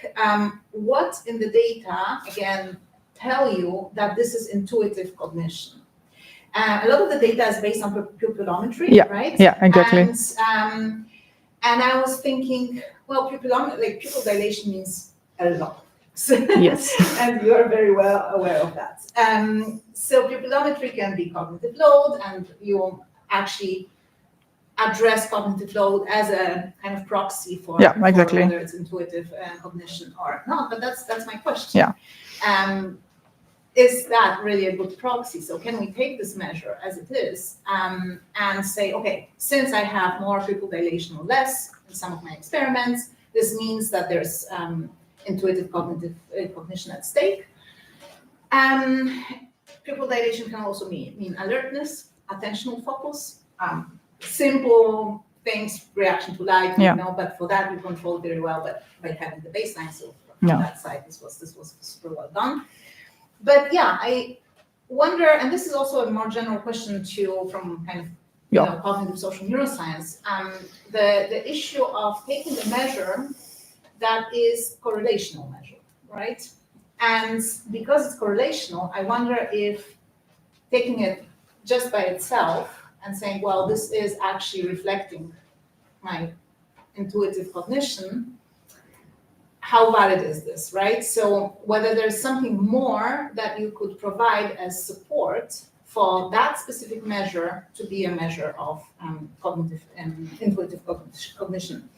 [SPEAKER 9] what in the data, again, tell you that this is intuitive cognition. A lot of the data is based on pupillometry, right?
[SPEAKER 1] Yeah, exactly.
[SPEAKER 9] And I was thinking, well, pupil dilation means a lot.
[SPEAKER 1] Yes.
[SPEAKER 9] And you're very well aware of that. So pupillometry can be cognitive load, and you actually address cognitive load as a kind of proxy for,
[SPEAKER 1] exactly.
[SPEAKER 9] for whether it's intuitive cognition or not. But that's my question.
[SPEAKER 1] Yeah.
[SPEAKER 9] Is that really a good proxy? So can we take this measure as it is and say, okay, since I have more pupil dilation or less in some of my experiments, this means that there's intuitive cognition at stake. Pupil dilation can also mean alertness, attentional focus, simple things, reaction to light, but for that we control very well by having the baseline. So from that side, this was super well done. But I wonder, and this is also a more general question from kind of cognitive social neuroscience, the issue of taking the measure that is correlational measure, right? And because it's correlational, I wonder if taking it just by itself and saying, well, this is actually reflecting my intuitive cognition, how valid is this, right? So whether there's something more that you could provide as support for that specific measure to be a measure of cognitive and intuitive cognition.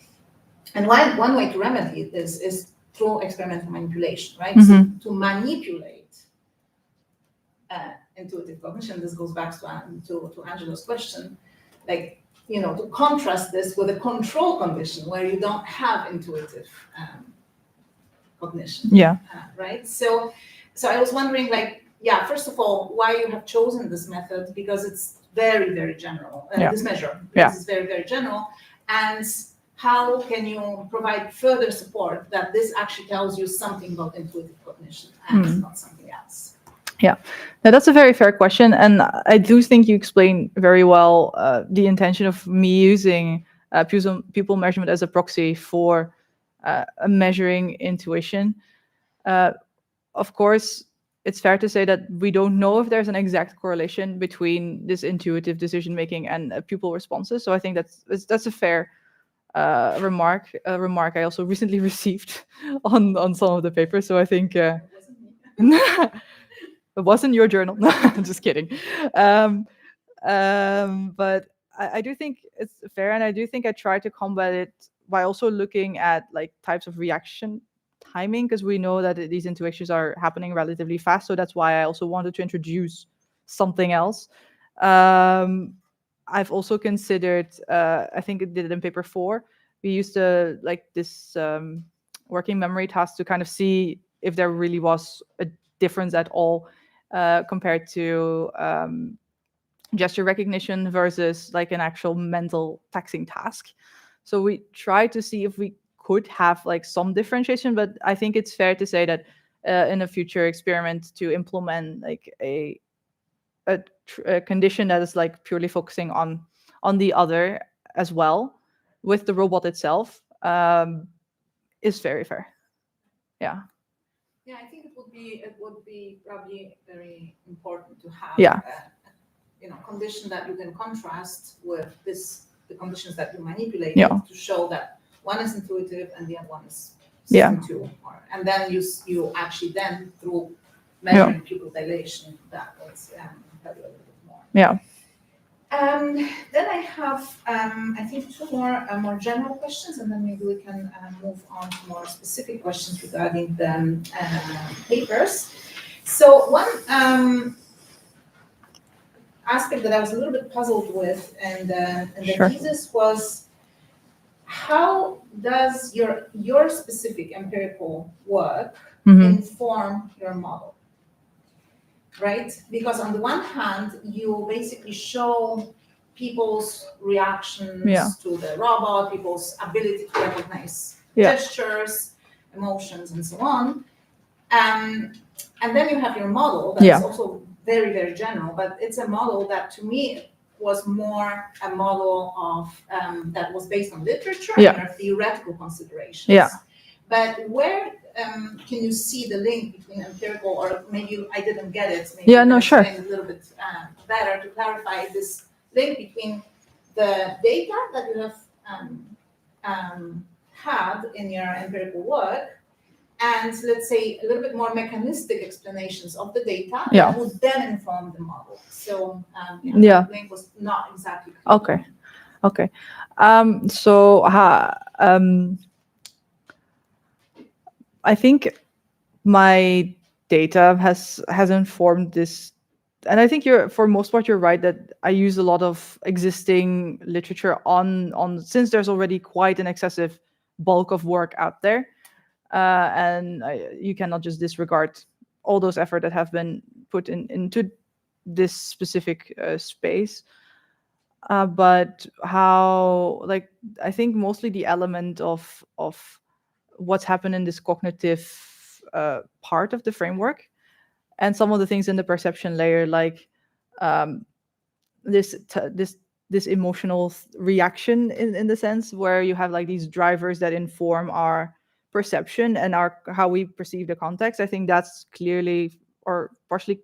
[SPEAKER 9] And one way to remedy this is through experimental manipulation, right? So to manipulate intuitive cognition, this goes back to Angela's question, to contrast this with a control condition where you don't have intuitive cognition. Right? So I was wondering, first of all, why you have chosen this method, because it's very, very general, this measure, because it's very, very general, and how can you provide further support that this actually tells you something about intuitive cognition and not something else?
[SPEAKER 1] Yeah, now that's a very fair question, and I do think you explain very well the intention of me using pupil measurement as a proxy for measuring intuition. Of course, it's fair to say that we don't know if there's an exact correlation between this intuitive decision making and pupil responses. So I think that's a fair remark. A remark I also recently received on some of the papers. So I think. It wasn't your journal. No, I'm just kidding. But I do think it's fair, and I do think I try to combat it by also looking at like types of reaction timing, because we know that these intuitions are happening relatively fast. So that's why I also wanted to introduce something else. I've also considered, I think it did it in paper 4. We used this working memory task to kind of see if there really was a difference at all compared to gesture recognition versus like an actual mental taxing task. So we tried to see if we could have like some differentiation, but I think it's fair to say that in a future experiment to implement like a condition that is like purely focusing on the other as well with the robot itself is very fair. Yeah.
[SPEAKER 9] Yeah, I think it would be probably very important to have
[SPEAKER 1] Yeah.
[SPEAKER 9] Condition that you can contrast with the conditions that you manipulate
[SPEAKER 1] Yeah.
[SPEAKER 9] to show that one is intuitive and the other one is
[SPEAKER 1] Yeah.
[SPEAKER 9] system 2. And then you actually then through measuring pupil dilation that was help you a little bit more.
[SPEAKER 1] Yeah.
[SPEAKER 9] Then I have, I think, two more general questions, and then maybe we can move on to more specific questions regarding the papers. So one aspect that I was a little bit puzzled with in the
[SPEAKER 1] Sure.
[SPEAKER 9] thesis was how does your specific empirical work inform your model? Right? Because on the one hand, you basically show people's reactions to the robot, people's ability to recognize gestures, emotions, and so on. And then you have your model that's also very, very general, but it's a model that to me was more a model of that was based on literature and theoretical considerations.
[SPEAKER 1] Yeah.
[SPEAKER 9] But where can you see the link between empirical, or maybe I didn't get it, maybe
[SPEAKER 1] Sure.
[SPEAKER 9] explain a little bit better to clarify this link between the data that you have had in your empirical work and, let's say, a little bit more mechanistic explanations of the data that would then inform the model. So the link was not exactly clear.
[SPEAKER 1] Okay. I think my data has informed this, and I think for most part you're right that I use a lot of existing literature on since there's already quite an excessive bulk of work out there, and you cannot just disregard all those efforts that have been put into this specific space. But how, like, I think mostly the element of what's happened in this cognitive part of the framework, and some of the things in the perception layer, like this emotional reaction in the sense where you have like these drivers that inform our perception and how we perceive the context. I think that's clearly or partially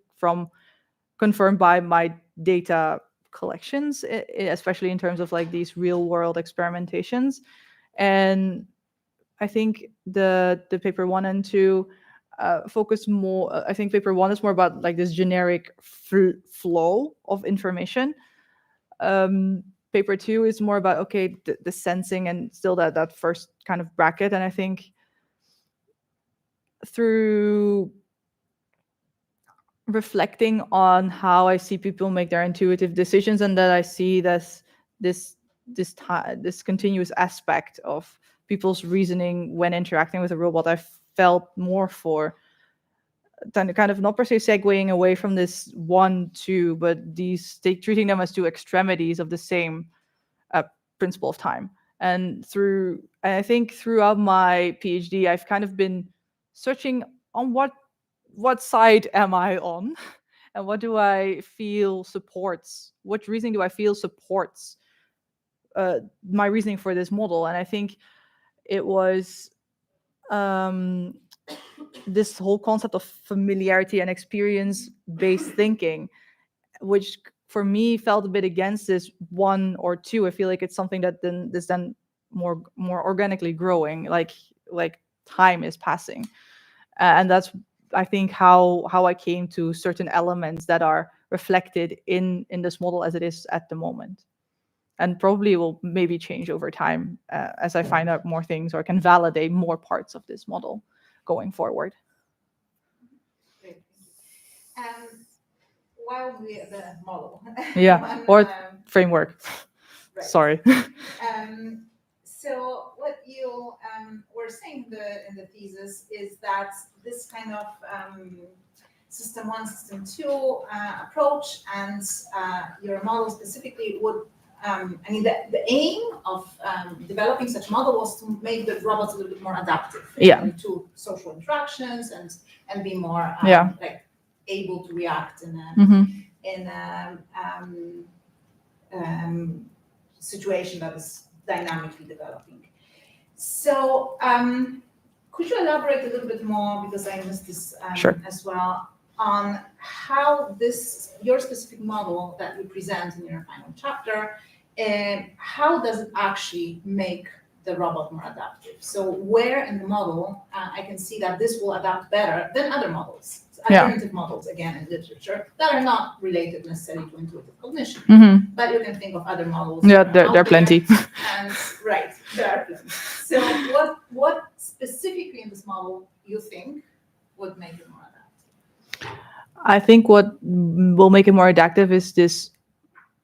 [SPEAKER 1] confirmed by my data collections, especially in terms of like these real world experimentations. And I think the paper 1 and 2 focus more. I think paper 1 is more about like this generic flow of information. Paper 2 is more about the sensing and still that first kind of bracket. And I think through reflecting on how I see people make their intuitive decisions, and that I see this continuous aspect of people's reasoning when interacting with a robot, I felt more for kind of not per se segueing away from this 1-2, but treating them as two extremities of the same principle of time. And I think throughout my PhD, I've kind of been searching on what what side am I on, and what do I feel supports? What reasoning do I feel supports my reasoning for this model? And I think it was this whole concept of familiarity and experience-based thinking, which for me felt a bit against this 1 or 2. I feel like it's something that then more organically growing, like time is passing, and that's, I think, how I came to certain elements that are reflected in this model as it is at the moment, and probably will maybe change over time as I find out more things or can validate more parts of this model going forward.
[SPEAKER 9] Great. While we the model,
[SPEAKER 1] Yeah, or framework.
[SPEAKER 9] right.
[SPEAKER 1] Sorry.
[SPEAKER 9] So what you were saying in the thesis is that this kind of system 1, system 2 approach, and your model specifically would, the aim of developing such a model was to make the robots a little bit more adaptive to social interactions and be more like able to react in a situation that is dynamically developing. So could you elaborate a little bit more, because I missed this
[SPEAKER 1] Sure.
[SPEAKER 9] as well, on how your specific model that you present in your final chapter, how does it actually make the robot more adaptive? So where in the model I can see that this will adapt better than other models, alternative models, again, in literature, that are not related necessarily to intuitive cognition. But you can think of other models.
[SPEAKER 1] Yeah, there are plenty.
[SPEAKER 9] And right, there are plenty. So what specifically in this model you think would make it more adaptive?
[SPEAKER 1] I think what will make it more adaptive is this,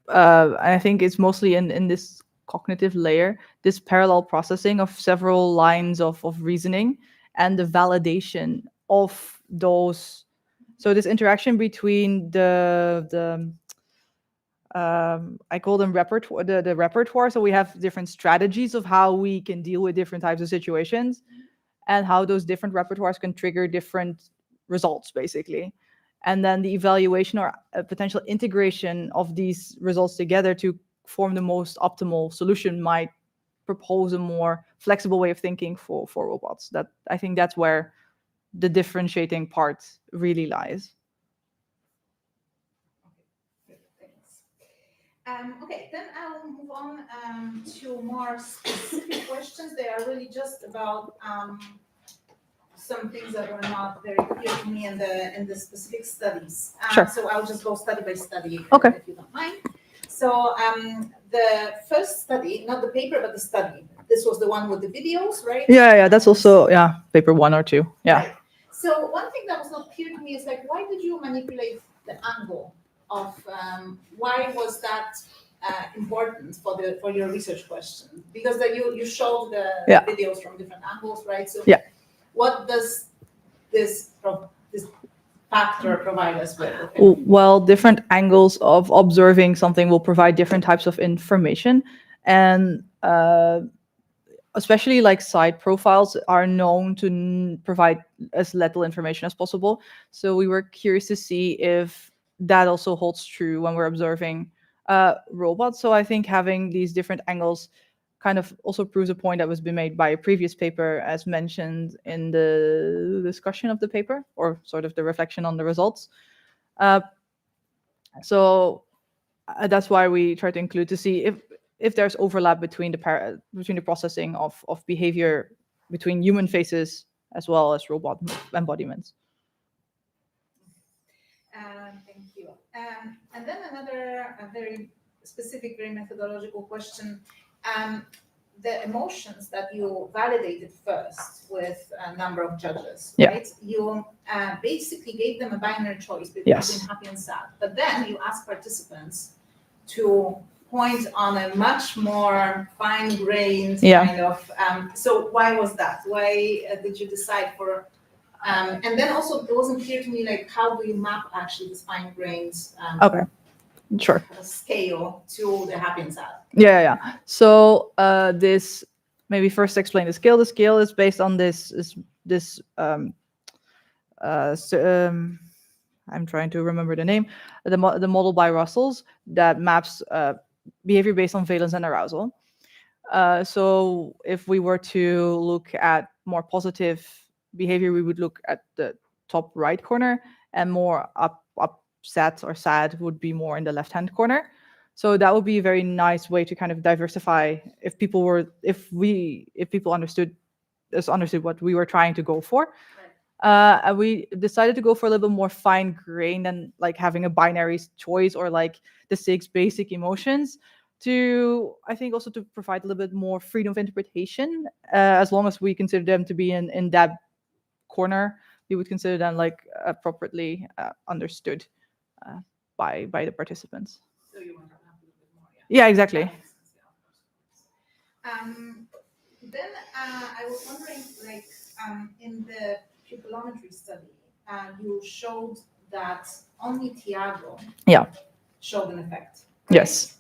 [SPEAKER 1] I think it's mostly in this cognitive layer, this parallel processing of several lines of reasoning and the validation of those. So this interaction between I call them repertoire, the repertoire. So we have different strategies of how we can deal with different types of situations, and how those different repertoires can trigger different results, basically. And then the evaluation or potential integration of these results together to form the most optimal solution might propose a more flexible way of thinking for robots. That, I think, that's where the differentiating part really lies.
[SPEAKER 9] Okay, then I'll move on to more specific questions. They are really just about some things that were not very clear to me in the specific studies.
[SPEAKER 1] Sure.
[SPEAKER 9] So I'll just go study by study,
[SPEAKER 1] Okay.
[SPEAKER 9] if you don't mind. So the first study, not the paper, but the study. This was the one with the videos, right?
[SPEAKER 1] Yeah, that's also paper 1 or 2. Yeah.
[SPEAKER 9] Right. So one thing that was not clear to me is, like, why did you manipulate the angle of why was that important for your research question? Because you showed the videos from different angles, right? So what does this factor provide us with? Okay.
[SPEAKER 1] Well, different angles of observing something will provide different types of information, and especially like side profiles are known to provide as little information as possible. So we were curious to see if that also holds true when we're observing robots. So I think having these different angles kind of also proves a point that was been made by a previous paper, as mentioned in the discussion of the paper, or sort of the reflection on the results. So that's why we try to include, to see if there's overlap between the processing of behavior between human faces as well as robot embodiments.
[SPEAKER 9] Thank you. And then another very specific, very methodological question. The emotions that you validated first with a number of judges, right? You basically gave them a binary choice between happy and sad. But then you asked participants to point on a much more fine-grained kind of. So why was that? Why did you decide for? And then also, it wasn't clear to me, like, how do you map actually this fine-grained scale to the happy and sad?
[SPEAKER 1] Yeah. So this, maybe first explain the scale. The scale is based on this I'm trying to remember the name, the model by Russell's that maps behavior based on valence and arousal. So if we were to look at more positive behavior, we would look at the top right corner, and more upset or sad would be more in the left-hand corner. So that would be a very nice way to kind of diversify if people understood what we were trying to go for. And we decided to go for a little bit more fine grained than like having a binary choice or like the 6 basic emotions, to I think also to provide a little bit more freedom of interpretation, as long as we consider them to be in that corner, we would consider them like appropriately understood by the participants.
[SPEAKER 9] So you want to have a little bit more,
[SPEAKER 1] Yeah, exactly.
[SPEAKER 9] That makes sense, yeah, of course. Then I was wondering, like, in the pupillometry study, you showed that only Tiago showed an effect. Right?
[SPEAKER 1] Yes.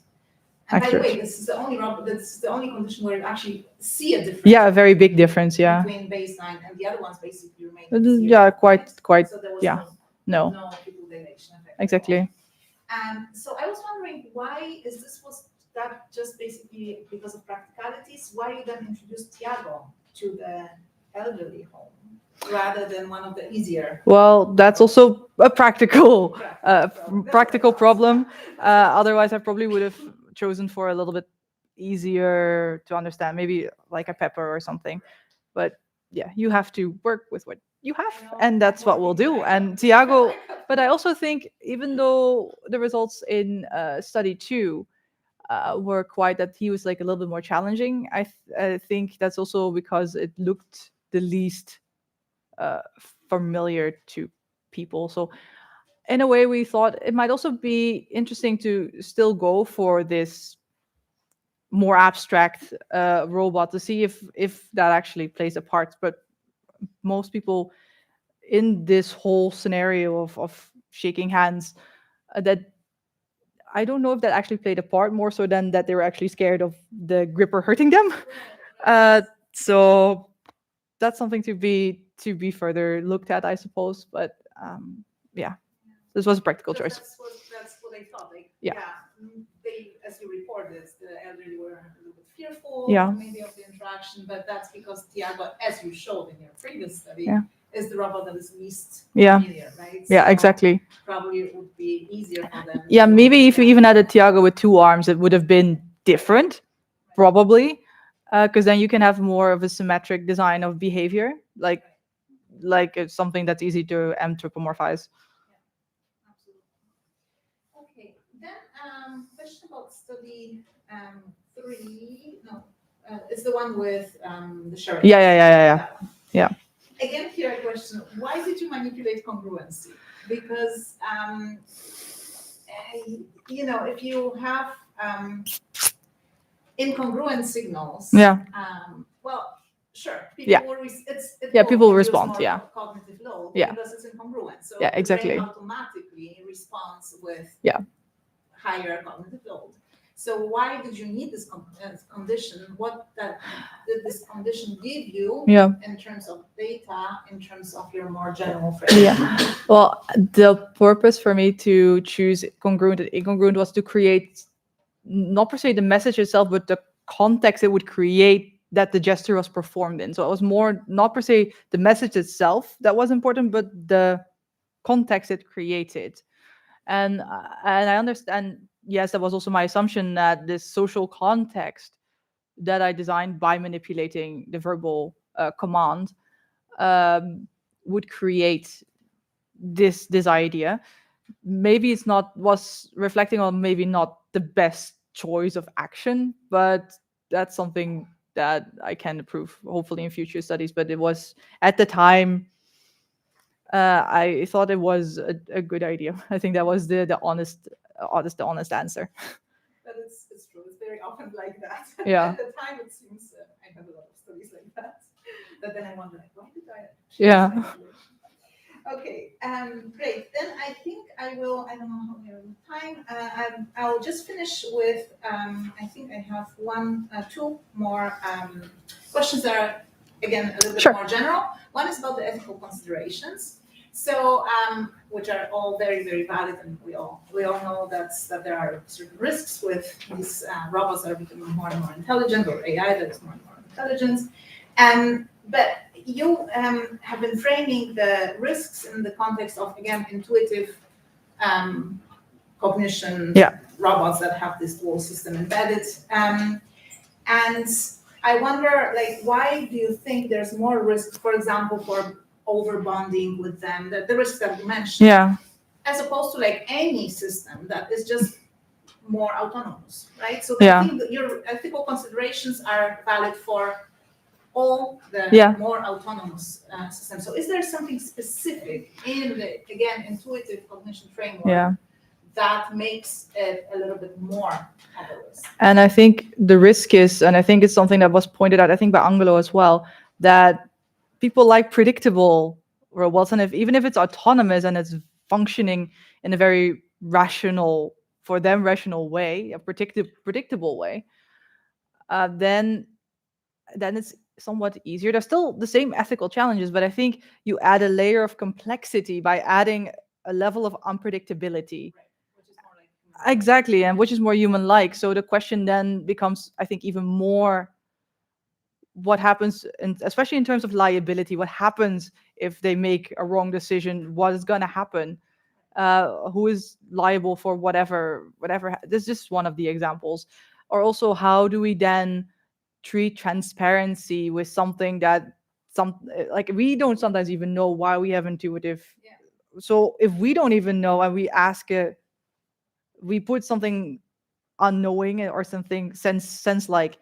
[SPEAKER 9] And by the
[SPEAKER 1] Accurate.
[SPEAKER 9] way, this is the only condition where you actually see a difference.
[SPEAKER 1] Yeah, a very big difference. Yeah.
[SPEAKER 9] Between baseline and the other ones basically remain zero.
[SPEAKER 1] Yeah, quite.
[SPEAKER 9] So there was
[SPEAKER 1] no
[SPEAKER 9] pupil dilation effect.
[SPEAKER 1] Exactly.
[SPEAKER 9] So I was wondering, was that just basically because of practicalities? Why you then introduced Tiago to the elderly home rather than one of the easier?
[SPEAKER 1] Well, that's also a practical problem. Otherwise, I probably would have chosen for a little bit easier to understand, maybe like a pepper or something. But yeah, you have to work with what you have, and that's what we'll do. And Tiago, but I also think even though the results in study 2 were quite that he was like a little bit more challenging, I think that's also because it looked the least familiar to people. So in a way, we thought it might also be interesting to still go for this more abstract robot to see if that actually plays a part. But most people in this whole scenario of shaking hands, that I don't know if that actually played a part, more so than that they were actually scared of the gripper hurting them. So that's something to be further looked at, I suppose. But yeah, this was a practical choice.
[SPEAKER 9] That's what I thought. Like,
[SPEAKER 1] Yeah.
[SPEAKER 9] They, as you reported, the elderly were a little bit fearful, maybe of the interaction, but that's because Tiago, as you showed in your previous study, is the robot that is least familiar, right?
[SPEAKER 1] Yeah,
[SPEAKER 9] so
[SPEAKER 1] exactly.
[SPEAKER 9] Probably it would be easier for them.
[SPEAKER 1] Yeah, maybe if you even had a Tiago with 2 arms, it would have been different, probably, because then you can have more of a symmetric design of behavior, like it's something that's easy to anthropomorphize.
[SPEAKER 9] Okay, then question about study 3. No, it's the one with the sheriff.
[SPEAKER 1] Yeah.
[SPEAKER 9] Again, here a question: why did you manipulate congruency? Because if you have incongruent signals, well, sure, people will
[SPEAKER 1] people will respond.
[SPEAKER 9] Cognitive load because it's incongruent. So
[SPEAKER 1] exactly.
[SPEAKER 9] the brain automatically responds with higher cognitive load. So why did you need this condition? What did this condition give you in terms of data, in terms of your more general framework?
[SPEAKER 1] Well, the purpose for me to choose congruent and incongruent was to create not per se the message itself, but the context it would create that the gesture was performed in. So it was more not per se the message itself that was important, but the context it created. And I understand, yes, that was also my assumption that this social context that I designed by manipulating the verbal command would create this idea. Maybe it's was reflecting on maybe not the best choice of action, but that's something that I can improve hopefully in future studies. But it was at the time, I thought it was a good idea. I think that was the honest answer.
[SPEAKER 9] But it's true. It's very often like that.
[SPEAKER 1] Yeah.
[SPEAKER 9] At the time, it seems I have a lot of studies like that. But then I wonder, like, why did I?
[SPEAKER 1] Yeah.
[SPEAKER 9] Okay. Great. Then I think I will. I don't know how we are in time. I'll just finish with. I think I have two more questions that are again a little bit more general. One is about the ethical considerations. So, which are all very, very valid, and we all know that there are certain risks with these robots that are becoming more and more intelligent, or AI that is more and more intelligent. But you have been framing the risks in the context of, again, intuitive cognition robots that have this dual system embedded. And I wonder, like, why do you think there's more risk, for example, for over-bonding with them, the risks that you mentioned, as opposed to like any system that is just more autonomous, right? So I think that your ethical considerations are valid for all the more autonomous systems. So is there something specific in the, again, intuitive cognition framework that makes it a little bit more of a risk?
[SPEAKER 1] And I think the risk is, and I think it's something that was pointed out, I think by Angelo as well, that people like predictable robots, and even if it's autonomous and it's functioning in a very rational, for them, rational way, a predictable way, then it's somewhat easier. There's still the same ethical challenges, but I think you add a layer of complexity by adding a level of unpredictability. Exactly, and which is more human-like. So the question then becomes, I think, even more what happens, especially in terms of liability, what happens if they make a wrong decision? What is going to happen? Who is liable for whatever? This is just one of the examples. Or also, how do we then treat transparency with something that like we don't sometimes even know why we have intuitive. So if we don't even know and we ask it, we put something unknowing or something sense like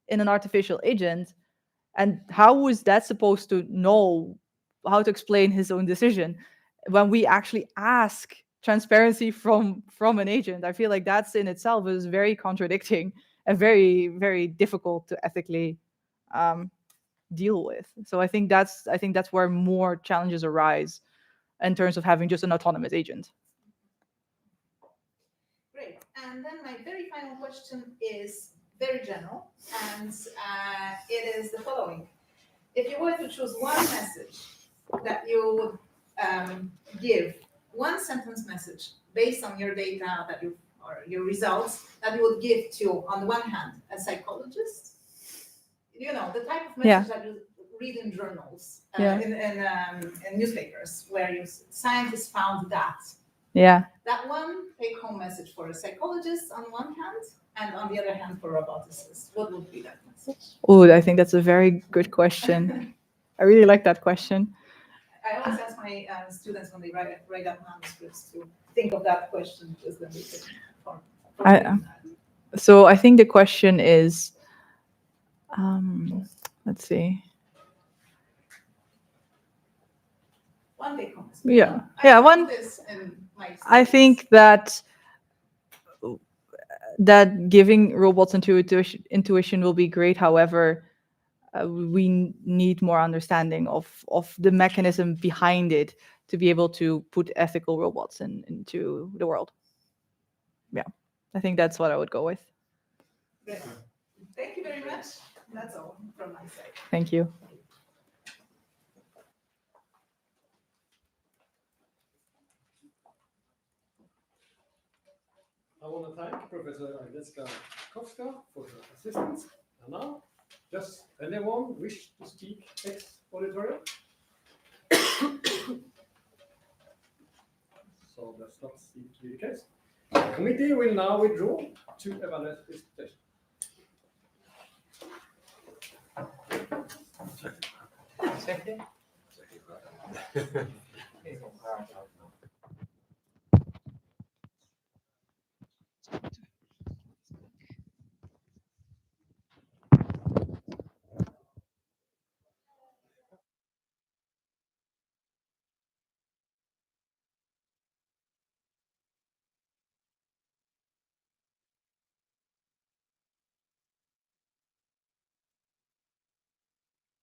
[SPEAKER 1] in an artificial agent, and how is that supposed to know how to explain his own decision when we actually ask transparency from an agent? I feel like that's in itself is very contradicting and very, very difficult to ethically deal with. So I think that's where more challenges arise in terms of having just an autonomous agent.
[SPEAKER 9] Great. And then my very final question is very general, and it is the following. If you were to choose one message that you would give, one sentence message based on your data that you or your results that you would give to, on the one hand, a psychologist, you know, the type of message that you read in journals, in newspapers, where scientists found that. That one take-home message for a psychologist on one hand, and on the other hand for roboticists. What would be that message?
[SPEAKER 1] Oh, I think that's a very good question. I really like that question.
[SPEAKER 9] I always ask my students when they write up manuscripts to think of that question, because then we can
[SPEAKER 1] so I think the question is, let's see.
[SPEAKER 9] One take home.
[SPEAKER 1] One. I think that giving robots intuition will be great. However, we need more understanding of the mechanism behind it to be able to put ethical robots into the world. Yeah, I think that's what I would go with.
[SPEAKER 9] Great. Thank you very much. That's all from my side.
[SPEAKER 1] Thank you.
[SPEAKER 6] I want to thank Professor Agnieszka Kowska for her assistance. And now, does anyone wish to speak ex-auditorium? So that's not seem to be the case. The committee will now withdraw to evaluate this presentation.
[SPEAKER 2] Second.